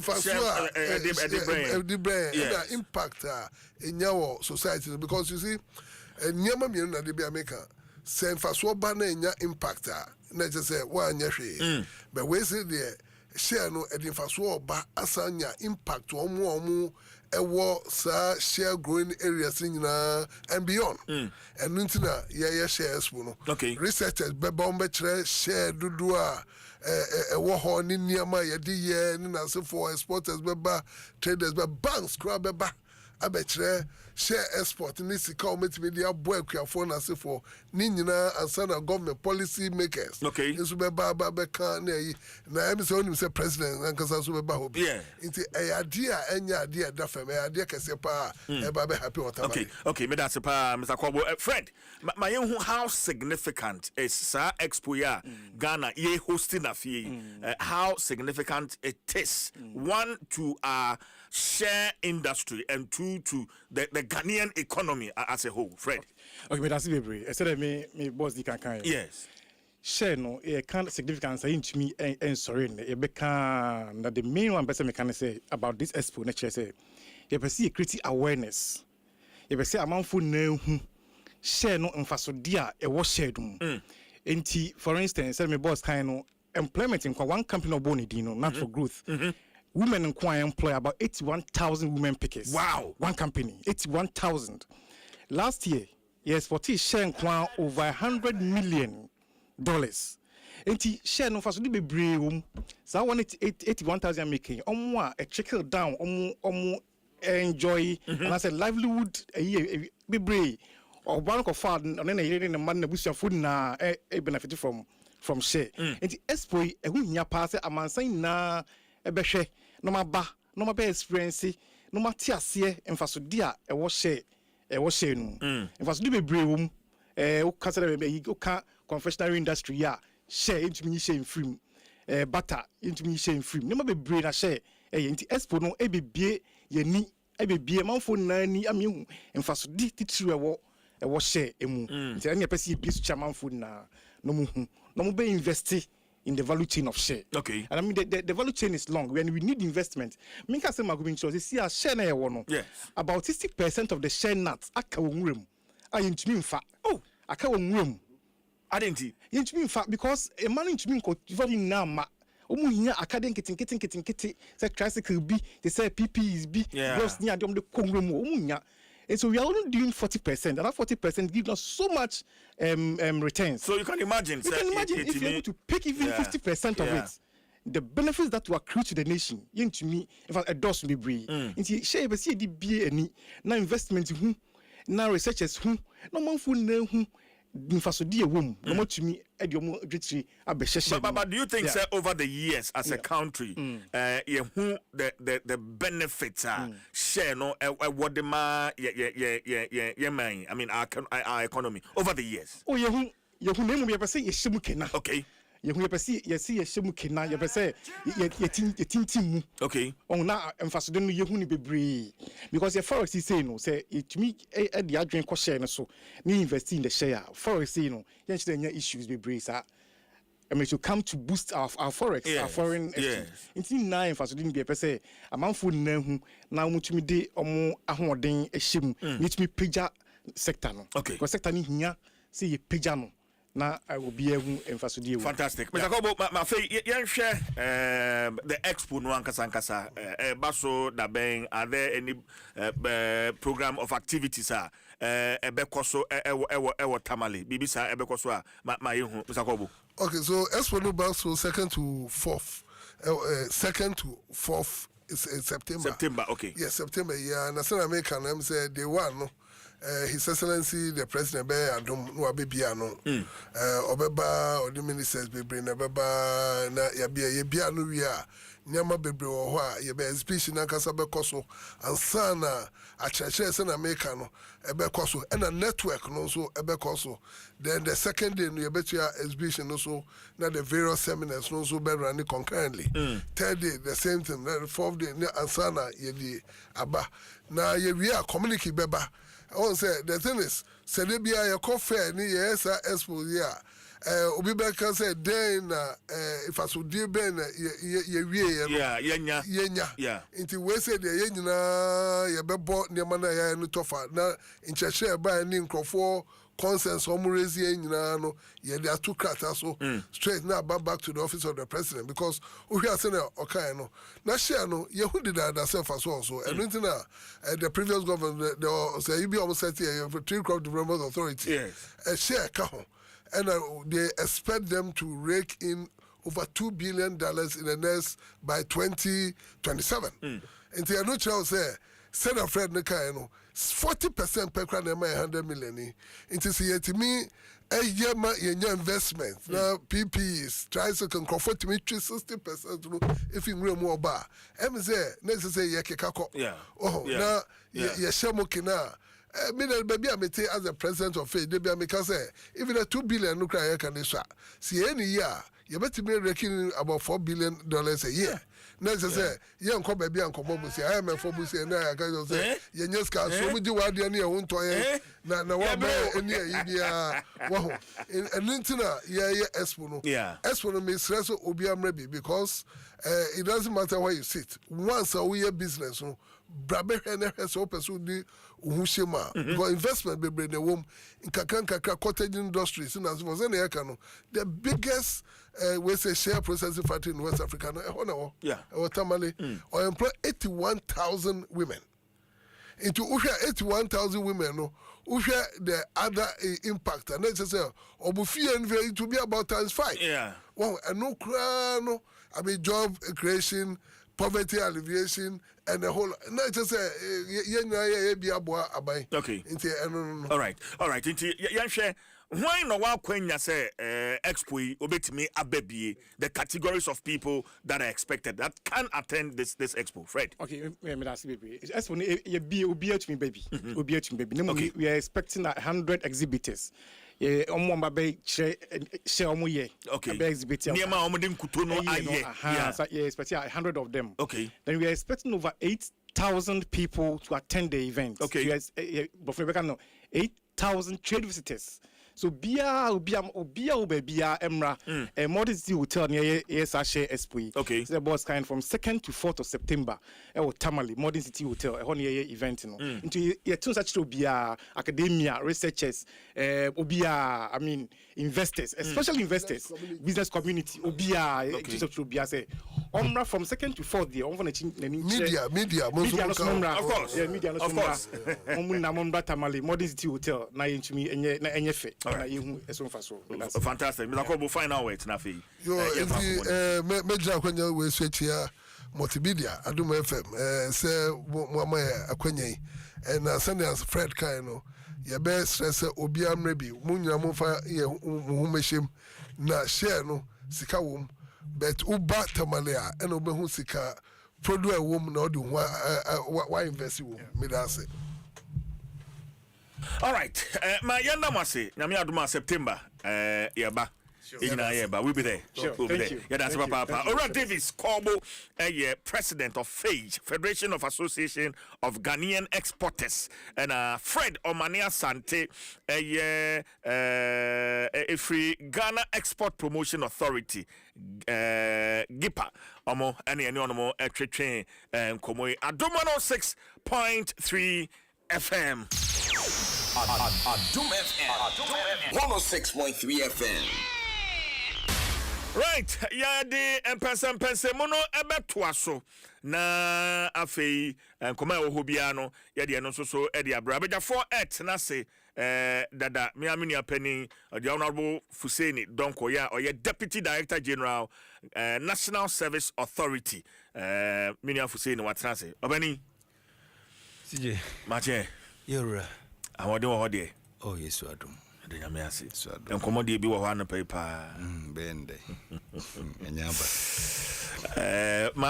the brain impact in your society because you see nyama mi na de be America se faswa ba na nya impact na je say wa nya hwe but we say there share no edinfaso oba asanya impact omo ewo sa share growing areas nyina and beyond and ntina ye shares no researchers be bombe kire share dudu a ewo ho ni niama ye di ye ni na so for exporters be ba traders be banks crowd be ba abekire share export ni sika o metimi dia boy akuafo na se for ni nyina ansa na government policy makers nso be ba kan na yi na em se onim se president ankasa so be ba hobi nti ade a enya ade da fam ade kese pa e ba be happy water okay me that's pa Mr. Kwabo Fred my yen how significant is sa expo ya Ghana ye hosting afie how significant it is one to share industry and two to the Ghanaian economy as a whole. Fred. Okay, but that's very. I said me boss di kankan. Yes. Share no can't significance into me and sorry that the main one person can say about this expo nature say you perceive create awareness. You perceive amount for no share no emphasis dia e was shared. Enti for instance, say me boss kind no employment in one company of boni dino not for growth. Women in Kwai employ about 81,000 women pickers. Wow. One company, 81,000. Last year, yes, for T share in Kwai over $100 million. And T share no fast be brave. So I want 81,000 making. A trickle down, enjoy, and I said livelihood be brave. Or one of far and then a man bush of food na a benefit from share. And the expo a win ya pass a man saying na ebehwe no maba no maba experience no mate ase emfaso dia e wo share no emfaso di bebre wom wo kasa be you ka confectionery industry ya share intimi share film butter intimi share film no maba bebre na share enti expo no ebebie yani ebebie manfo nani ami emfaso di titru e wo share emu enti na pese bi su chamanfo na no mu no mo be invest in the value chain of share. Okay. And I mean the value chain is long. When we need investment, Minka say Magubin shows see a share na one. Yes. About 60% of the share nuts aka wonwrem. I intimi fa. Oh, aka wonwrem. Adenti. Intimi fa because a man intimi ko very na ma. Omu hinya akaden kiti say tricycle bi, they say PPEs bi, gloves ni adom de kongrem omu hinya. And so we are only doing 40%, and that 40% gives us so much returns. So you can imagine. You can imagine if you're able to pick even 50% of it, the benefits that will accrue to the nation. To me, in fact, a does me breathe. Into share be see the BA any now investment who now researchers who no man for know who. But do you think, sir, over the years as a country, the benefits share no what the I mean our economy over the years? Oh, you name me say okay. ye hu ye pese ye si ye hyemu kena ye pese ye tintim mu okay on na emfaso de no ye hu ni bebree because ye forex say no say it me e de adwen ko share no so ni invest in the share forex say no ye nche issues bebree sa I mean, to come to boost our forex, our foreign exchange. It's in nine for student be per se. A man for now to me de omo ahoden ehim. Need me pija sector no. Okay. Because sector ni hiya say ye pija no. Na I will be able emphasis. Fantastic. Mr. Kobo, my say yan share the expo no ankasa baso da ben are there any program of activities ebekoso ewo tamale bibisa ebekoso a ma yehu Mr. Kobo. Okay, so expo no baso 2nd to 4th is September. Okay. Yes, September. Yeah, and as American am say day one no. His Excellency the President be Adom no abebia no obeba or the ministers be bring obeba na ya bia no wi a nyama bebre wo ho a ye be speech na kasa be koso ansa na a church na America no ebe koso and a network no so ebe koso then the second day no ye betua exhibition no so na the various seminars no so be run concurrently third day the same thing the fourth day ansa na ye di aba na ye wi a community beba I want to say the thing is, Celebia, your coffee, yes, expo, yeah. Obi Beka said, then if I should dear Ben, yeah. Until we said the Yena, ya bought near Manaya and Tofa, now in Cheshire by an ink for consensus, Homoresi, no, yeah, there are two crats, so straight now back to the office of the president because we are saying, okay, no. Now, share no, you did that self as well, so, and the previous government, you be almost said here, for Tree Crop Development Authority, a share count. And they expect them to rake in over $2 billion in the next by 2027. And they are not sure say, Senator Fred Nekaino, 40% per crown 100 million. It is here to me a year investment. Now PPs tries to comfort to me 60% if you real more bar. say necessary yakekako. Yeah. Oh, now yeshamokina. Baby, I may take as a president of faith, because even a $2 billion no cry can see any year, you better be reckoning about $4 billion a year. Next, say, young come baby and come up with I am a phobus and I can say, you just can't so much what you need own toy. Now, one India, wow, and Lintina, yeah, Espono, Espono may stress Obiam Rebbe because it doesn't matter where you sit. Once a year business, Brabe has open so the Uhushima because investment be bring the womb in Kakanka cottage industries and as was any the biggest we say share processing factory in West Africa or Tamale or employ 81,000 women. Into 81,000 women no the other impact and let's say Obufi and it to be about ×5. Yeah. Well, and no crano I mean job creation, poverty alleviation, and the whole. Not just say okay. All right. Why no one when say expo obetimi abebie the categories of people that are expected that can attend this expo, Fred? Okay, me that's baby. Expo be obi to me baby. Obi to me baby. We are expecting 100 exhibitors. Okay. Especially 100 of them. Okay. Then we are expecting over 8,000 people to attend the event. Okay. But 8,000 trade visitors. So Bia Emra Modesty Hotel near Sasha Esprit. Okay. So the boss kind from 2nd to 4th of September. Tamale Modern City Hotel. A event. Into such to Bia academia, researchers, Obia, I mean investors, especially investors, business community, Obia, to Bia say Omra from 2nd to 4th there. Media. Of course. Yeah, media. Of course. Omuna Tamale Modern City Hotel. Na inchumi enyefe. Fantastic. Mr. Kobo, final words na fi. Major kwenya we switch here multimedia Adom FM say mama akwenya and Sunday Fred Kaino ya be stress obi amrebi munyina mofa ye humeshim na share no sika wom but uba tamalea and obehu sika produce wom na odu why invest wom me that say. All right. My yanda mase, nyame adoma September, yaba. But we'll be there. Sure. We'll be Thank there. you. Yeah, that's Thank Papa. you. Thank Ora you. Davis Korbo, president of FAGE, Federation of Association of Ghanaian Exporters, and Fred Omania Sante, a free Ghana Export Promotion Authority, GIPA, Omo, any more train, and Komoi, Adom 106.3 FM. Adom FM 106.3 FM. Right, yeah, the empese mono ebetwaso na afei nkoma ohobiano ya de no so e de abrabeja for et na se dada me amini apani the honorable Fuseni Donko ya or deputy director general National Service Authority mini Fuseni watna se obani CJ mache yura awode wo hode oh yes Adom de nyame ase nkomo de bi wo ha no pepa bende enyaba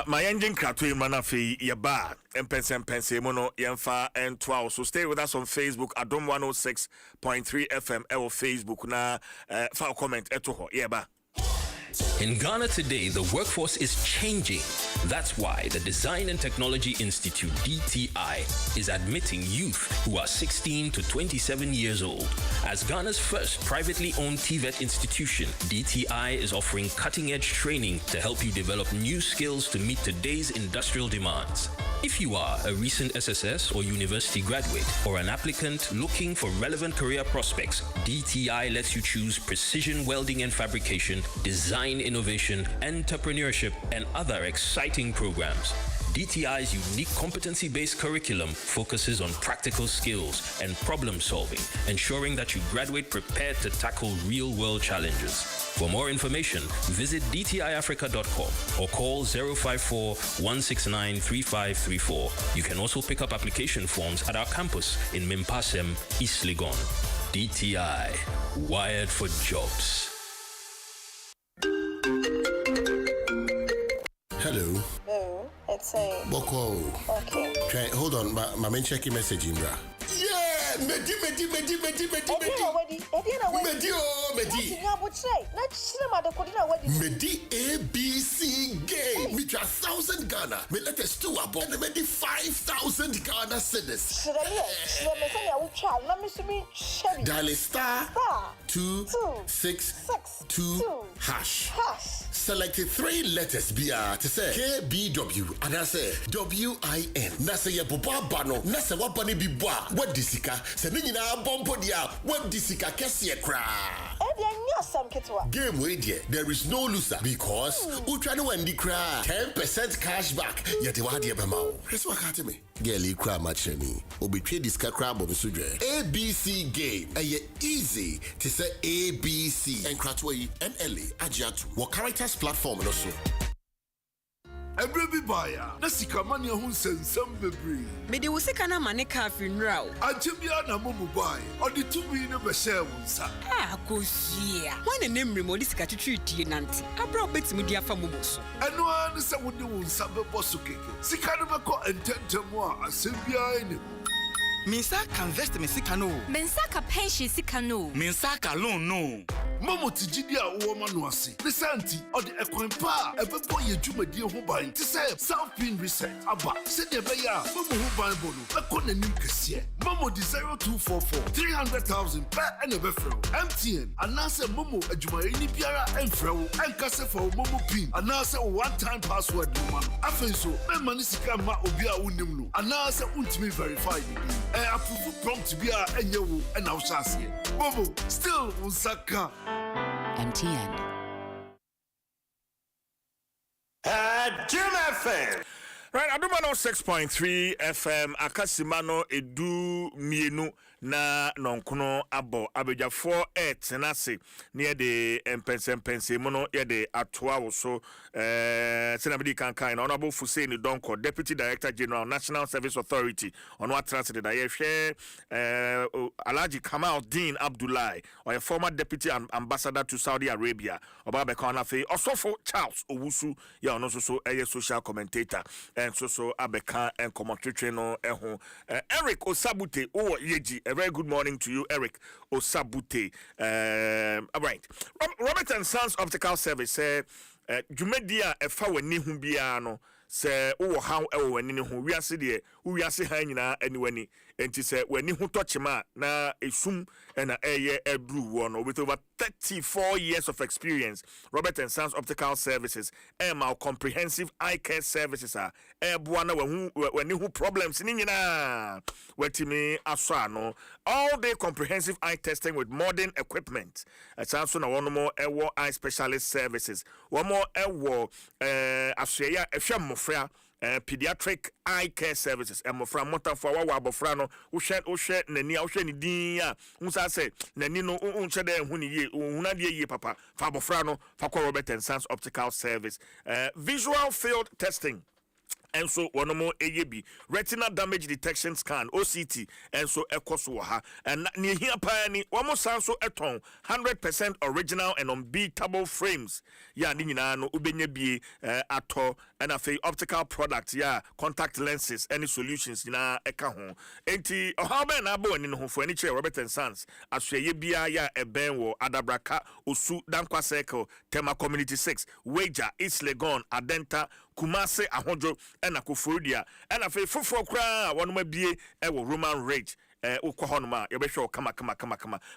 my engine krato mana fe yeba empense mo no yemfa entwa so stay with us on Facebook Adom 106.3 FM or Facebook na fa comment eto ho yeba. In Ghana today, the workforce is changing. That's why the Design and Technology Institute, DTI, is admitting youth who are 16 to 27 years old. As Ghana's first privately owned TVET institution, DTI is offering cutting-edge training to help you develop new skills to meet today's industrial demands. If you are a recent SSS or university graduate or an applicant looking for relevant career prospects, DTI lets you choose precision welding and fabrication, design innovation, entrepreneurship, and other exciting programs. DTI's unique competency-based curriculum focuses on practical skills and problem solving, ensuring that you graduate prepared to tackle real-world challenges. For more information, visit dtiafrica.com or call 054-169-3534. You can also pick up application forms at our campus in Mimpasem, East Legon. DTI, wired for jobs. Hello. Oh, it's a Boko. okay. Try, hold on, my main checking message, Imbra. Yeah, Medi. Medi ABC game. Me 1,000 Ghana. Me let us do about the Medi 5,000 Ghana cedis. Dial star 262 hash. Select 3 letters BR to say KBW and I say WIN. Na say ye boba bano. Na say wapani bibwa. What disika? Se nina bombo dia. What disika kesiye kra. Game way there. There is no loser because Utrano wendi kra 10% cash back. Yeti wadi ebemao. Press wakati me. Girlie kra macheni. Obitwe diska kra bomisudre. ABC game. Aye easy to say ABC. And kratway NLA Ajatu. What characters platform and also. Every buyer, na sika mani ahun sensem bebre. Me de usika na mane ka funeral. Ajibia na mumu buy. Odi tumi ne be share wonsa. Ah, kosia. Wan ne mmri mo sika twitwiti nanti. Abra obetimi di afa mumu so. Eno an se wodi wonsa be boso keke. Sika no be ko ententemu a asembia ene. Minsa can invest me sika no. Minsa ka pension sika no. Minsa ka loan no. Momo tijidi a wo ma no ase. Lisanti odi ekwan pa e be bo ye dwumadi ho ban. Ti say South Pin Reset aba. Se de be ya momo ho ban bo no. E ko nanim kese. Momo di 0244 300,000 per ene be fro. MTN anase momo adwumayeni biara enfrɛ wo. Enkase for momo pin anase one time password no man. Afenso me mani sika ma obi a wonim no. Anase untimi verify ni. Approve prompt bia enye wo e na wo hyase. Momo still unsaka. MTN. Jim FM. Right, Adom 106.3 FM Akasimano edu mienu na nonkono abo abeja 48 tenase near the empense mono ye de atoa wo so senabidi kankan na honorable Fuseni Donko Deputy Director General National Service Authority ono atrance de ye hwe Alhaji Kamal Din Abdullahi or a former Deputy Ambassador to Saudi Arabia oba be kan afi osofo Charles Owusu ya ono so a social commentator and so abeka and commentary no Eric Osabute o yeji A very good morning to you, Eric Osabute. All right. Robert and Sons Optical Service say, Jumedia efa wani hu bia no se wo ha ewo wani ne hu wiase de wiase ha nyina aniwani enti se wani hu tochema na esum na eye edru wo no with over 34 years of experience. Robert and Sons Optical Services our comprehensive eye care services are eboa na wani hu problems ni nyina wetimi aso no all day comprehensive eye testing with modern equipment. Asanso na one more ewo eye specialist services. One more ewo asoya ehwe mmofra pediatric eye care services mmofra mota for wa abofra no wo hwe nani a wo hwe ni din a unsa say nani no unche de hu ni ye unna de ye papa fa abofra no fa Robert and Sons Optical Service visual field testing. And so one more AYB retina damage detection scan OCT and so ekoswaha and near here pani one more sanso eton 100% original and unbeatable frames ya nina no ubenye bi ato and afi optical products ya contact lenses any solutions na eka ho enti how ben abo ni no for any chair Robert and Sons asye bia ya eben wo adabraka osu dankwa circle tema community 6 wager East Legon Adenta Kumase Ahonjo and Akufudia and a fufo kra one may be a Roman rage ukohonma yobesho kama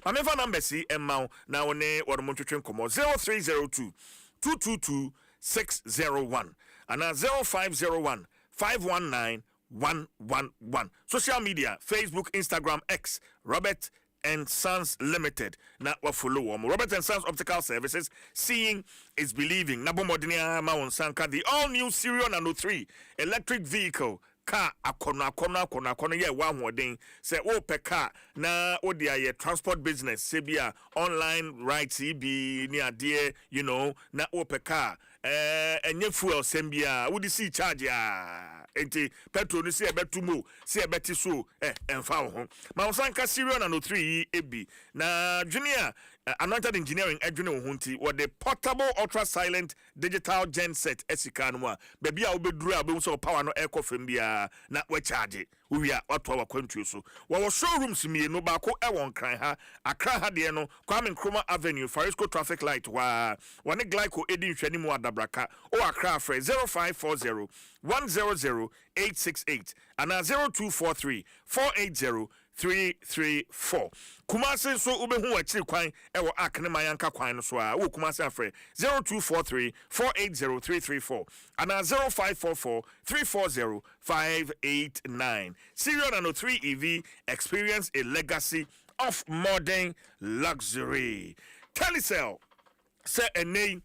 my member number C now ne or Montreal Como 0302 222 601 and 0501 519 111 social media Facebook Instagram X Robert and Sons Limited. Na wa follow Robert and Sons Optical Services. Seeing is believing. Nabo Modinia Mawon Sanka, the all new Serial Nano 3 electric vehicle. Car akona ye one more thing. Say pe car na odia ye transport business. Sebia online rights be near dear, you know, na pe car. Enye fuel sembia would see charge ya enti petrol ni se betumo se beti so emfa ho ma Sanka Serial Nano 3 ebi na junior anointed engineering adwene ho nti with the portable ultra silent digital genset esika no a baby a obeduru a be so power no ekofem bia na we charge we are wato wakwantu so wo showrooms mie no ba ko ewon kran ha akra ha de no Kwame Nkrumah Avenue Farisco traffic light wa one glyco edin hwani mu adabraka o akra frɛ 0540 100 868 and 0243 480 334 Kumasi so ubehu achiri kwan ewo akne mayanka kwan no so a wo Kumasi afre 0243 480 334 and 0544 340 589 Serial Nano 3 EV experience a legacy of modern luxury. Telecel say a name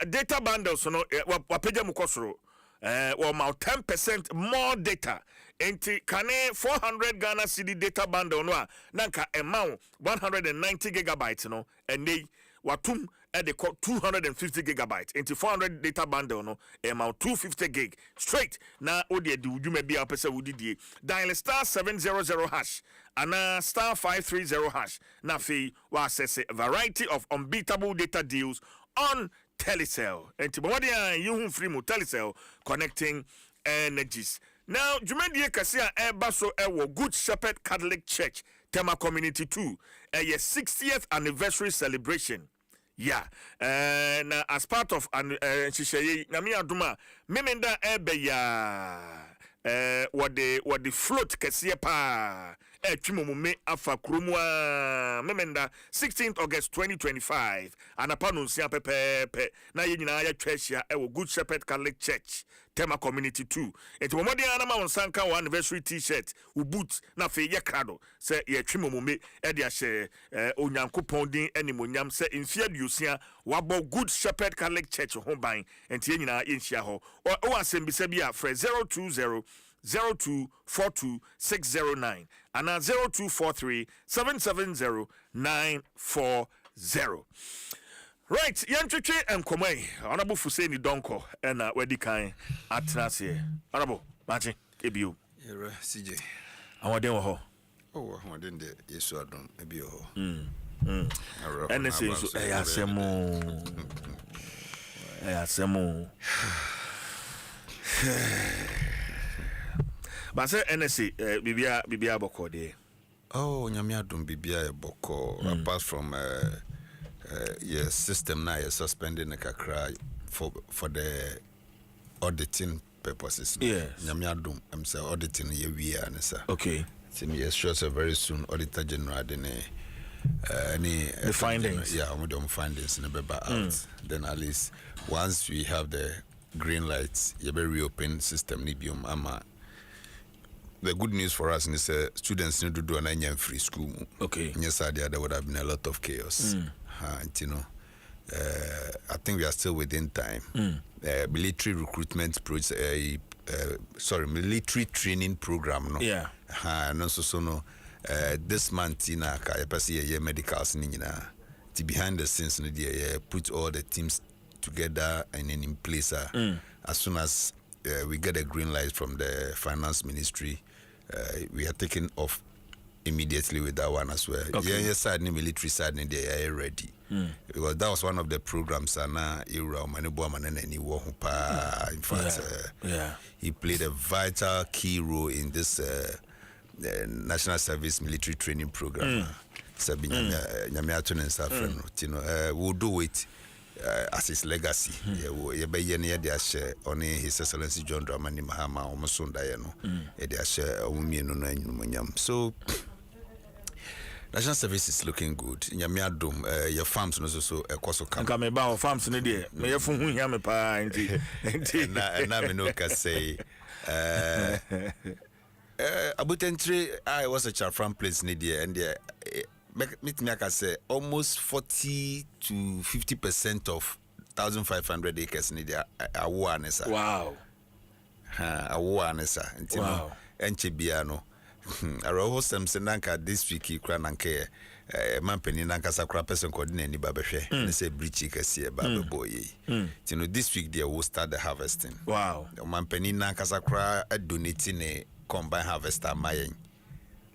data bundles no wapeja mukosoro about 10% more data. Enti kane 400 Ghana cedi data bundle no nanka amount 190 gigabytes no and they watum at the 250 gigabytes into 400 data bundle no amount 250 gig straight na odi di udwuma bia pese wudi dial star 700 hash and star 530 hash na fe wa access a variety of unbeatable data deals on Telecel. And what you free mu Telecel connecting energies. Now, Jumendie Kasia Baso Ewo Good Shepherd Catholic Church, Tema Community 2, a 60th anniversary celebration. Yeah, and as part of Shishaye Namia Duma, Memenda Ebeya, what the float Kasia Pa. Chimumume afa krumwa memenda 16th August 2025 anapanu sia pepepe na yenyina ya twahia ewo Good Shepherd Catholic Church Tema Community 2 enti momodi ana ma wonsanka one anniversary t-shirt u boot na fe ye krado se ye twimumume e de ahye onyankopon din animonyam se mfia duosia wabo Good Shepherd Catholic Church ho ban enti yenyina yenhia ho o asembisa bia frɛ 020 0242 and 0243 770 940. Right, Yantwiche and Komai, Honorable Fuseni Donko, and Wedikai at Nasie. Honorable, Martin, Ebu. CJ. I want them ho. Oh, I didn't de yesu adom ebi ho. NSA so asemo. But say NSA bibia boko de. Oh, nyame adom bibia boko apart from your system now you're suspending the kakra for the auditing purposes. Yes. Nyame adom I'm say auditing ye we are nessa. Okay. So me sure so very soon auditor general any the findings. Yeah, we don't findings in the out. Then at least once we have the green lights, you better reopen system nibium ama. The good news for us is students need to do an annual free school. Okay. Yes, there would have been a lot of chaos. You know, I think we are still within time. Military recruitment military training program. No. Yeah. And also so no. This month, you know, I medicals behind the scenes, put all the teams together and then in place. As soon as we get a green light from the finance ministry, we are taking off immediately with that one as well. Okay. Yeah, side, military side, they are ready. Because that was one of the programs, in fact, he played a vital key role in this the National Service Military Training Program. We'll do it as his legacy. On His Excellency John Dramani Mahama, so National Service is looking good. Your farms also so come. Come about farms in the may phone him pa say Abutentry, I was a child from place Nidia, and meet me, I can say almost 40 to 50% of 1,500 acres Nidia awareness. Wow. Awareness. Wow. And Chibiano. I wrote some Senanka this week, Krananke, Mampeni Nankasakra person coordinating Babashe, and say Brichika, Baba boy. This week they will start the harvesting. Wow. Mampeni Nankasakra donating a combined harvester mayen.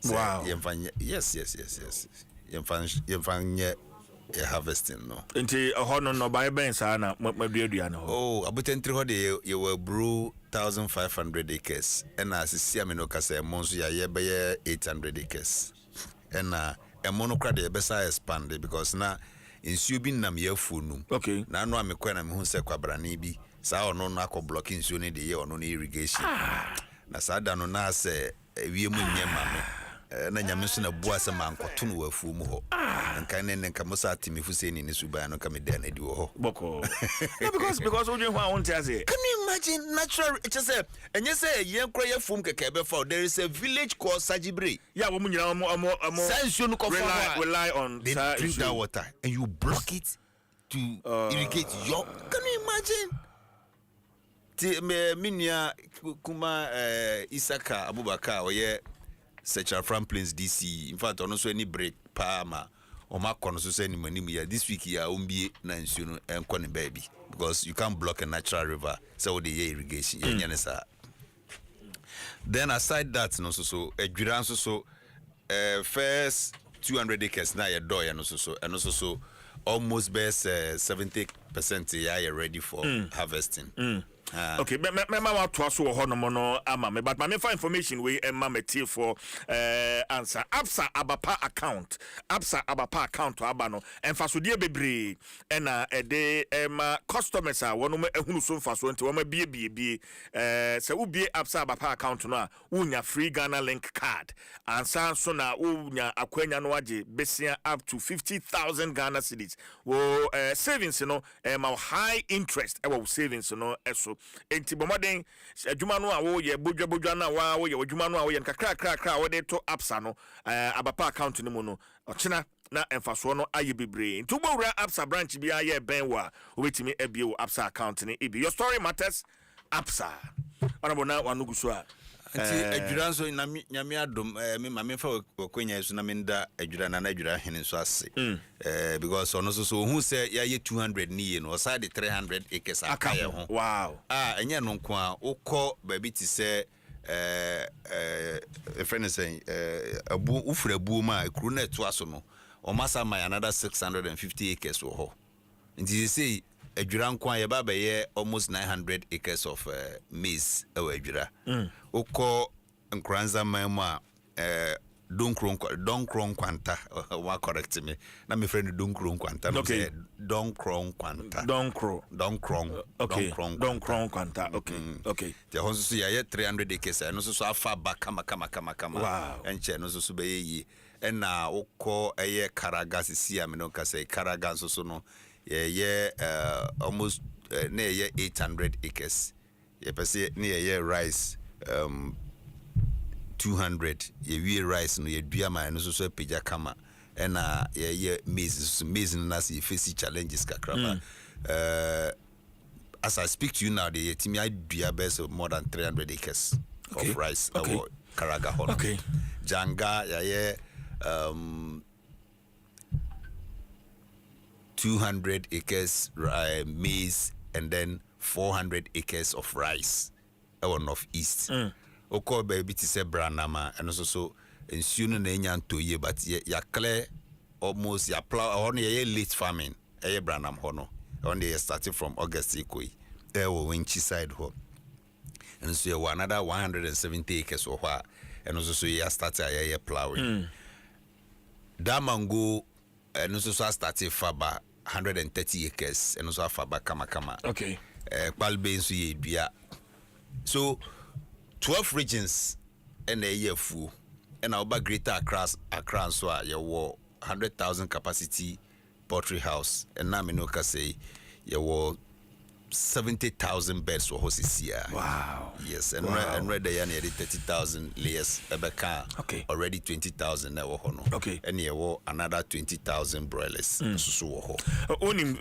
Wow. Yes. Yemfanye harvesting no. Inti hono no buy ben sana maduaduano. Oh, abutentri ho de you will brew 1,500 acres. And as see amino kase monso ya ye 800 acres. And monocra de besa expand because na insu bi nam ye funu. Okay. Na no amekwa na me hu se kwabrani bi. Sa ono na akọ block insu ne de ye ono na irrigation. Na sada no na se wie mu nyema no. Na nyamenso na bua se mankoto no wafu mu ho. Nka ne nka musa atimi fuseni ni suba no ka me da na di wo ho. Boko. Yeah, because we don't want to say. Can you imagine natural just say and you say yen kro ye fum keke be for there is a village called Sajibre. Yeah, we nyina rely on they drink that water and you block it to irrigate your. Can you imagine? Minya kuma Isaka Abubakar oye Central Franklins DC. In fact, on also any break Palma or Mark on so any money this week here umbi na nsuno and baby because you can't block a natural river so the irrigation. Then aside that no so a duran so first 200 acres na your door and also so almost best 70% are ready for harvesting. Okay, me want to ask you no ama me but my for information we me tea for answer absa abapa account to abano and fasodie bebre na de ma customers a wono ehunu so faso nti wo ma bie se wo bie absa abapa account no a wonya free Ghana link card ansa so na wonya akwanya no age besia up to 50,000 Ghana cedis wo savings no ma high interest wo savings no eso enti bomoden adwuma no a wo ye bodwa na wo ye adwuma no a wo ye kakra wo de to apsa no abapa account ni mu no ochina na emfaso no aye bebre nti gbowura apsa branch bia ye ben wa obetimi ebie wo apsa account ni ibi your story matters apsa honorable na wanuguso a Anti adwura so na nyame adom me ma me fa wakwenya so na me nda adwura na adwura hene so ase because ono so hu se ya ye 200 ni ye no side 300 acres akaye ho wow enye no nko a ukọ baby ti se friend say abu ufura abu ma ekru na eto aso no o masa ma another 650 acres wo ho nti say adwura nko a ye baba ye almost 900 acres of maize adwura ukọ nkranza mama Don Kron Quanta. Correct me. Now my friend Don Kron Quanta. Okay. Don Kron Quanta. Don Kron. Okay. Don Kron Quanta. Okay. Okay. The house so yeah 300 acres. No so afa back kama. Wow. And che no so be yi. And na oko eye Karaga sisi am no ka say Karaga so no almost near 800 acres. Ye pese near rice 200 ye rice no ye duama no so peja kama and ye maize na see face challenges kakraba. As I speak to you now, the team I do best more than 300 acres of rice. Okay. Karaga Hono. Okay. Janga 200 acres maize and then 400 acres of rice. Our northeast. Oko baby to say branama and also so ensuing na enyan to ye but ya clear almost ya plow on ye late farming. Branham Hono. Only starting from August equally. There were Winchy side ho. And so you another 170 acres or what. And also so you started a plowing. Damango and also so started Faba 130 acres and also Faba Kama. Okay. Palbe so ye bia. So 12 regions and a year full. And our greater Accra so you were 100,000 capacity poultry house and now Minoka say you were 70,000 beds for horses here. Wow. Yes, and red they nearly 30,000 layers Ebeka. Okay. Already 20,000 now hono. Okay. And you were another 20,000 broilers. So Onim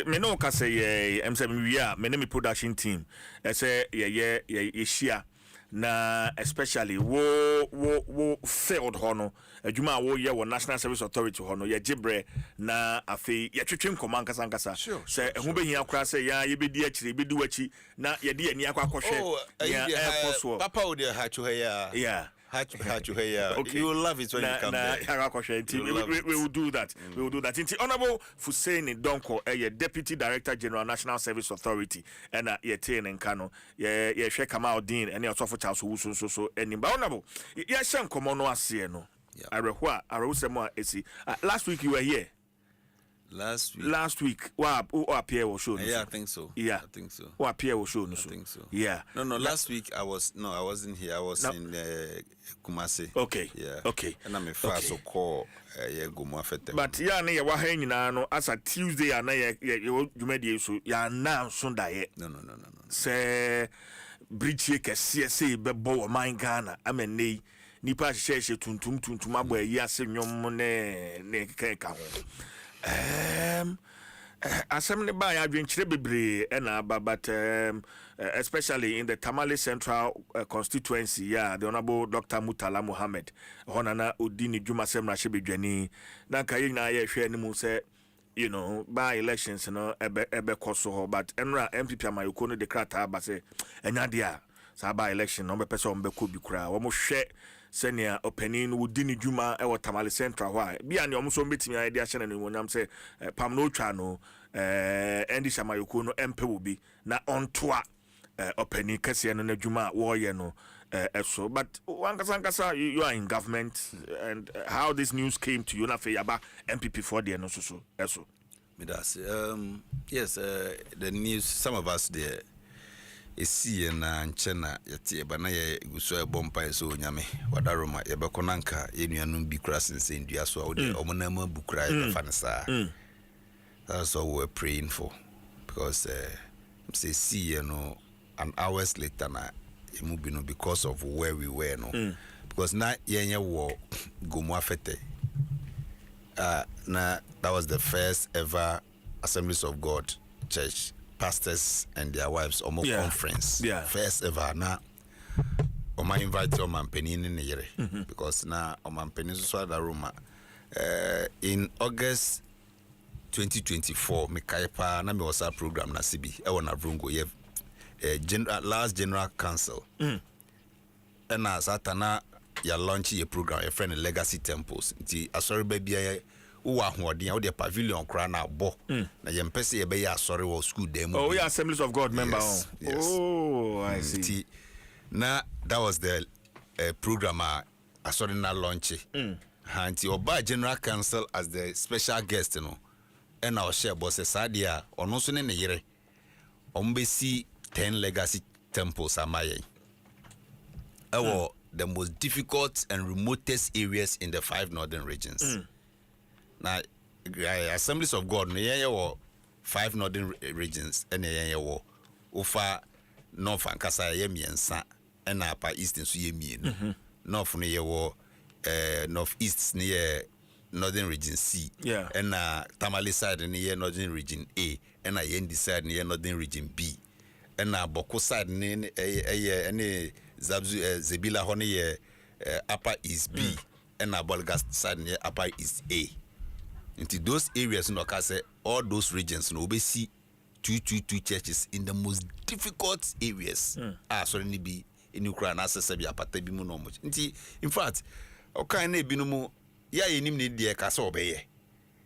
Minoka say I'm saying we are many production team. I say yeah na especially wo failed hono adwuma wo ye wo National Service Authority hono ye gibre na afi ye twetwem command kasankasa say ehun behia akura say ya ye bedi akire bedi wachi na ye de ani akwakohwe ya Papa would ha to here. Yeah. Okay. You will love it when you come there. We will do that. We will do that. Honorable Fuseni Donko, Deputy Director General National Service Authority, and Yetin and Kano, Sheikh Kamal Dean, and your software house who so any honorable. Yes, some common no asieno. I require last week you were here. Last week, Pierre was shown. Yeah, I think so. Yeah, I think so. Pierre was shown. I think so. Yeah. No. Last week I wasn't here. I was in Kumasi. Okay. Yeah. Okay. And I'm a fast so call Gumafete. But yeah, na ya hanging no as a Tuesday and you made so ya now Sunday. No. Say bridge CSA bebo mine Ghana. I mean nipa sheshe tuntum abo ya se nwom ne keka ho. Assembly by adventure bebre and but especially in the Tamale Central constituency, the Honorable Dr. Mutala Mohammed, Honana Udini Juma Semra Shibijani, Nakayina Yeshua say, by elections, Ebe Koso, but Enra MPP Mayukone de Krata Base, and Nadia, Saba election, number person Beku Bikra, almost share. Senior opening Udini Juma or Tamale Central. Why? Be an almost meeting my idea, and when I'm say Pam no channel, Andy Shamayukuno, MP will be na on tour opening Cassian and Juma warrior no. So, but Wankasankasa, you are in government, and how this news came to you, na Fayaba MPP for the no so. Yes, the news. Some of us there. Esi na nchena yete ba na ye guso e bompa so nyame wadaroma ye be konanka ye nuanum bi kura sense ndua so awde omonama bukura e fa nsa. That's all we're praying for, because say see an hours later na emubino because of where we were because na yenye wo gomu afete na that was the first ever Assemblies of God church pastors and their wives conference. First ever na Oma invite Oma Penny in the year because na Oma Penny so da Roma in August 2024 me kaipa na me wasa program na CB e wona Vrungo ye last general council and satana ya launch a program a friend legacy temples nti asori ba bia uwa hoden o de pavilion kra na bo na ye mpese ye be ya asori wo school dem. Oh, we are Assemblies of God member. Yes. Oh, I see. Now that was the program asori na launch hanti oba general council as the special guest no and our share boss sadia ono so ne yere ombesi 10 legacy temples amaye the most difficult and remotest areas in the 5 northern regions. Now, Assemblies of God, no 5 northern regions, and Ufa North and Kasa Yemiensa, and Upper East and Suyemi, North near Northeast near Northern Region C, and Tamale side near Northern Region A, and Yendi side near Northern Region B, and Boko side near any Zebila Honey Upper East B, and Bolgas side near Upper East A. Into those areas, no case all those regions, no be see two churches in the most difficult areas. Sorry, be in Ukraine, as I said, apate bi mu no much. In fact, okay, ne bi no mu ya yenim ne de kasa obeye.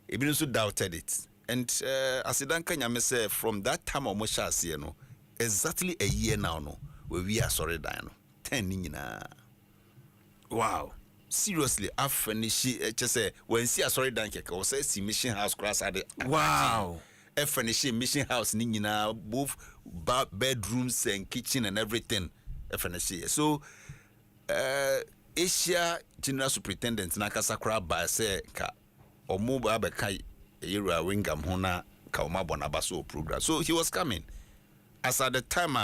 Ebi no so doubted it. And as it Kenya say from that time of Moshas, no, exactly a year now, no, where we are sorry, Dino 10 nina. Wow. Seriously, I finish just say when see a sorry danke or say see mission house class at the wow. I finish mission house nina both bedrooms and kitchen and everything. I finish so Asia General Superintendent Nakasakra by say ka omuba be kai era wingam hona ka omabona baso program. So he was coming. As at the time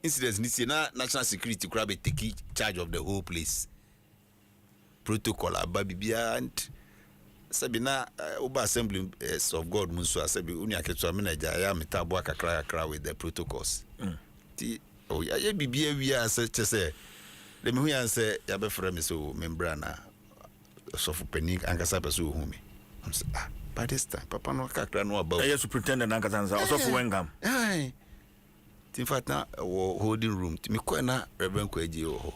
incidents nisi na national security crab take charge of the whole place. Protocol ababibia and sabina oba assembly of God munso asabi unia ketu manager ya metabo akakra with the protocols ti o ya bibia wi ase say let me hear say ya be frame so membrana so for panic ankasa peso hu me I'm say by this time papa no akakra no about ya superintendent ankasa so for wengam in fact na holding room ti me ko na reverend kwaji ho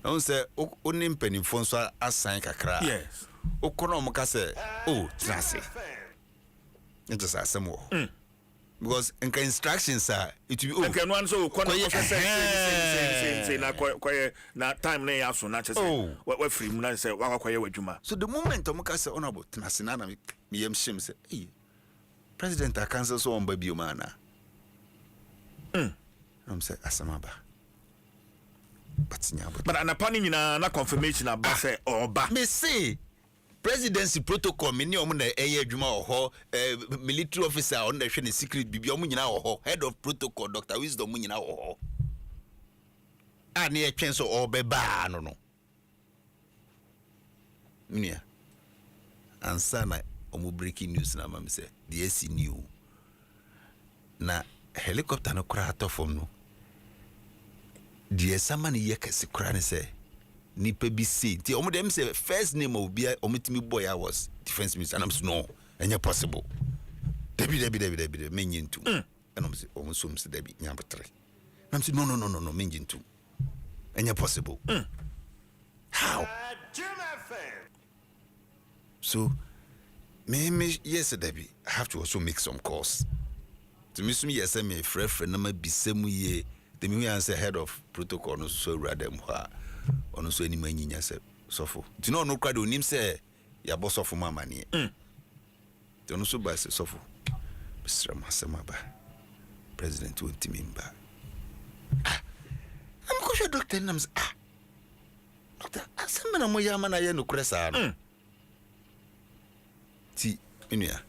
on say onim penifo so asan kakra yes okono mo ka say oh trase it just asem wo because instructions are it will be okay one so kono say na time na ya so na che say we free mu na say wakwaye wadwuma so the moment mo ka say honorable trase na me yem shim say president a cancel so on baby mana I'm say asamaba but an upon na confirmation about say oba me say presidency protocol me ni omo na eye adwuma ho military officer on the secret bibi omo nyina ho head of protocol Dr. Wisdom nyina ho ani e twen so obeba no minia ansa na omo breaking news na ma me say the AC new na helicopter no kra atofom no the samani yekesi krane say nipa bi say ti omo dem say first name of bia omitimi boy I was defense minister and I'm no enya possible debi menyintu and I'm say omo so mse debi nyambetre I'm say no menyintu enya possible how so me yes debi I have to also make some calls to me some yes me frefre na ma bisemu ye the me answer head of protocol no so rather mwa ono so ani manyinya se sofo ti no no kwado nim se ya boss of mama ni ti ono so ba se sofo bisra masema ba president wonti mimba am ko sho doctor nam doctor asema na mo ya mana ye no kresa no ti inuya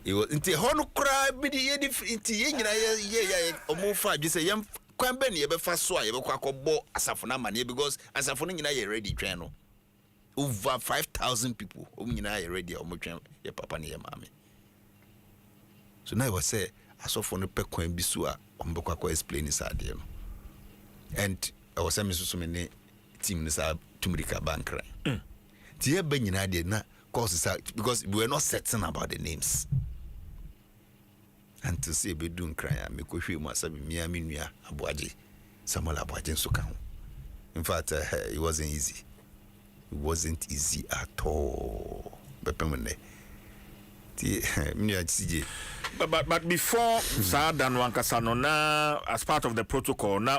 iwo nti hono kra bidi ye nti ye nyina ye omofa adwese yem kwambe ne ye be fa so a ye be kwakobo asafo na mane because asafo no nyina ye ready twen no over 5,000 people nyina ye ready omotwen ye papa ne ye mame so now I was say asafo no pe kwan bi so a ombe kwakọ explain this ade no and I was say me so me team ni sa tumrika bankra ti ye be nyina de na cause because we were not certain about the names. And to say be doing cry, me ko hwe mu asabi mia minua aboaje Samuel aboaje nso ka ho. In fact, it wasn't easy. It wasn't easy at all. Bepemne. Ti minua CJ. But before Sadan Wankasa no na as part of the protocol na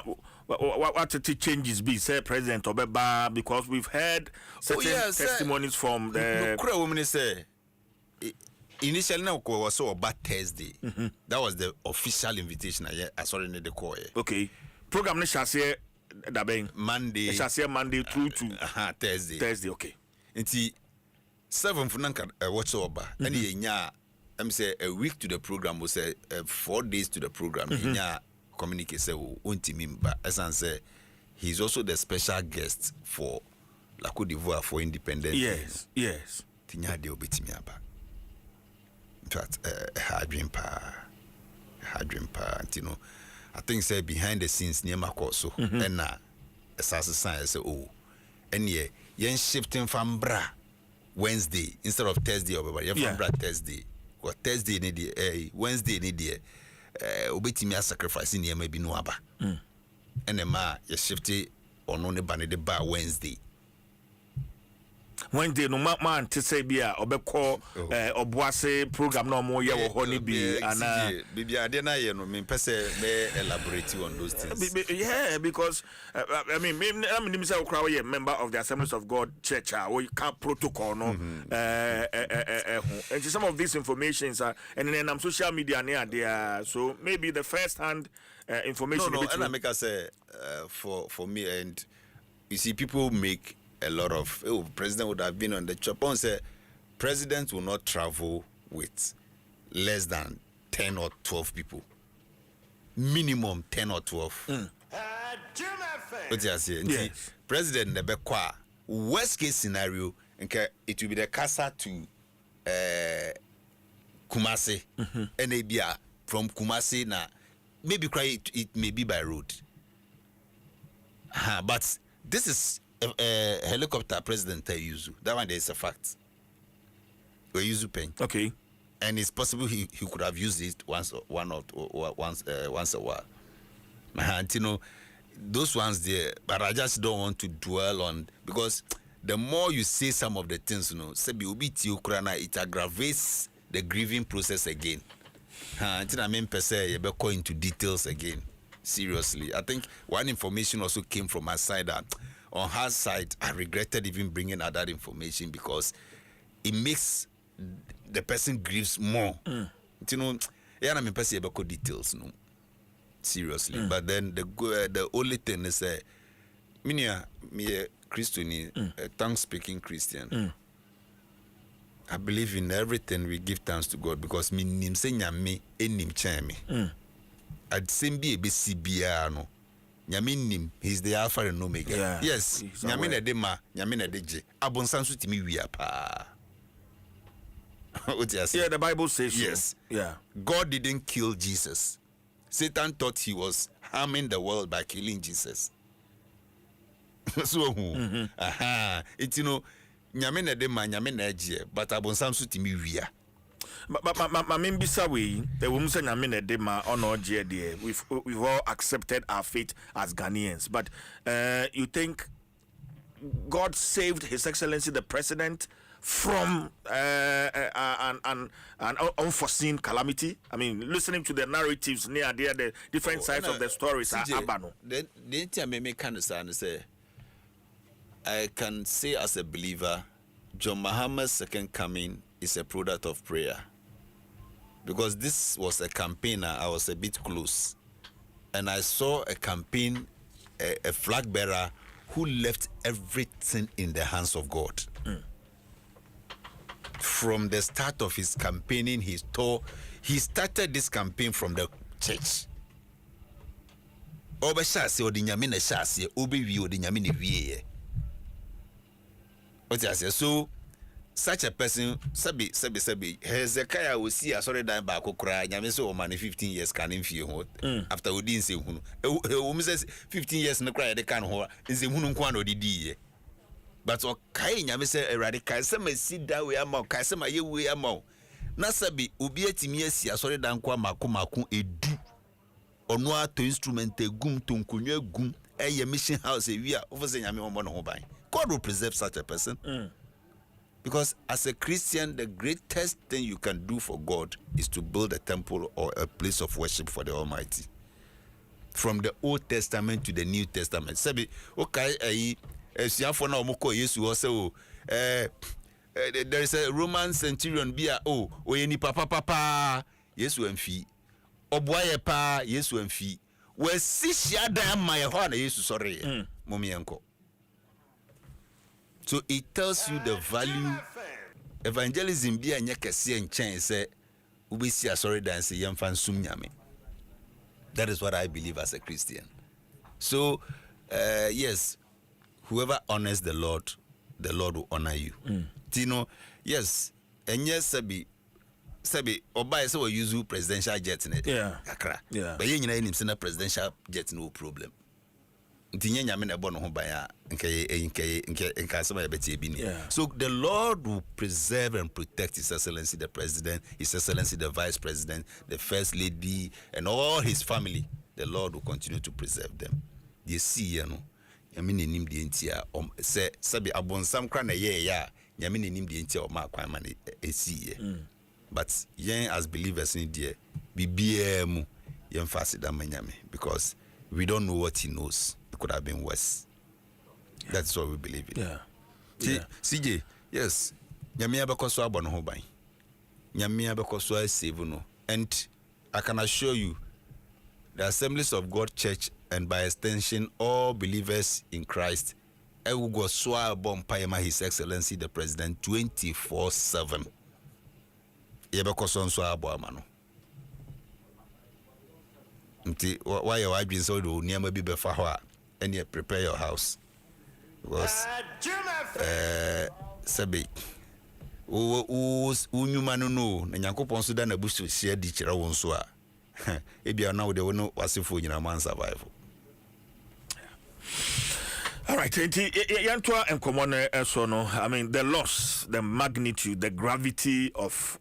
what the changes be, say President Obeba, because we've heard certain testimonies from the woman say initially now was so about Thursday. That was the official invitation. I saw in the call. Okay. Program shall say that Monday. Shall say Monday through to Thursday. Thursday, okay. Until 7 Funanka watch over. And I'm say a week to the program was 4 days to the program. Communicate say untimimba. As I say, he's also the special guest for La Côte d'Ivoire for independence. Yes. Tinya de obetimiaba. In fact, hard pa, you know. I think say behind the scenes near Makoso, and na assassin science say and yen shifting from bra Wednesday instead of Thursday or from bra Thursday. Or Thursday ni the Wednesday ni the obetimia sacrificing near maybe no aba. And ma ye shifty on only banner the bar Wednesday. Wednesday no man to say bia obeko oboase program no more ye honey be and baby adena ye no me pese me elaborate on those things. Because I mean say okra we member of the Assemblies of God Church we can protocol no and some of these informations are and then on social media near there, so maybe the first hand information no and I make us say for me, and you see people make a lot of president would have been on the chop on say president will not travel with less than 10 or 12 people, minimum 10 or 12. What you say? Yes. President Nebekwa worst case scenario it will be the casa to Kumasi and maybe from Kumasi na maybe it may be by road, but this is helicopter president use that one there is a fact. We use pen. Okay. And it's possible he could have used it once a while. You know, those ones there, but I just don't want to dwell on, because the more you say some of the things, you know, it aggravates the grieving process again. Until I mean per se, you go into details again. Seriously, I think one information also came from my side that on her side, I regretted even bringing out that information because it makes the person grieves more. You know, yeah, I mean, person about details, no, seriously. But then the only thing is, me a Christian, a tongue-speaking Christian. I believe in everything. We give thanks to God because me nim say nyame enim chame. I'd same be a BCBR no. Nyaminim, he's the Alpha and Omega. Yeah, yes, Nyamina de ma, Nyamina de je. Abonsansu timi wiapa. What you say? Yeah, the Bible says so. Yes. Yeah. God didn't kill Jesus. Satan thought he was harming the world by killing Jesus. So, it's you know, Nyamina de ma, Nyamina je, but Abonsansu timi wia. But maybe we the woman say Nyamina de ma on our GD. We've all accepted our fate as Ghanaians. But you think God saved His Excellency the President from an unforeseen calamity? I mean, listening to the narratives near there, the different sides of the stories are abano. The thing I make understand is I can say as a believer, John Mahama's second coming is a product of prayer. Because this was a campaign, I was a bit close. And I saw a campaign, a flag bearer who left everything in the hands of God. From the start of his campaigning, he started this campaign from the church. So such a person, Sabi, Hezekiah will see a sorry dime back or cry, Yamiso man 15 years can in few after we didn't say who says 15 years no cry, they can't hold is the Mununquano di. But okay, Yamisa eradical, some may sit that way among Kasama, you way among Nasabi, Ubietimiesi, a sorry dime Makumaku, a do or no to instrument a gum to Kunye gum, a mission house a year over the Yami. God will preserve such a person. Because as a Christian, the greatest thing you can do for God is to build a temple or a place of worship for the Almighty. from the Old Testament to the New Testament. Sabi okay siafo na omoko Yesu o say there is a Roman centurion bia oye ni papa Yesu amfi oboaye pa Yesu amfi we sisia dan ma ye ho na Yesu sorry momienko. So it tells you the value evangelism bia nya kese nchen say ubesi sorry dan say yemfa nsum nyame. That is what I believe as a Christian. So yes, whoever honors the Lord will honor you. Tino, yes, and yes, Sabi, Obai so we use presidential jet in it. Yeah. But you know, in presidential jet no problem. Tinye nyame na bono ho baya nke sama yebeti ebini. So the Lord will preserve and protect His Excellency the President, His Excellency the Vice President, the First Lady, and all his family. The Lord will continue to preserve them. You see, you know, nyame nenim de ntia se sabi abonsam kra na ye ya nyame nenim de ntia o ma kwan ma esi ye. But yen as believers in there bibia mu yen fasida manyame because we don't know what He knows. It could have been worse. That's what we believe in. CJ, yes. Nyame abekoso abono ho ban. Nyame abekoso save no. And I can assure you the Assemblies of God Church and by extension all believers in Christ will go swa bompayema His Excellency the President 24/7. Yebekoso nso abo amano. Nti why you adwin so do niam bi befa ho a and you prepare your house because sabi unyuma no na Nyankopon so da na busu share di kira won so a ebia na wo de wono wasefo nyina man survive. All right, Yantua and Common no. I mean, the loss, the magnitude, the gravity of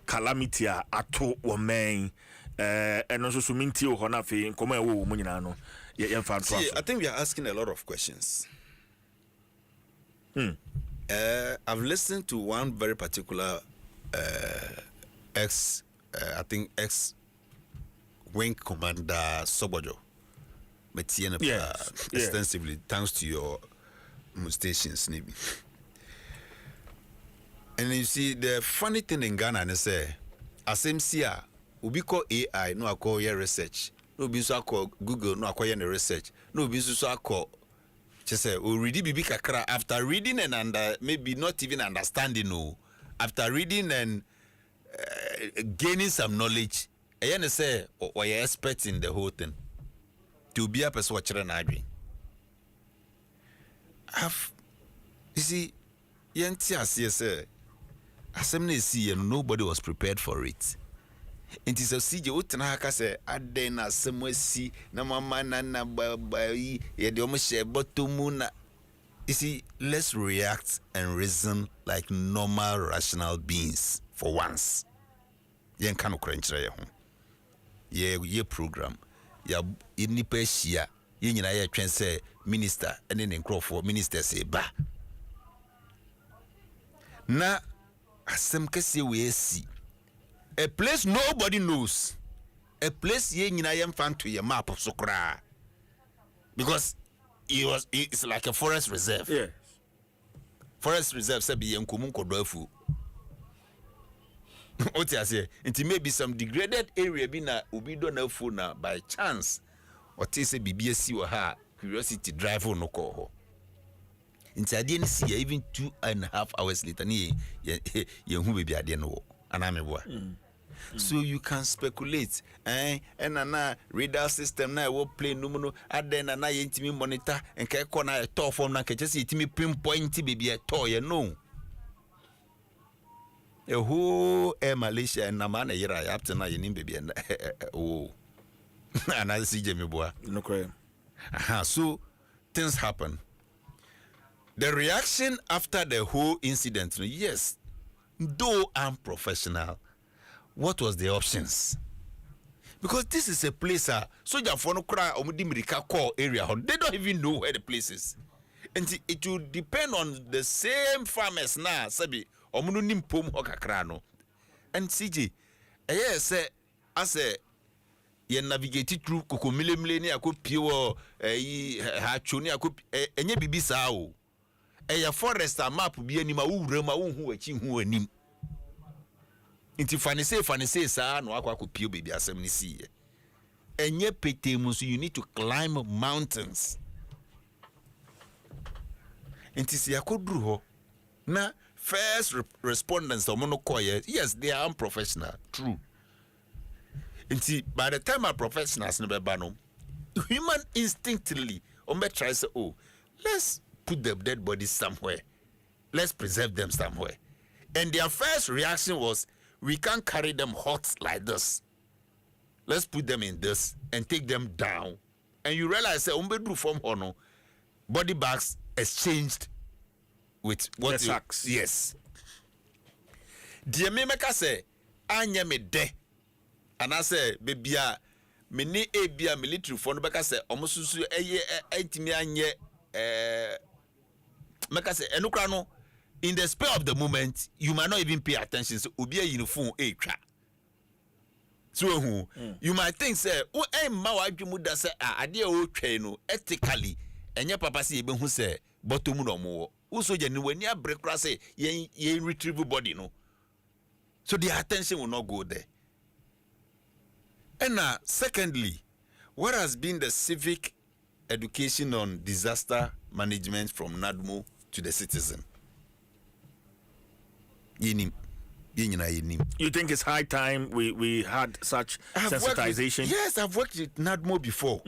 calamity ato women and also suminti o honafe in common wo munyana no. See, I think we are asking a lot of questions. I've listened to one very particular ex-wing commander Sobojo. Extensively, thanks to your stations, maybe. And you see, the funny thing in Ghana, they say, as MCA, we call AI, no, I call your research. No, be so call Google, no, I call your research. No, be so call. Just say, we read bibi kakra after reading and maybe not even understanding. No, after reading and gaining some knowledge, I say, or you're expert in the whole thing. To be a person watching an agree. You see, nobody was prepared for it. It is a CJ Utanaka say, Adena, somewhere see, na mama nana baby, ye de almost share botumuna. You see, let's react and reason like normal, rational beings for once. Yen kano crunch ye program. Ya inipa hia ye nyina ye twen say minister ene ne nkrofo minister say ba na asem kese we si a place nobody knows, a place ye nyina ye mfa to ye map so kra because it's like a forest reserve. Yes, forest reserve say be nkomu nkodo afu what you say? It may be some degraded area be na ubi do na afu na by chance or say BBSC or her curiosity drive on no call ho. Inti ade ni see even 2.5 hours later ni ye hu baby ade no aname boa. So you can speculate and na radar system na wo play no no ade na ye ntimi monitor enka e na to form na keche se ntimi pinpoint baby e to ye no. A whole Malaysia and Namana Yera up to now in baby and oh and I see Jamie Boa. No crime. So things happen. The reaction after the whole incident, yes, though I'm professional, what was the options? Because this is a place so for no cry or Mudimirika call area, they don't even know where the place is. And it will depend on the same farmers now, Sabi. Omunu nimpom okakra no and CJ say as a ye navigate through kokomile ni akopie wo ha twoni enye bibi saa o eya forest map bi anim a wura ma wo hu achi hu anim nti fanise saa no akopie bibi asem ni si ye enye petemu so you need to climb mountains nti si akoduru ho na first respondents omono koye yes they are unprofessional true nti by the time our professionals no be no human instinctively try say oh let's put the dead bodies somewhere, let's preserve them somewhere, and their first reaction was we can't carry them hot like this, let's put them in this and take them down. And you realize say do from hono body bags exchanged with what sacks. Yes, dear me make say anya me de. And I say, baby, many a military phone back. I say, almost intimi anye make I say, enukrano. In the spur of the moment, you might not even pay attention. So, ubi a uniform a trap. So, you might think, say, oh, ma wa muda say, idea o train ethically, and your papa say, even who say, bottom no more. Also, when you break cross, say, ye retrieve body, no. So, the attention will not go there. And secondly, what has been the civic education on disaster management from NADMO to the citizen? You think it's high time we had such sensitization? Yes, I've worked with NADMO before.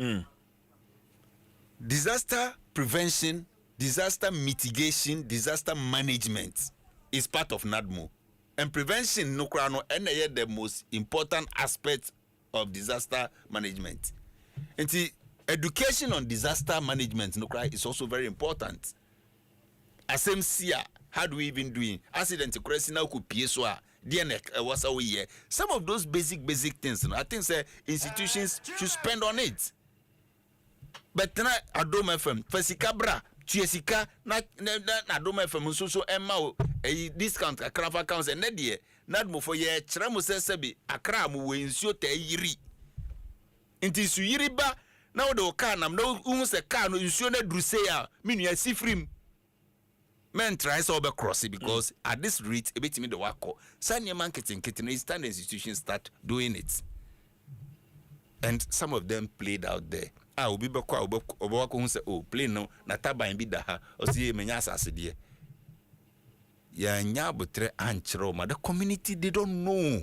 Disaster prevention, disaster mitigation, disaster management is part of NADMO. And prevention, no crano, and the most important aspect of disaster management. And the education on disaster management is also very important. SMC, how do we even do it? Accident to now could PSOA, DNX was a year. Some of those basic things, I think institutions should spend on it. But tonight, Adom FM, Fesikabra, Chiesika, na Adom FM, so Emma, a discount, a craft accounts, and Nadia. Not more for ye, Tramo Sebi, Accra, we insure yiri. Inti su yiri ba, now the canam, no almost a can, insure Drusea, meaning a sifrim. Men tries over crossing because at this rate, a bit me the wako. Sanya marketing kitten is stand institutions start doing it. And some of them played out there. I will be back who say, oh, play no, Nataba and Bidaha, or see Menyasa Sidie. Ya nyabutre anchro ma the community they don't know.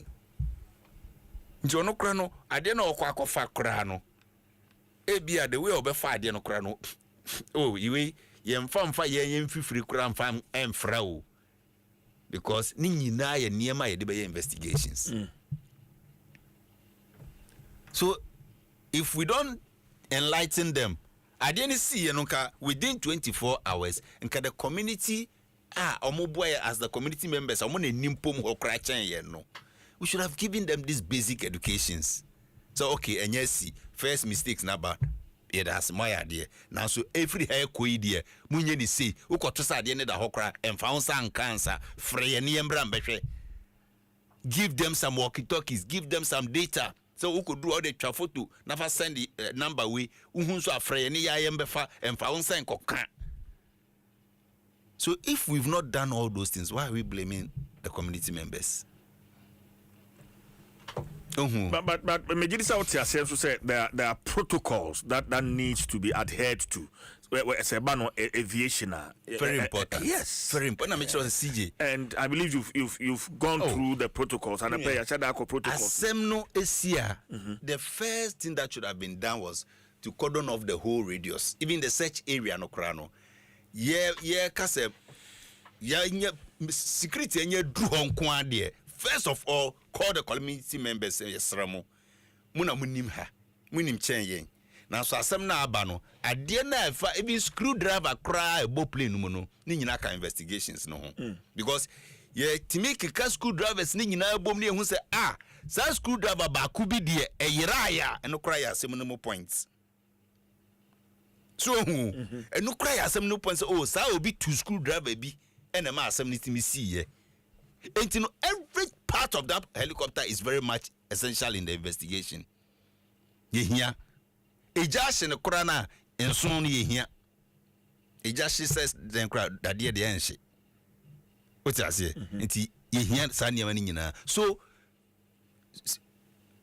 Jono krano ade na okwa akofa krano. Ebia the way obefa ade no krano. Oh, iwe yemfa yen fifiri kra mfa emfra o. Because ni nyina ye niema ye de be investigations. So if we don't enlighten them, ade ni see nka within 24 hours nka the community as the community members, we should have given them these basic educations. So okay, and yes, first mistakes na bad. Yeah, that's my idea. Now so every hair idea, munye ni say, uko to sa de ne da hokra and found some cancer, free ni embram beche. Give them some walkie-talkies, give them some data. So we could do all the photo, never send the number we so afraid ni ya embefa and found some kokran. So if we've not done all those things, why are we blaming the community members? But Majidisa out here said there are protocols that needs to be adhered to. It's a ban on aviation. Very important. Yes, very important. I'm sure CJ. And I believe you've gone through the protocols and the protocols. Asemno Asia. The first thing that should have been done was to cordon off the whole radius, even the search area. No crano. Kase. Security and drew on kwande. First of all, call the community members. Yesramo. Muna munim ha. Munim chen. Now so asem na abano. Adie na fa even screwdriver cry ebo plane no. Ni nyina ka investigations no. Because timi kika screwdrivers ni nyina ebom ni ehun se sa screwdriver ba ku bi de eyiraya eno cry asem no points. So eno cry asem no points sa obi two screwdriver bi ena ma asem ni timi see ye. And every part of that helicopter is very much essential in the investigation. yehia ejahye ne kora na enso no yehia ejahye says den kora dade de enhye what I say nti yehia sa niam ni nyina so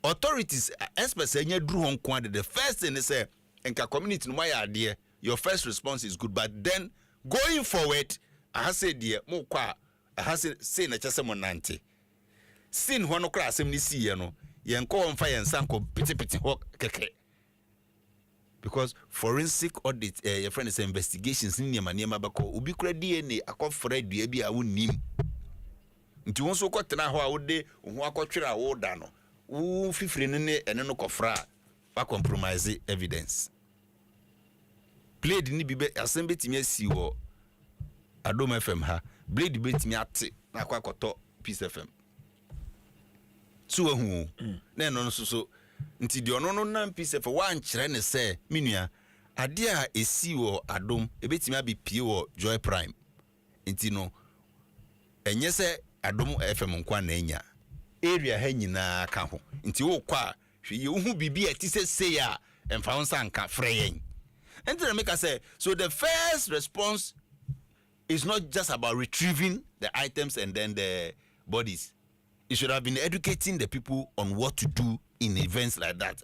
authorities experts anya duru hon kwa the first thing is say enka community no ya ade your first response is good but then going forward I have said dear mo kwa I have say na chese mo nante sin ho no kra asem ni siye no yen ko mfa yen sanko pitipiti ho keke because forensic audit your friend is investigations ni niam bako obi kura DNA akofra dua bi a wonim nti won so kwotena ho a wode ho akotwere a wo da no wo fifiri ne ene no kofra ba compromise evidence blade ni bi be asem betimi asi wo Adom FM ha blade betimi ate na akwakoto Peace FM so hu na no so nti de ono no na Peace FM wan kire ne se menua ade a esi wo Adom ebetimi abepie wo Joy Prime nti no enye se Adom FM nkwa na enya area ha nyina ka ho nti wo kwa hwe ye hu bibi ati se ya emfa won sanka freyen enti make I say so the first response is not just about retrieving the items and then the bodies. It should have been educating the people on what to do in events like that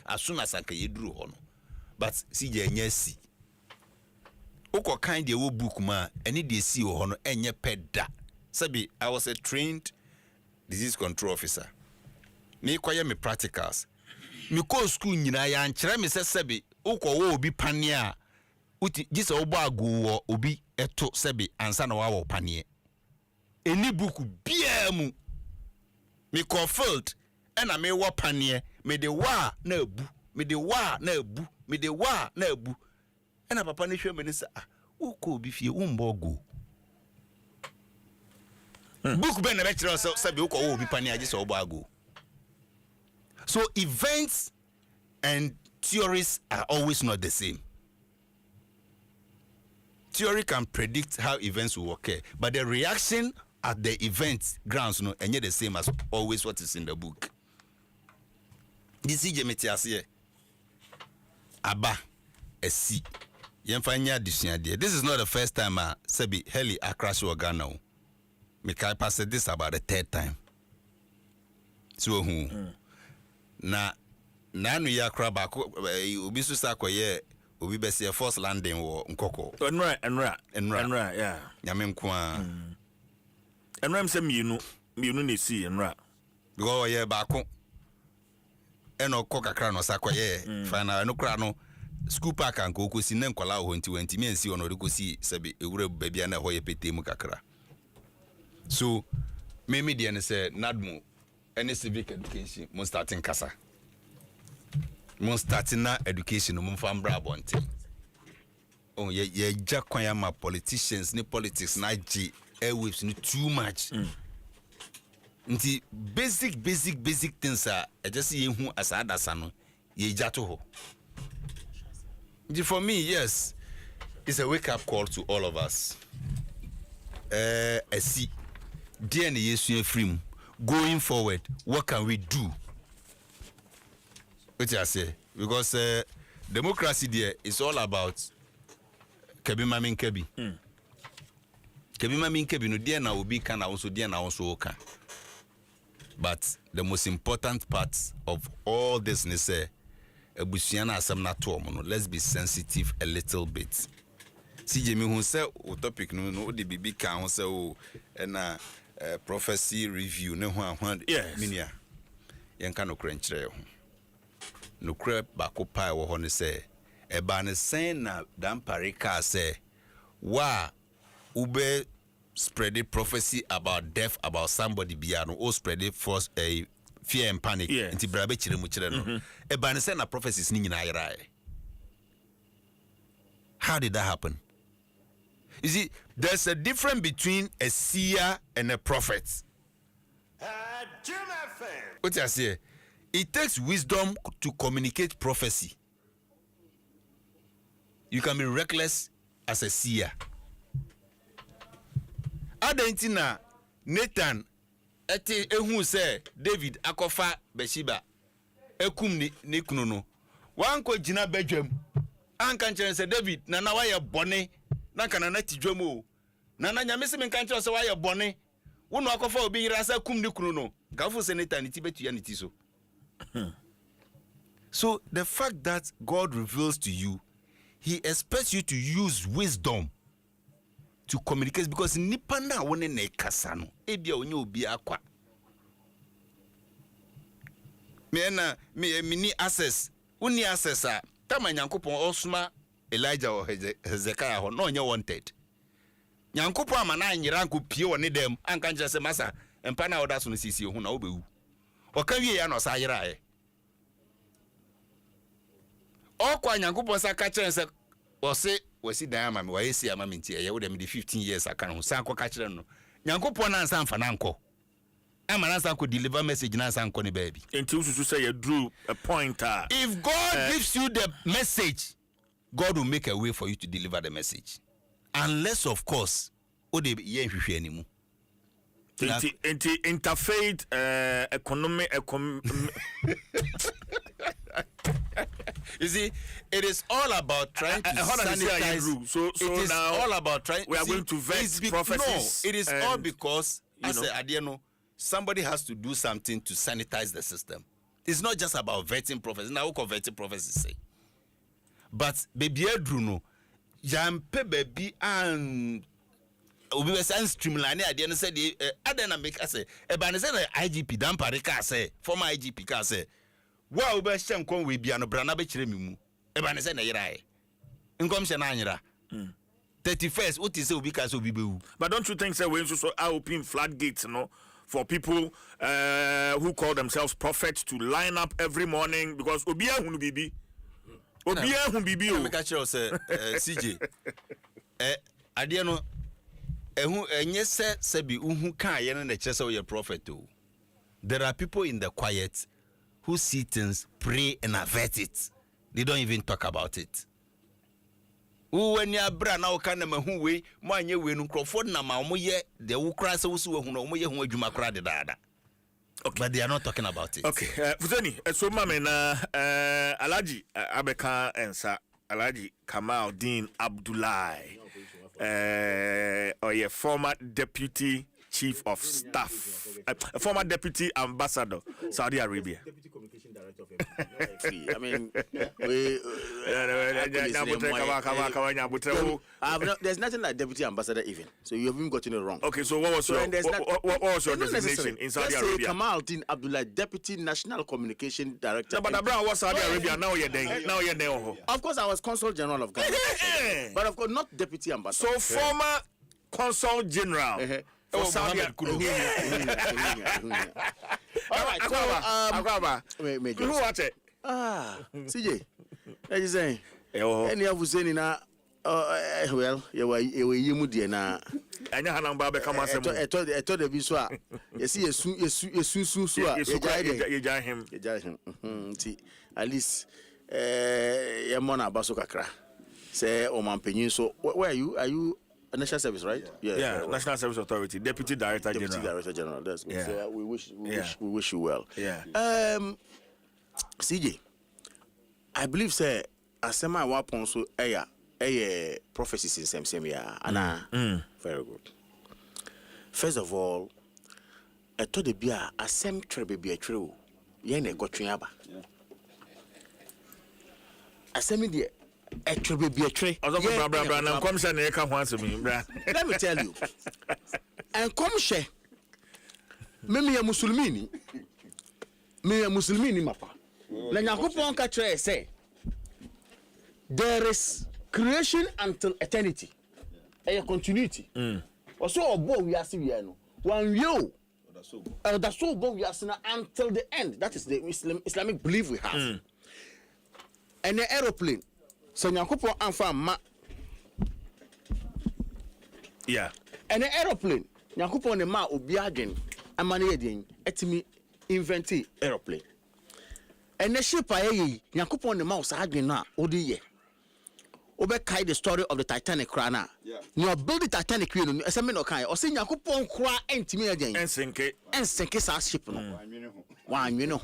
as soon as I can do hono. But see nyesi. Oko kind de wo book ma any de see hono enye peda. Sabi I was a trained disease control officer. Me kwaye me practicals. Me ko school nyina ya nkyere me se sabi oko wo obi pania uti gise obo agu obi eto sabi ansa na wa panie. Eni book bia mu me confilled ena me wa panie me de wa na abu me de wa na abu me de wa na abu ena papa ne hwe me ne sa oko obi fie umbo go book ben na be kire sabi oko wo obi panie agise obo agu. So events and theories are always not the same. Theory can predict how events will occur, but the reaction at the event grounds no enye the same as always what is in the book. This is Jemetiasie Aba esi yemfanya addition there. This is not the first time Sebi heli akrash Ghana. Me kai pass this about the third time. So na nu ya kra ba ko obi so sa koye obi bese first landing wo nkoko enra yeah nyame nko a enra mse mienu ne si enra go ye ba ko eno ko kakra no sa koye final no kra no school park an ko kosi ne nkola ho nti wanti mi ensi ono de kosi sebe ewura babia na ho ye petemu kakra so me de ne se nadmu any civic education mun starting kasa mun starting na education mun fa mbra bonte oh ye jakwan ma politicians ni politics na g airwaves ni too much nti basic things are just ye hu asada sano ye jato ho. For me, yes, it's a wake up call to all of us. I see DNA yesu free going forward, what can we do? What I say? Because democracy there is all about kebi mamin kebi. Kebi mamin kebi no dia na obi kan na also dia na also oka. But the most important part of all this is ebusiana asem na to omo no, let's be sensitive a little bit. Si jemi hu say o topic no de bibi kan hu say o na prophecy review ne ho ahwan minia yen kan no krenkyere ho no kre ba ko pai wo ho ne say e ba ne sen na dan parika say wa ube spread a prophecy about death about somebody biano or spread it for a fear and panic nti brabe chire mu chire no e ba ne say na prophecies ni nyina ayra. How did that happen? You see, there's a difference between a seer and a prophet. What I say? It takes wisdom to communicate prophecy. You can be reckless as a seer. Adentina Nathan eti ehu say David akofa Bathsheba ekum ni kunu no wan ko gina bedwam anka nkyerɛ sɛ David na wayɛ bɔne na kana na tidwam o na nyame se me nka nkyerɛ sɛ wayɛ bɔne wo no akɔfa obi yira sɛ kum ni kunu no gafo senator ni ti betua ni ti so. So the fact that God reveals to you, he expects you to use wisdom to communicate, because nipa na wone na kasa no ebia onye obi akwa me ni access uni access a tama Nyankopon osuma Elijah or Hezekiah ho no onye wanted Nyankopon ama na anyira nko pie woni dem anka nje se masa empa na oda so no sisi ho na obewu oka wie ya no sa yira e okwa Nyankopon sa ka kire se ose wasi dan ama me wa yesi ama me ntie ye wo dem de 15 years aka no sa akọ ka kire no Nyankopon na ansa mfa na nko ama na ansa ko deliver message na ansa nko ne baby enti ususu say you drew a point. If God gives you the message, God will make a way for you to deliver the message, unless of course ode ye hwehwe animu enti interfaith economy You see, it is all about trying to sanitize. So it is now all about trying. We are going to vet prophecies. No, it is all because as I said, somebody has to do something to sanitize the system. It's not just about vetting prophecies. Now, what vetting prophecies say? But baby Edruno, jampe baby and we were saying streamline. I didn't say the Adena make us say. Ebane say the IGP Damparika say former IGP ka say. Wa ube shem kon we bia no brana be kire mimu e ba ne se na yira e nkom she na anyira 31st what is say obi ka so obi bewu. But don't you think say we so open floodgates for people who call themselves prophets to line up every morning because obi ehunu bibi o make a sure say CJ ade no ehu enye se bi uhu kan ye na kire say we prophet o. There are people in the quiet who see things, pray and avert it. They don't even talk about it. When you bra na okana mahu we mo anye we no croford na ma mo ye de wo kra se wo so hu no mo ye hu adwuma kra de dada. Okay, but they are not talking about it. Okay, Fuzeni, so mama na Alhaji Abeka Ensa, Alhaji Kamaldeen Abdullahi, former deputy chief of staff, a former deputy ambassador, Saudi Arabia. Deputy communication director of I mean, there's nothing like deputy ambassador even. So you haven't gotten it wrong. Okay, so what was your designation in Saudi Arabia? Kamaldeen Abdullahi, deputy national communication director. No, but Abraham was Saudi Arabia. Now you're there. Of course, I was consul general of Ghana, but of course not deputy ambassador. So former consul general. Oh, Saudi Arabia. All right, who watch it? CJ, what you saying? Any of you saying now? Well, you would dear now. And you have Baba come as I told the Biswa. You see, you jai him. At least, Yamona Basokakra. Say, Oman Penin. So, where are you? Are you? National Service, right? Yeah, National Service Authority, Deputy Director General. Deputy Director General. That's good. So we wish you well. Yeah. CJ, I believe say asema wa ponso prophecies in same year. Ana. Very good. First of all, I told the bia asem trebe bia true. Ye na gotwe aba. Asem die let me tell you. And come share. Me Muslimini mapa. Na Nyankopon ka kire say there is creation until eternity. A continuity. Also obo we are see no. One you. That's so obo we are until the end. That is the Islamic belief we have. And the aeroplane. So Nyankopon anfa ma. Yeah. And the aeroplane. Nyankopon ne ma obi adwen amane yedin etimi invent aeroplane. And the ship ayi Nyankopon ne ma o sa adwen na odi ye. Obekai the story of the Titanic krana. Yeah. You build the Titanic you know, asemi no kan. O say Yakupon kra entimi again. Ensenke sa ship no. Wan you know.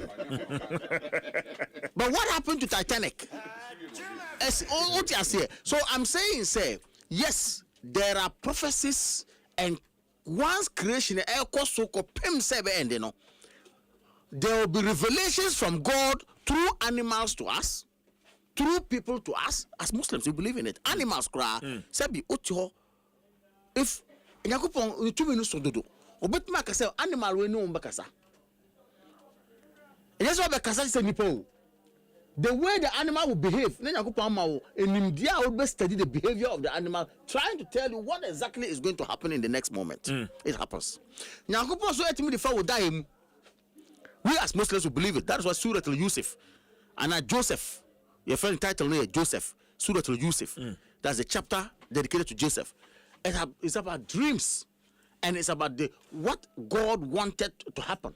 But what happened to Titanic? What you say? So I'm saying say yes, there are prophecies and once creation so there will be revelations from God through animals to us, through people to us. As Muslims, we believe in it. Animals cry. Sabi ocho. If Yakupon 2 minutes so do. Obetma ka say animal we no mbakasa. Yes, what bekasa say nipo. The way the animal will behave, then Yakupon ma and India will study the behavior of the animal, trying to tell you what exactly is going to happen in the next moment. It happens. Yakupon so etimi the fa will die. We as Muslims will believe it. That is what Surah Al-Yusuf. And Joseph, your friend title name Joseph, Surah Al-Yusuf. That's a chapter dedicated to Joseph. It's about dreams. And it's about what God wanted to happen.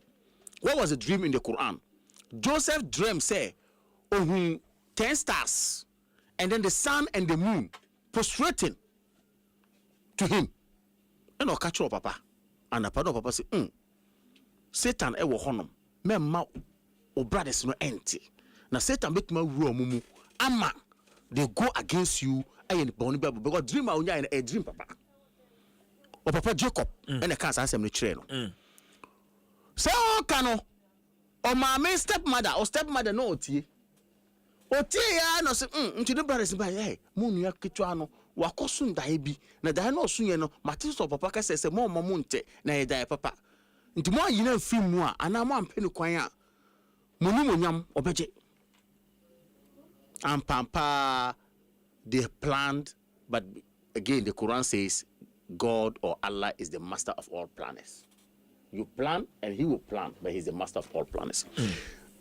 What was the dream in the Quran? Joseph's dream say, 10 stars, and then the sun and the moon prostrating to him. And I'll catch up, Papa. And Papa say, Satan ewo honum. Memma o brothers no empty. Now Satan make my room ama they go against you and born Bible because dream onya a dream papa. O papa Jacob and the cancer answer no kire no. So kano o mama stepmother or stepmother no otie. Otie ya no say nti the brothers by hey mu nua ketwa no wakoso ndai bi na dai no sunye no matis o papa ka say mo mama nte na e dai papa. Nti mo yina film mu a ana mo ampeni kwan a monu monyam obeje ampampa they planned, but again the Quran says God or Allah is the master of all planners. You plan and he will plan, but he's the master of all planners.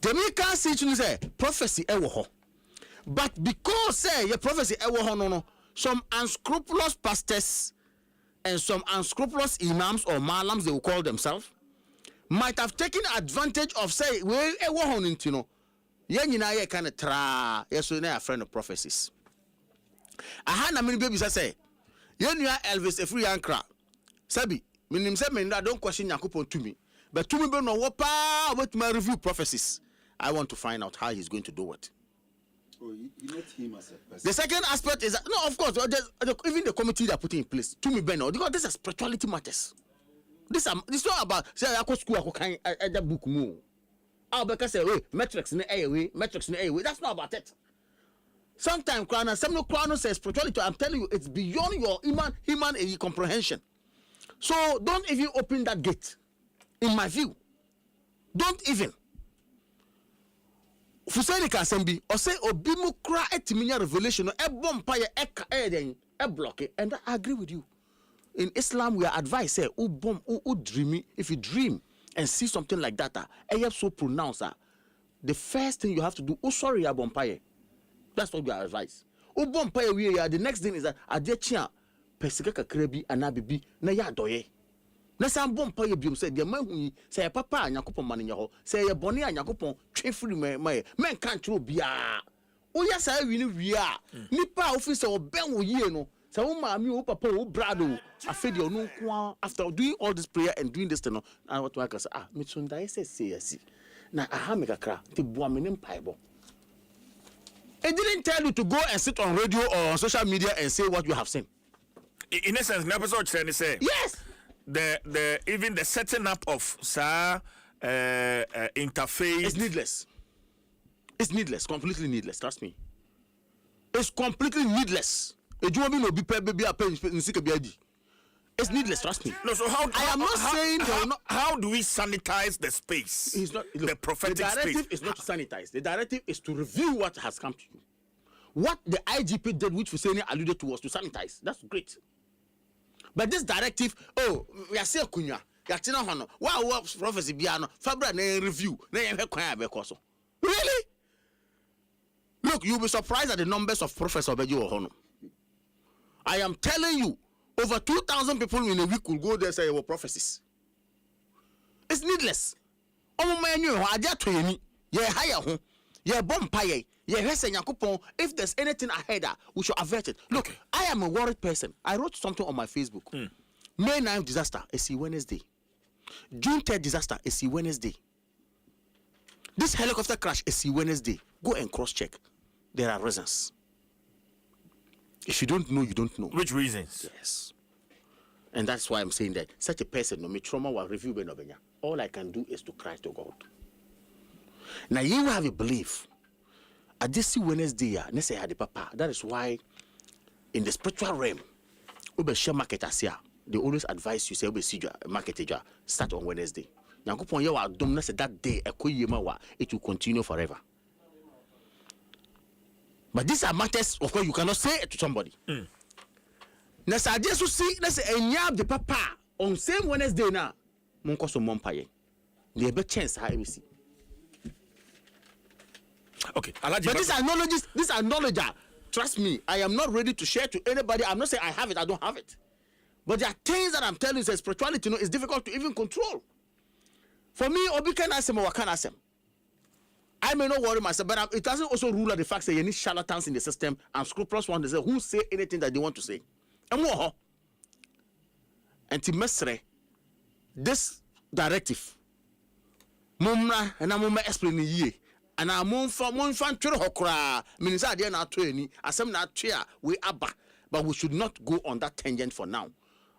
The me can see you say prophecy ewo ho, but because say your prophecy ewo ho no some unscrupulous pastors and some unscrupulous imams or malams they will call themselves might have taken advantage of say we ewo ho ntino ye nyina ye kind of tra yeso na friend of prophecies. Aha na many babies say ye nua Elvis Efri Yankra sabi minim say me don't question Yakupon to me, but to me be no wopa about my review prophecies. I want to find out how he's going to do it. You not him as a person. The second aspect is that, no, of course, even the committee that put in place to me, because this is spirituality matters. This is not about say I go school, I can the book more. I'll be say metrics in a way, metrics in a way. That's not about it. Sometimes some no crown says spirituality. I'm telling you, it's beyond your human comprehension. So don't even open that gate. In my view, don't even. Fuseni can sembi or say obimu kra etiminya revelation e bompaye eka eden e block it, and I agree with you. In Islam we are advised say dreamy. If you dream and see something like that you have so pronounced the first thing you have to do sorry bompaye. That's what we are advised. Bompaye we the next thing is that adechia pesika kakra bi anabibi na ya doye. Na sam bompa ye biom say de mahu say papa Yakupon man nya ho say ye bone Yakupon twe free me kan tro bia o ya say wi ni wi a nipa officer oben wo yie no say wo maami wo papa wo brado afedi onu nko after doing all this prayer and doing this thing no and what I say me tunda say yes na aha me kakra te bua me nim paibo. It didn't tell you to go and sit on radio or on social media and say what you have seen. In essence, never saw trying to say yes. The even the setting up of interface is needless. It's needless, completely needless. Trust me. It's completely needless. It's needless. Trust me. No, so how do we sanitize the space? It's not look, the prophetic the directive space. is not to sanitize. The directive is to review what has come to you. What the IGP did, which Hussein alluded to, was to sanitize. That's great. But this directive, we are saying kunya, yatina hono. Wow, prophecy biano, Fabra na review, na yemhe kwanya bekoso. Really? Look, you'll be surprised at the numbers of prophets of Beju Hono. I am telling you, over 2,000 people in a week will go there and say your prophecies. It's needless. Yeah, bompaye. Yeah, if there's anything ahead, we should avert it. Look, I am a worried person. I wrote something on my Facebook. May 9th disaster is Wednesday. June 3rd disaster is Wednesday. This helicopter crash is Wednesday. Go and cross-check. There are reasons. If you don't know, you don't know. Which reasons? Yes. And that's why I'm saying that such a person, no me trauma will review Benobenya. All I can do is to cry to God. Now you have a belief. I just see Wednesday, say had the papa. That is why in the spiritual realm, ube share market asia. They always advise you say ube see market start on Wednesday. Nyankopon ye wa dom na say that day it will continue forever. But these are matters of course you cannot say it to somebody. Na sa Jesus see na say enya the papa on same Wednesday na monko so mompaye. There be chance how we see. Okay, but these are knowledge. Trust me, I am not ready to share to anybody. I'm not saying I have it, I don't have it. But there are things that I'm telling you, spirituality, is difficult to even control. For me, Obi can ask him or can ask him. I may not worry myself, but it doesn't also rule out the fact that you need charlatans in the system and scrupulous ones that say who say anything that they want to say. And more. And to mesre, this directive, Mumra and I'm explain ye. And I'm mon fan twere hokra minisa de na to ani asem na twea we aba, but we should not go on that tangent for now.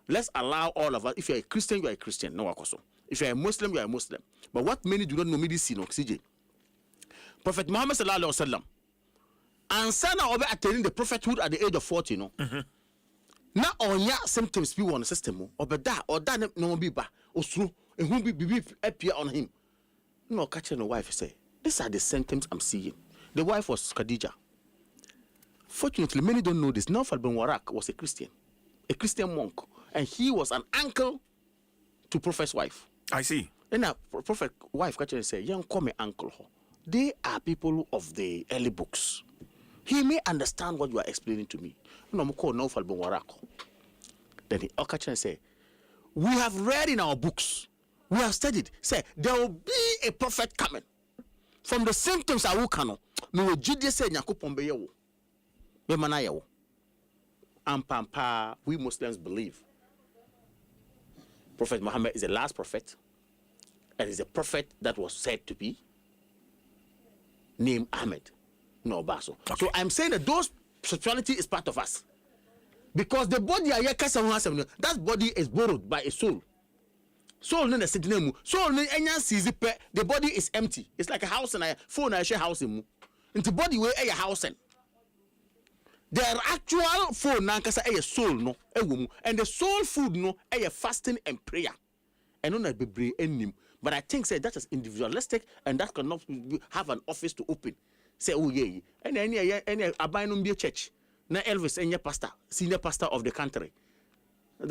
Let's allow all of us. If you're a Christian, you are a Christian. No wakoso. If you're a Muslim, you are a Muslim. But what many do not know medicine no CJ. Prophet Muhammad sallallahu alaihi wasallam ansana obe attaining the prophethood at the age of 40 no. Na onya symptoms be on the system obeda or da no be ba osuru ehun bi appear on him. No catch no wife say these are the symptoms I'm seeing. The wife was Khadija. Fortunately, many don't know this. Nawfal bin Waraq was a Christian monk, and he was an uncle to Prophet's wife. I see. And now Prophet wife actually say, "Young come uncle." They are people of the early books. He may understand what you are explaining to me. No, call Nawfal bin Waraq. Then he actually say, "We have read in our books, we have studied. Say there will be a prophet coming." From the symptoms I will cano, no Judas say Yakupon Beyo. Bemanayo. And Pampa, we Muslims believe Prophet Muhammad is the last prophet, and is a prophet that was said to be named Ahmed, no Baso. Okay. So I'm saying that those spirituality is part of us. Because the body that body is borrowed by a soul. Soul no sit name. Soul no enya seize pe. The body is empty. It's like a house and a phone and share house in mu. Into body where a house and their actual phone na kasa a soul no ewo, and the soul food no a fasting and prayer. And no be brave enim. But I think say that is individualistic and that cannot have an office to open. Say oh yeah. And any abandon be a church. Na Elvis and your pastor, senior pastor of the country.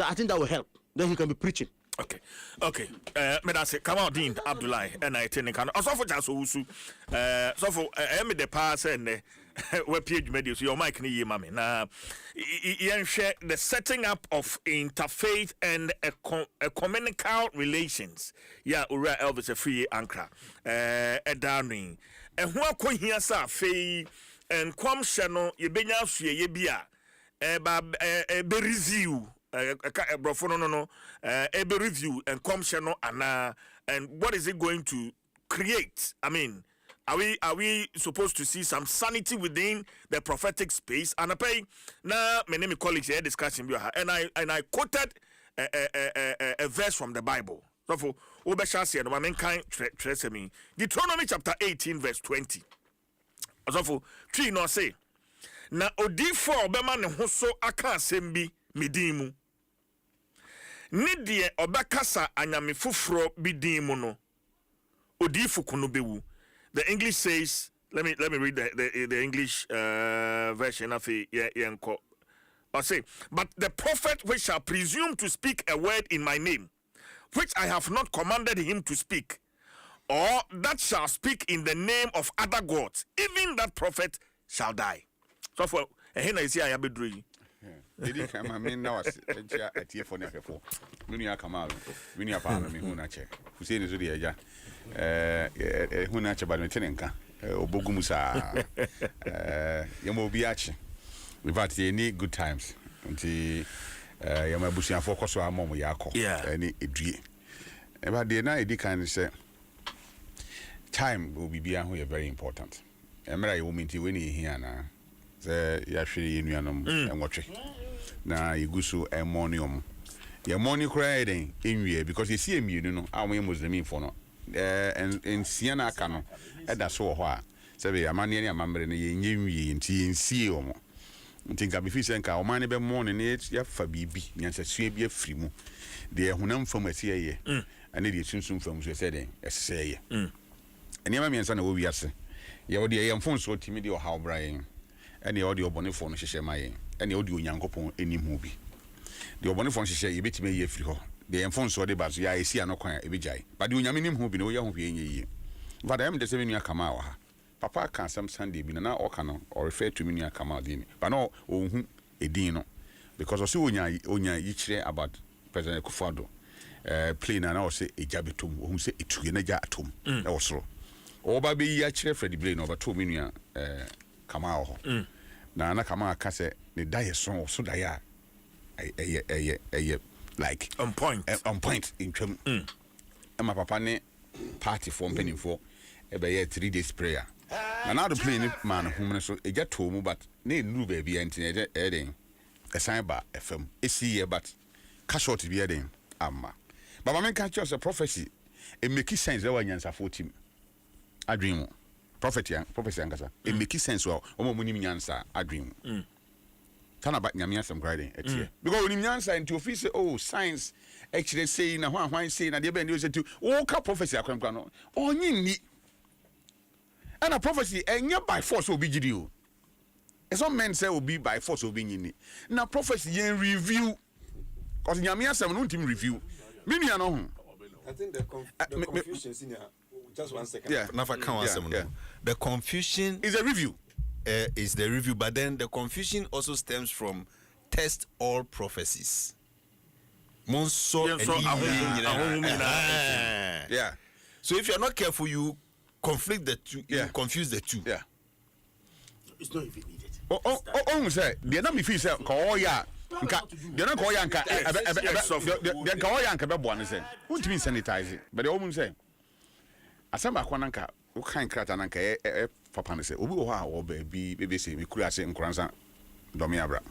I think that will help. Then he can be preaching. Okay. Me da say Kamaldeen Abdullahi and I think can also for just usu. So for me the pass and we page media so your mic ni ye mame. Na share the setting up of interfaith and ecumenical relations. Yeah, ura Elvis a free ankra. Edani. And who akohia sa fe and kwamhye no ye benya afie ye bia be review brofo no be review and kwamhye no ana, and what is it going to create? I mean, are we supposed to see some sanity within the prophetic space? And I pay na many colleagues here discussion and I quoted a verse from the Bible. So for Obeshasi no man kind trace me Deuteronomy chapter 18 verse 20. So for tree no say na odifo obema ne ho so aka asem bi medimu ni de obekasa anyame foforo bidimu no odifo kuno bewu. The English says, let me read the English version of yenko. I say, but the prophet which shall presume to speak a word in my name, which I have not commanded him to speak, or that shall speak in the name of other gods, even that prophet shall die. So for here I see I have a dream. Did come I mean now at here for never for when you come out when you are me who nature who say is really a who nature by Tenenka Obogumusa. Yamobiachi. We've had any good times. Until Yamabushi and focus on Momo Yako. Any idri. But the night kind of say time will be very important. Emra you mean to win here now. Say Yashi in Yanum and watch it. Now you go so a monium. Your money crying in here because you see him, you know, I mean Muslim for no. And in Siena Cano, and that's so hard. Say, a man, a member in the in see you. Think I'll be saying, I'll mind about morning, it's your Fabi, and a sweet free mo. They are Hunam from a CIA, and it is soon from you said, as say. And never means an over yes. You the young phone so timid or how Brian, and the audio boniphone, she share my, and the audio young couple any movie. The boniphone she share, you bet me ye free. The phone so the bus, I see no quiet every day. But do you mean who be no young ye? But I am the 7 year Kamawa. Papa can some Sunday be now or cano or refer to me near Kamadini. But no, a dino. Because I see onya each about President Kufado playing and I say a jabitum, whom say it to Yenaja atom also. Or baby yachre Freddy Blaine over 2 million Kamao. Nana Kama Casse, the diet song so dia a like on point in Chum. And my papa ne party form penny for a 3 days prayer. And now the plane man whom so a get to move, but nay, new baby and adding a sign bar FM. It's here, but cash out to be adding. But my man catch us a prophecy. It makes sense. There were yans are 14. I dream. Prophecy, Ankasa. It makes sense. Well, Omo answer. I dream. Turn about Yamian some grading at here. Because when you answer into office, oh, science actually saying, why saying, and the band used to all car prophecy. I can't go. Oh, you need. And a prophecy, and you by force will be you. As some men say will be by force will be in it. Now, prophecy in review. Because Yamian some no team review. Many are no. I think the confusion is in here. Just 1 second. Yeah, Nafa can't answer. The confusion is a review. Is the review, but then the confusion also stems from test all prophecies. Yeah. So if you're not careful, you conflict the two. You confuse the two. Yeah. It's not even needed. Say they not me feel say call ya. They not call ya nka. They call ya nka be boane say. Who mean sanitize it? But they almost say. Asamba kwa nanka. O kan krata nanka papa ne say obi wo ha wo ba bi say me kura say nkoransa domi abra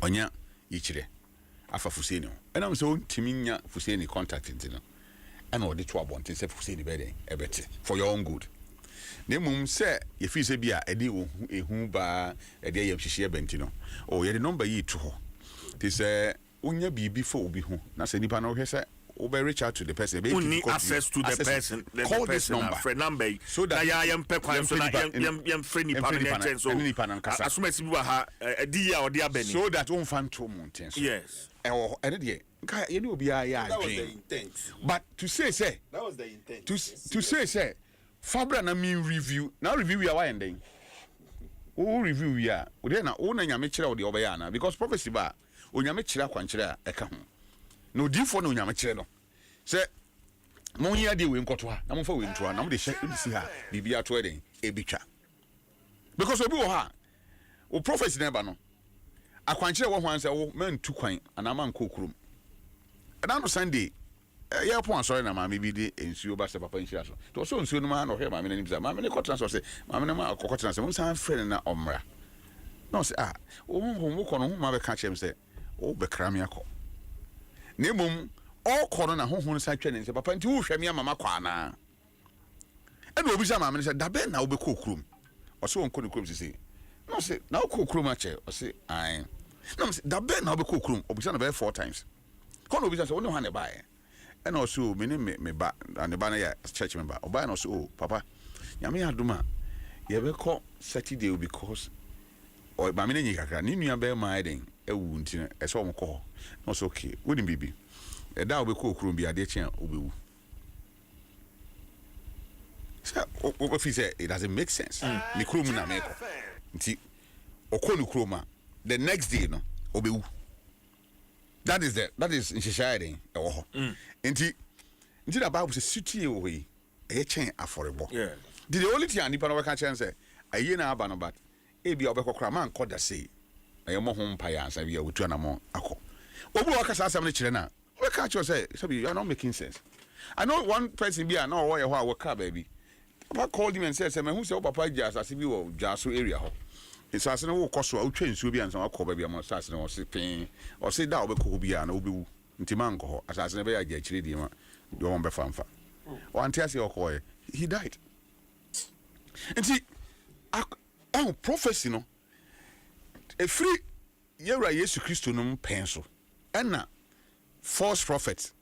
onya yichire afa fuseni and am so ntimi nya fuseni contact ntino and o de to abonte say fuseni be den ebete for your own good na mum say ye fi say bia ede wo ehu ba ede ye hihye bentino o ye de number yi to ho ti say onya bibi for obi ho na say nipa na o hwese Uber reach out to the person. Who need access to the person. Call this number. Number. So that I am pekwan so that yam friendly partner so. Assume si biwa ha dia or dia beni. So that won't fan to mountains. Yes. You know be that was the intent. But to say that was the intent. To say Fabra na mean review. Now review we are ending. Oh review we are. We na o na nyame kire o de obeyana because prophecy ba o nyame kire akwankyere a eka ho. No different no nyame kire no say mo hia de we nkoto ha na mo fa we nto ha na mo de see ha bibia to eden e bitwa because obi wo ha o prophecy never no akwankire wo ho an say wo man tu kwan ana man kokurum na no Sunday ya po ansori na ma me bi de ensuo ba se papa nhira so to so ensuo no ma na hwe ma me na nimza ma me ne kotra so say ma me ne ma kokotra so mo san friend na omra no say o mo ko no ma be ka chem say o be kramia ko Nemum all corner home side training. Papa, and you share me a mama quana. And we'll be some mamma said, Daben now be cook room. Or so on could the say. No, say, now cook room at or say, I. No, Daben now be cook room, or be son of 4 times. Call be just only one buy. And also, me back and the banner church member, or buy also, Papa. Yami Aduma, you ever call Saturday because or by many you bear my ding. A wound as all call. No, okay. Wouldn't be. A dow be cook room be a ditch and obu. What he said, it doesn't make sense. The crew na make. See, Okonu Kroma. The next day, no, obu. That is in society. Oh, and the Bible says, city away, a chain affordable. Yeah. the only thing I need to say a year na aba no but e bia obekọ kra man kọ da say na ye mo ho mpa ya ansa bia wotu na mo akọ obu waka sa asem ne kire na we catch you say you are not making sense. I know one person bia na wo ye ho a wo ka baby papa called him and said say me hu say papa jas as bi wo jaso area ho so as na wo kọ so a wotwa nsuo bia ansa akọ baby am so as na wo se pin o se da obekọ bia na obewu nti man kọ as as na be ya ja kire di ma do won be famfa o anti ase okọ he died. Nti prophecy no free yewra Yesu Kristo no pen so na false prophet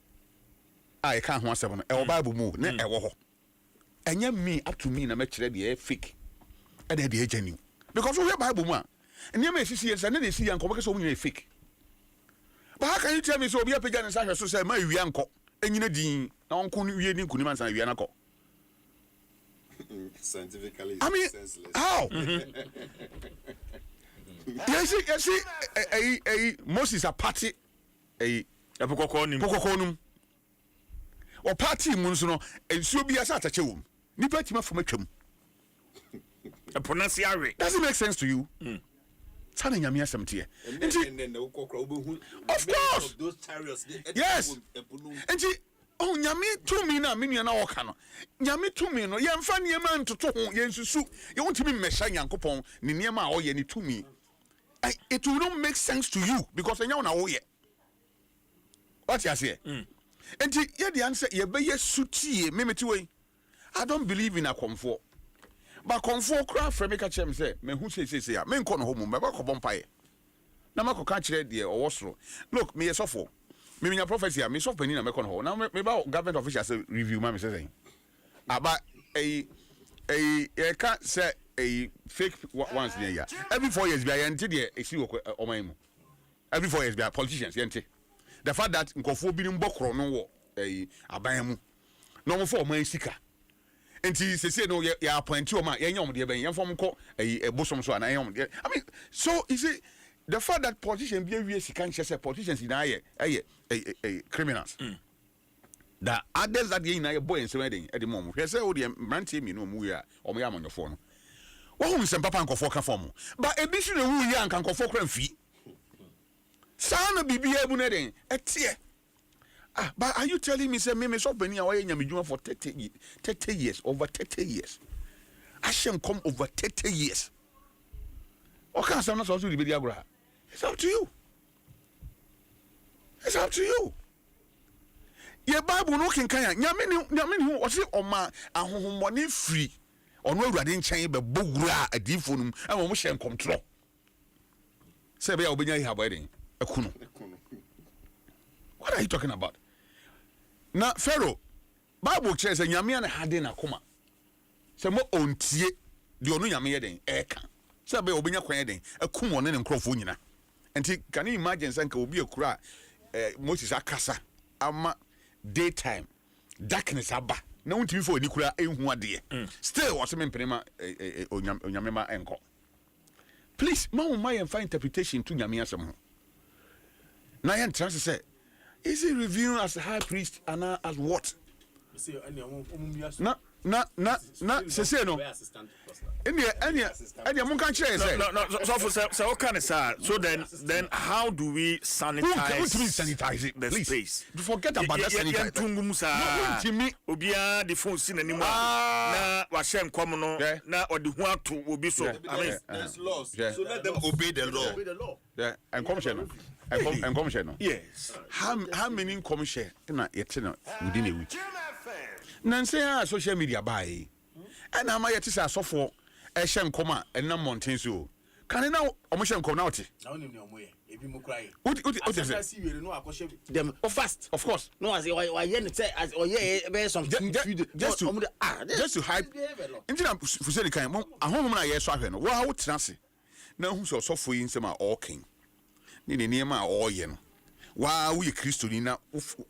I can't ho asem no e Bible mu na e wo ho enya me up to me na me kire de fake e de genuine because we Bible mu a enya me sisi yensa na de si yanko be so mu fake but how can you tell me so obi apega ne sa so say ma wi anko enyina din na onko wi ni nkuni man san wi anako scientifically I mean senseless. How you see Moses a party pokokonum o party mu nso no ensuo bia sa atache wom nipa tima fom atwam a pronunciare doesn't make sense to you sana nyame asem tie of course those chariots yes enti oh nyame tumi na menua na woka no nyame tumi no ye mfa niema ntoto ho ye nsusu ye wontimi mmehya nyankopon ne niema a oye ne tumi it will not make sense to you because enya na wo ye what you say enti ye the answer ye be ye sutie memeti we I don't believe in a comfort but comfort cry from me ka chem say me hu say ya me nko no ho mu me ba ko bompae na makoka kire de owosoro look me yesofo me nya prophecy me sof pani na me kono ho na me ba government officials review ma me say aba e ka say a fake ones there ya every 4 years be ya nti de esi wo oman mu every 4 years be politicians yente the fact that nkofo bi mbokro no wo aban mu no mo for oman sika enti sese no ya appoint o ma yenya om de ben yemfom ko bosom so ana yenya om de I mean so you see the fact that politicians be we sika nche politicians in aye criminals that others that in aye boy nsem eden e de mom hwe say o de mrantie mi no mu ya o mo ya amanyofo no wo hu nsem papa nkofo ka form but ebi su na hu ya nka nkofo kra mfi sana bibia ebu na den etie but are you telling me say me so bani away nyamedwuma for 30 years over 30 years I shall come over 30 years okay so na so so be agora it's up to you your Bible no kin kan nyame hu o se oma ahohommone free ono awurade nchen be bogura adifo num e mo hye control say be ya obenya hi aboyden akuno what are you talking about na Pharaoh Bible says nyame na hade na koma say mo ontie de ono nyame ye den eka say be obenya kwan ye den akum one ne nkrofo nyina enti can you imagine say nka obi akura Moses akasa ama daytime darkness aba na untimi fo ni kura ehu ade still was me mpema onyame ma enko please my interpretation to nyame asem ho na yen trans say is he reviewing as a high priest and as what na say no any mun kan kire say no so for say okay so then how do we sanitize the space? Forget about that sanitize tungum sa obia the phone sin anymore na wa shem kom no na odi hu ato obi so I mean there's laws so let them obey the law and commission no yes how many commission na yet no within a week nanse social media buy and am yet is asofo e hye nkoma enam mountain so kan na o mo hye nkoma na ote na onim ne omo ye ebi mo krai what see were no akoshe them fast of course no as why you say as oye be some just to hype intina fuseni kan mo ahomom na ye so ahwe no wa wo tenase na hu so sofo yi nsem a okin ni ne niam a oye no wa wo ye kristo ni na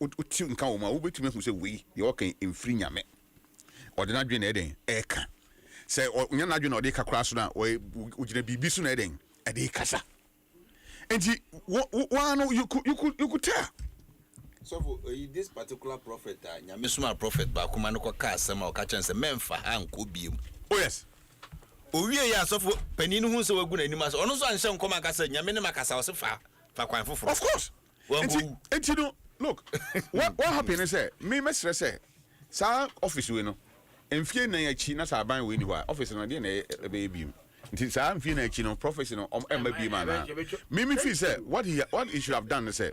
uti nka wo ma wo betumi hu se we ye okin emfiri nyame odena dwe na eden eka say onya na dwe na ode kakra so na ugina bibi so na eden ade kasa enti wa no you could tell So for this particular prophet, nyamesuma prophet ba kuma no kwa asema o ka chense memfa ha nko biem. Oh yes. Owie ya so for paninu hu se wagu na anim aso. Ono so anhye nkoma ka se nyame ne makasa o se fa kwan foforo. Of course. Enti no look. what happened is me mesre say sa office we no. Enfie na yachi na sa ban we ni wa office no de na e be biem. Nti sa enfie na yachi no professional emma biem ana. Me feel say what he should have done is say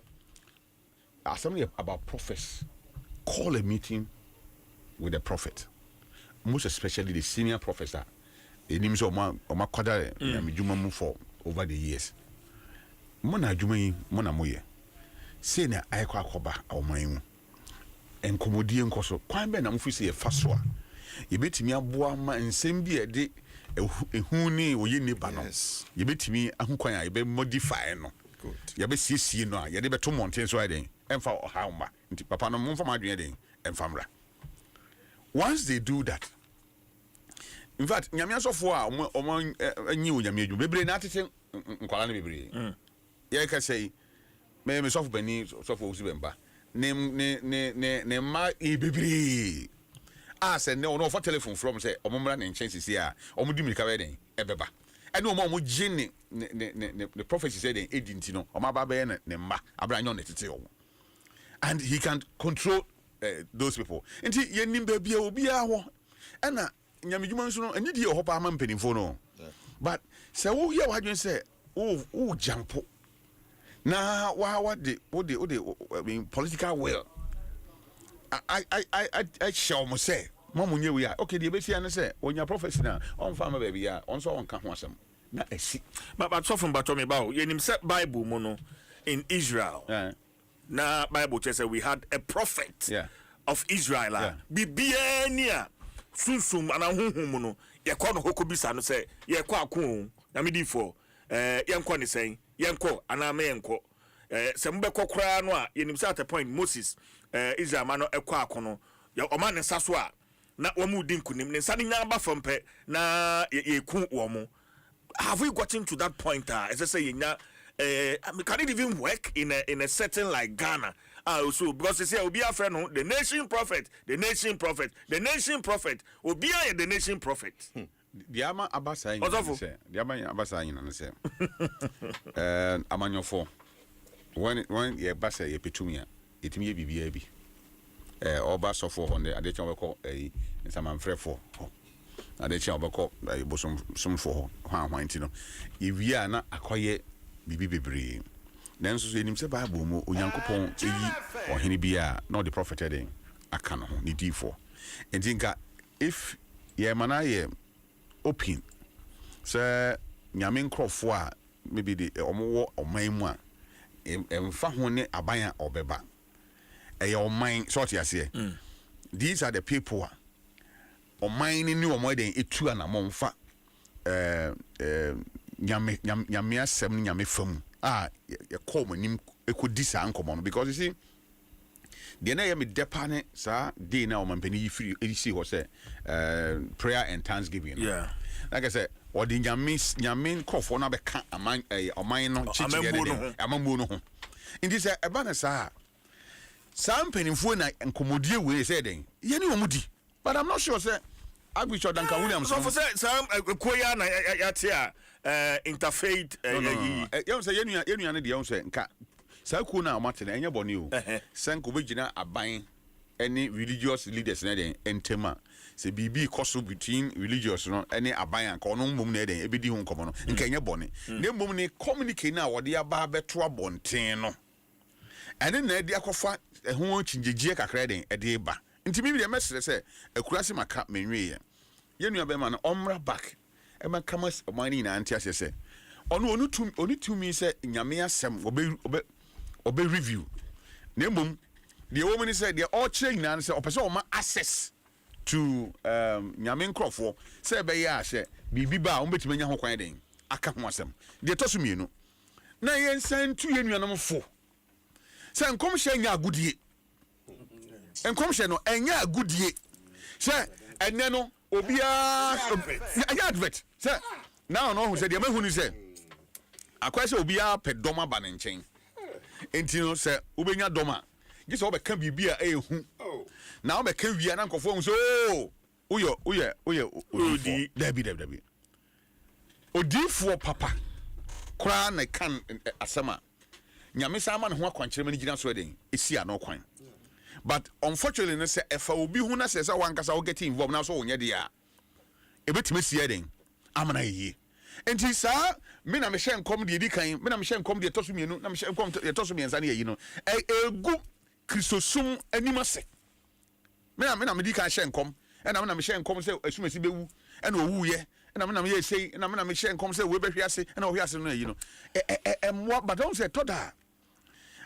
something about prophets. Call a meeting with the prophet. Most especially the senior prophets. The names of my kwada juma mu for over the years. Mona juma yi mona moye. Say na ayekwa akoba awman mu. Enkomodie nkoso. Kwan be na mfu se ye faso a. Ye betimi aboa ma nsem bi e de ehu ni oye nipa no. Ye betimi ahukwan a ye be modify no. Good. Ye be siesie no a ye de beto mountain so aden. Emfa ohauma. Nti papa no mfa madwen den emfamra. Once they do that, in fact, nyame asofo a omo anyi onyame adwu bebre na atete nkwala na bebre. Ye ka say me sofo bani sofo osi bemba. Ne ma e bebre. Say no for telephone from say omo mra na nchen sisi a omo di mirika we den ebeba. Ene omo gye the prophecy said den edinti no omo aba be ne ma abra nyo ne tete omo. And he can control those people. Nti yenim ba bia obi a ho. Ena nyamedwuma nso no eni die ho pa ma mpanimfo no. But say wo here wadwen say o jampo. Na what the political will. I shall mo say mamu nye we okay the besia ne say onya prophecy na on fa ma ba bia on so on ka ho asem na esi. But so from bato me ba yenim say Bible mo no in Israel. Na Bible says we had a prophet of Israel. Bibia nia sunsum ana honhom no ye kwa no hokobisa no say ye kwa akon na medi for yenko ne sen yenko ana me yenko se mbekọ kra no a yenim say at a point Moses Israel ma no ekwa akon no ye o ma ne saso a na wo mu di nkunim ne nsa ne nya ba fampe na ye ku wo mo. Have we gotten to that point as I say nya can it even work in a setting like Ghana? So because you say Obi a friend, the nation prophet, the nation prophet, the nation prophet, Obi a the nation prophet. The ama abasa yin say. The ama abasa yin say. Amanyofo. When ye basa ye petumia, etimi ye bibia bi. Oba sofo honde adechon we call nsamanfrefo. Adechon we call bosom somfo hwan ti no. Ewia na akoye bibi bebre nanso so enim se Bible mu onyankopon eyi ohene bia na the prophet den aka no ni difo entinka if ye mana ye open se nyame nkrofo a maybe the omo oman mu a emfa ho ne aban a obeba eye oman sort yase these are the people oman ni omo den etu anamomfa nyame asem nyame fam ye call manim ekodi sa nkomo no because you see the na ye me depane sa day na o mampani yifiri edisi ho say prayer and thanksgiving like I said or the nyame kofo na be ka aman no chichi amambu no ho indi say eba na sa mpanimfo na nkomodie we say den ye ni omudi but I'm not sure say Archbishop Duncan Williams so for say some koya na yatia interfaith you say yenu ne de you say nka sa ku na amate na enye bone o senko begina aban any religious leaders na den entema say bibi koso between religious no any aban anka ono mbom na den ebedi hu nkomo no nka enye bone na mbom ne communicate na wode aba beto abonten no ene na de akofa ho chinjegie kakra den ede ba ntimi bi de mesere se akurase maka menwe yenu abema na omra back ema kamas omani na anti asese onu to me say nyame asem obe review na mbom the woman said they all change na say opese o ma access to nyame nkrofo say be ya hye bibi ba o betime nya ho kwan den aka ho asem de to so mienu na yensan tu yenuanom fo say nkom hye nya agudie enkom hye no enya agudie say enne no obia anya advert say now no who say de ma hu ni say akwai say obia pe doma ba ne nchen enti no say obenya doma Just over can be beer a who. Now me can be an uncle phone so Odi Debbie. Odi for papa. Crown I can asama. Nyamisa man who quantum many giants wedding. Is here no coin. But unfortunately, if I will be who says I want to get involved now so near the a bit miss yedding. I'm an ye. And he saw me na me shen come the kind, me na me shen come the toss me, no, me shen come to toss me and Zania, you know. A good Christosum animase. Me na me can shen come, and I'm na me shen come say as soon as he be woo, and woo ye, and I'm na me say, and I'm na me shen come say we be here say, and we are you know. And what, but don't say Toda.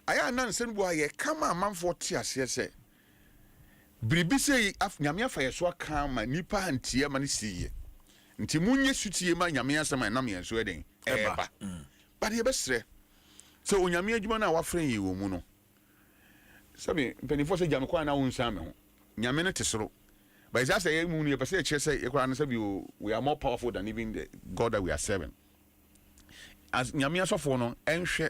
I am not saying boy, come on, man for tears, yes, Bribi say, af nyamia fa yeso aka ma nipa antie ma ne siye. Nti munye sutie ma nyamia sama na me enso eden eba. But ye besre. So onyamia adwuma na wafren yi wo mu no. Sabi penifo se jam kwa na wonsa me ho. Nyame ne tesoro. But it's just say mu ne pese che say e kwa na sabi we are more powerful than even the God that we are serving. As nyamia sofo no enhwe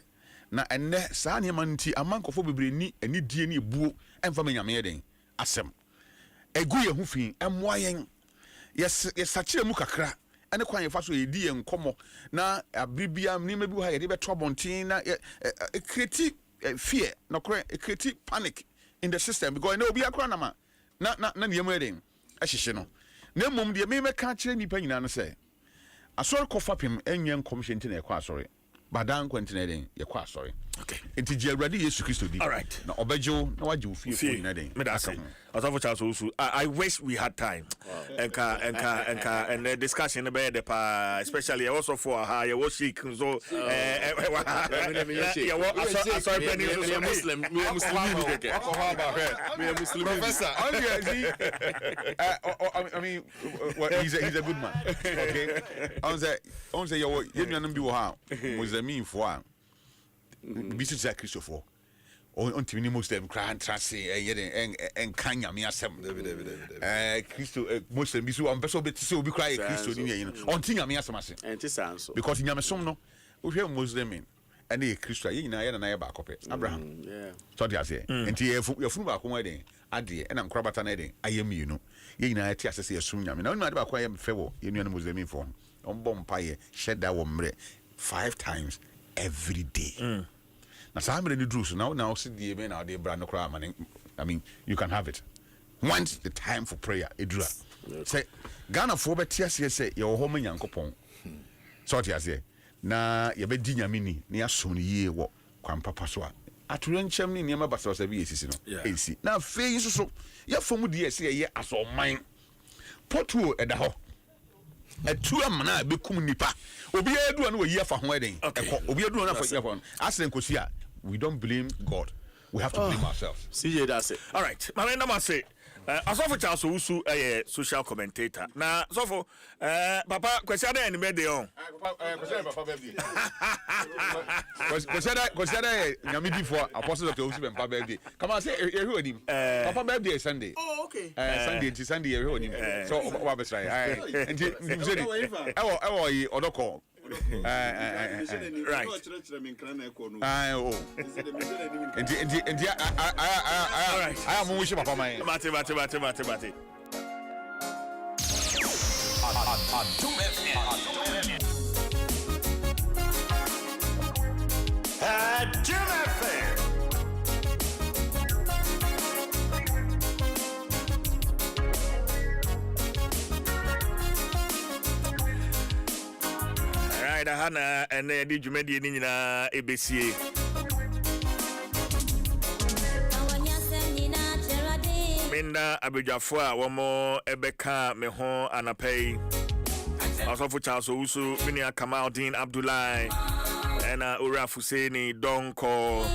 na enne saa ne man nti amankofo bebre ni ani die ne ebuo emfa ma nyame eden. Asem egu ye hu fin emwa yen yes sachire mu kakra ene kwan ye fa so edi ye nkomo na abribia ni ma bi ha ye de beto bontin na create fear no create panic in the system because no obi akra na ma na niyemu eden ahyehye no na mom de me ka kire nipa nyina no se asori kofapem enye nkomhye nti na ekwa asori badan kwantina eden ye kwa asori. Okay. Enti je awrade Yesu Kristo di. All right. Na obejo na waje ofie ko nyina den. Me da say. Asafo Charles Osu. I wish we had time. Enka and the discussion be the pa especially also for her you was sick so you sorry penny so Muslim me Muslim professor I mean he's a good man. Okay. On say you nuanum bi wo ha Muslim for Bishop Zach Christopher. On Timini Muslim Grand Tracy, and Kanya Miasem. Christo Muslim Bisu, and Besso Betso be crying Christo on Tina Miasamas. And this answer because in Yamasono, we hear Muslim in and the Christo, and I back up it. Abraham, yeah. So I say, and your food back wedding, Adi, and I'm Crabatanade. I am you know. Yin I tell us soon. I mean, I'm not about quiet fellow, you know, Muslim inform. On Bompire, shed that one 5 times every day. Now, so I'm ready to do so now. See the event out there, brand new. I mean, you can have it. Once the time for prayer, it drew. Say, Ghana for better, say, your home in Yankopon. So, I say, na ye be dinya mini, near soon ye walk, Papa Swa. At Rencham near my battles every season. AC. Now, face so, your form dear say, ye as all mine. Potu at the ho. A 2 amana be kumunipa. Obi edu anu ye fa ho wedding. Obi edu anu fa ye fa. Asen kosia. We don't blame God. We have to blame ourselves. CJ, that's it. All right. My name is say. Asofo Charles Usu social commentator. Na Asofo papa kwesi ada ni birthday on. Papa birthday. Kwesi ada nyame di for apostle Dr. Usu papa birthday. Come on say ehwe onim. Papa birthday is Sunday. Oh okay. Sunday ehwe onim. So wa be try. Nti mzedi. Ewo yi odoko. Right. I am wishing Papa my Mate. Hana and the Jumedi in ABC. Minda Abijafua, one more Ebeka, Mehon, Anapay. Also for Charles Usu, Minia Kamaldin Abdullah, and Ura Fuseni, Donko.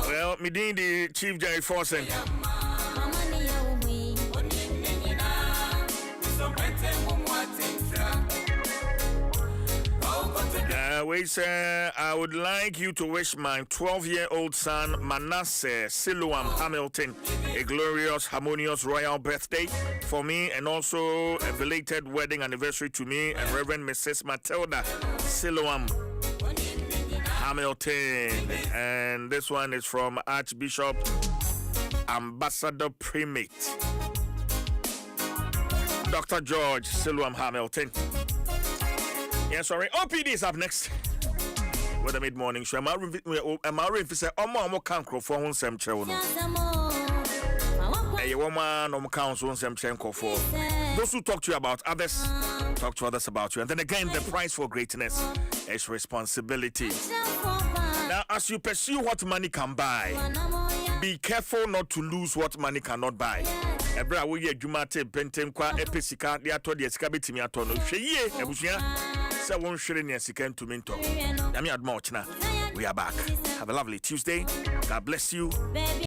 Well, Midin, the Chief Jerry Forsen. I would like you to wish my 12-year-old son Manasseh Siloam Hamilton a glorious, harmonious royal birthday for me, and also a belated wedding anniversary to me and Reverend Mrs. Matilda Siloam. Hamilton. And this one is from Archbishop Ambassador Primate Dr. George Siluam Hamilton. Yeah, sorry. OPD is up next with the mid-morning show. I'm already say, "Omo cancro for one sem chewono." Hey, woman, council some chenko for those who talk to you about others. Talk to others about you, and then again, the price for greatness is responsibility. Now, as you pursue what money can buy, be careful not to lose what money cannot buy. Ebra wo ye adwumate bentem kwa epesika de ato de sika betimi ato no hweye ebusua se won hwere ne sika ntumi nto. Yami Adom 106.3. We are back. Have a lovely Tuesday. God bless you.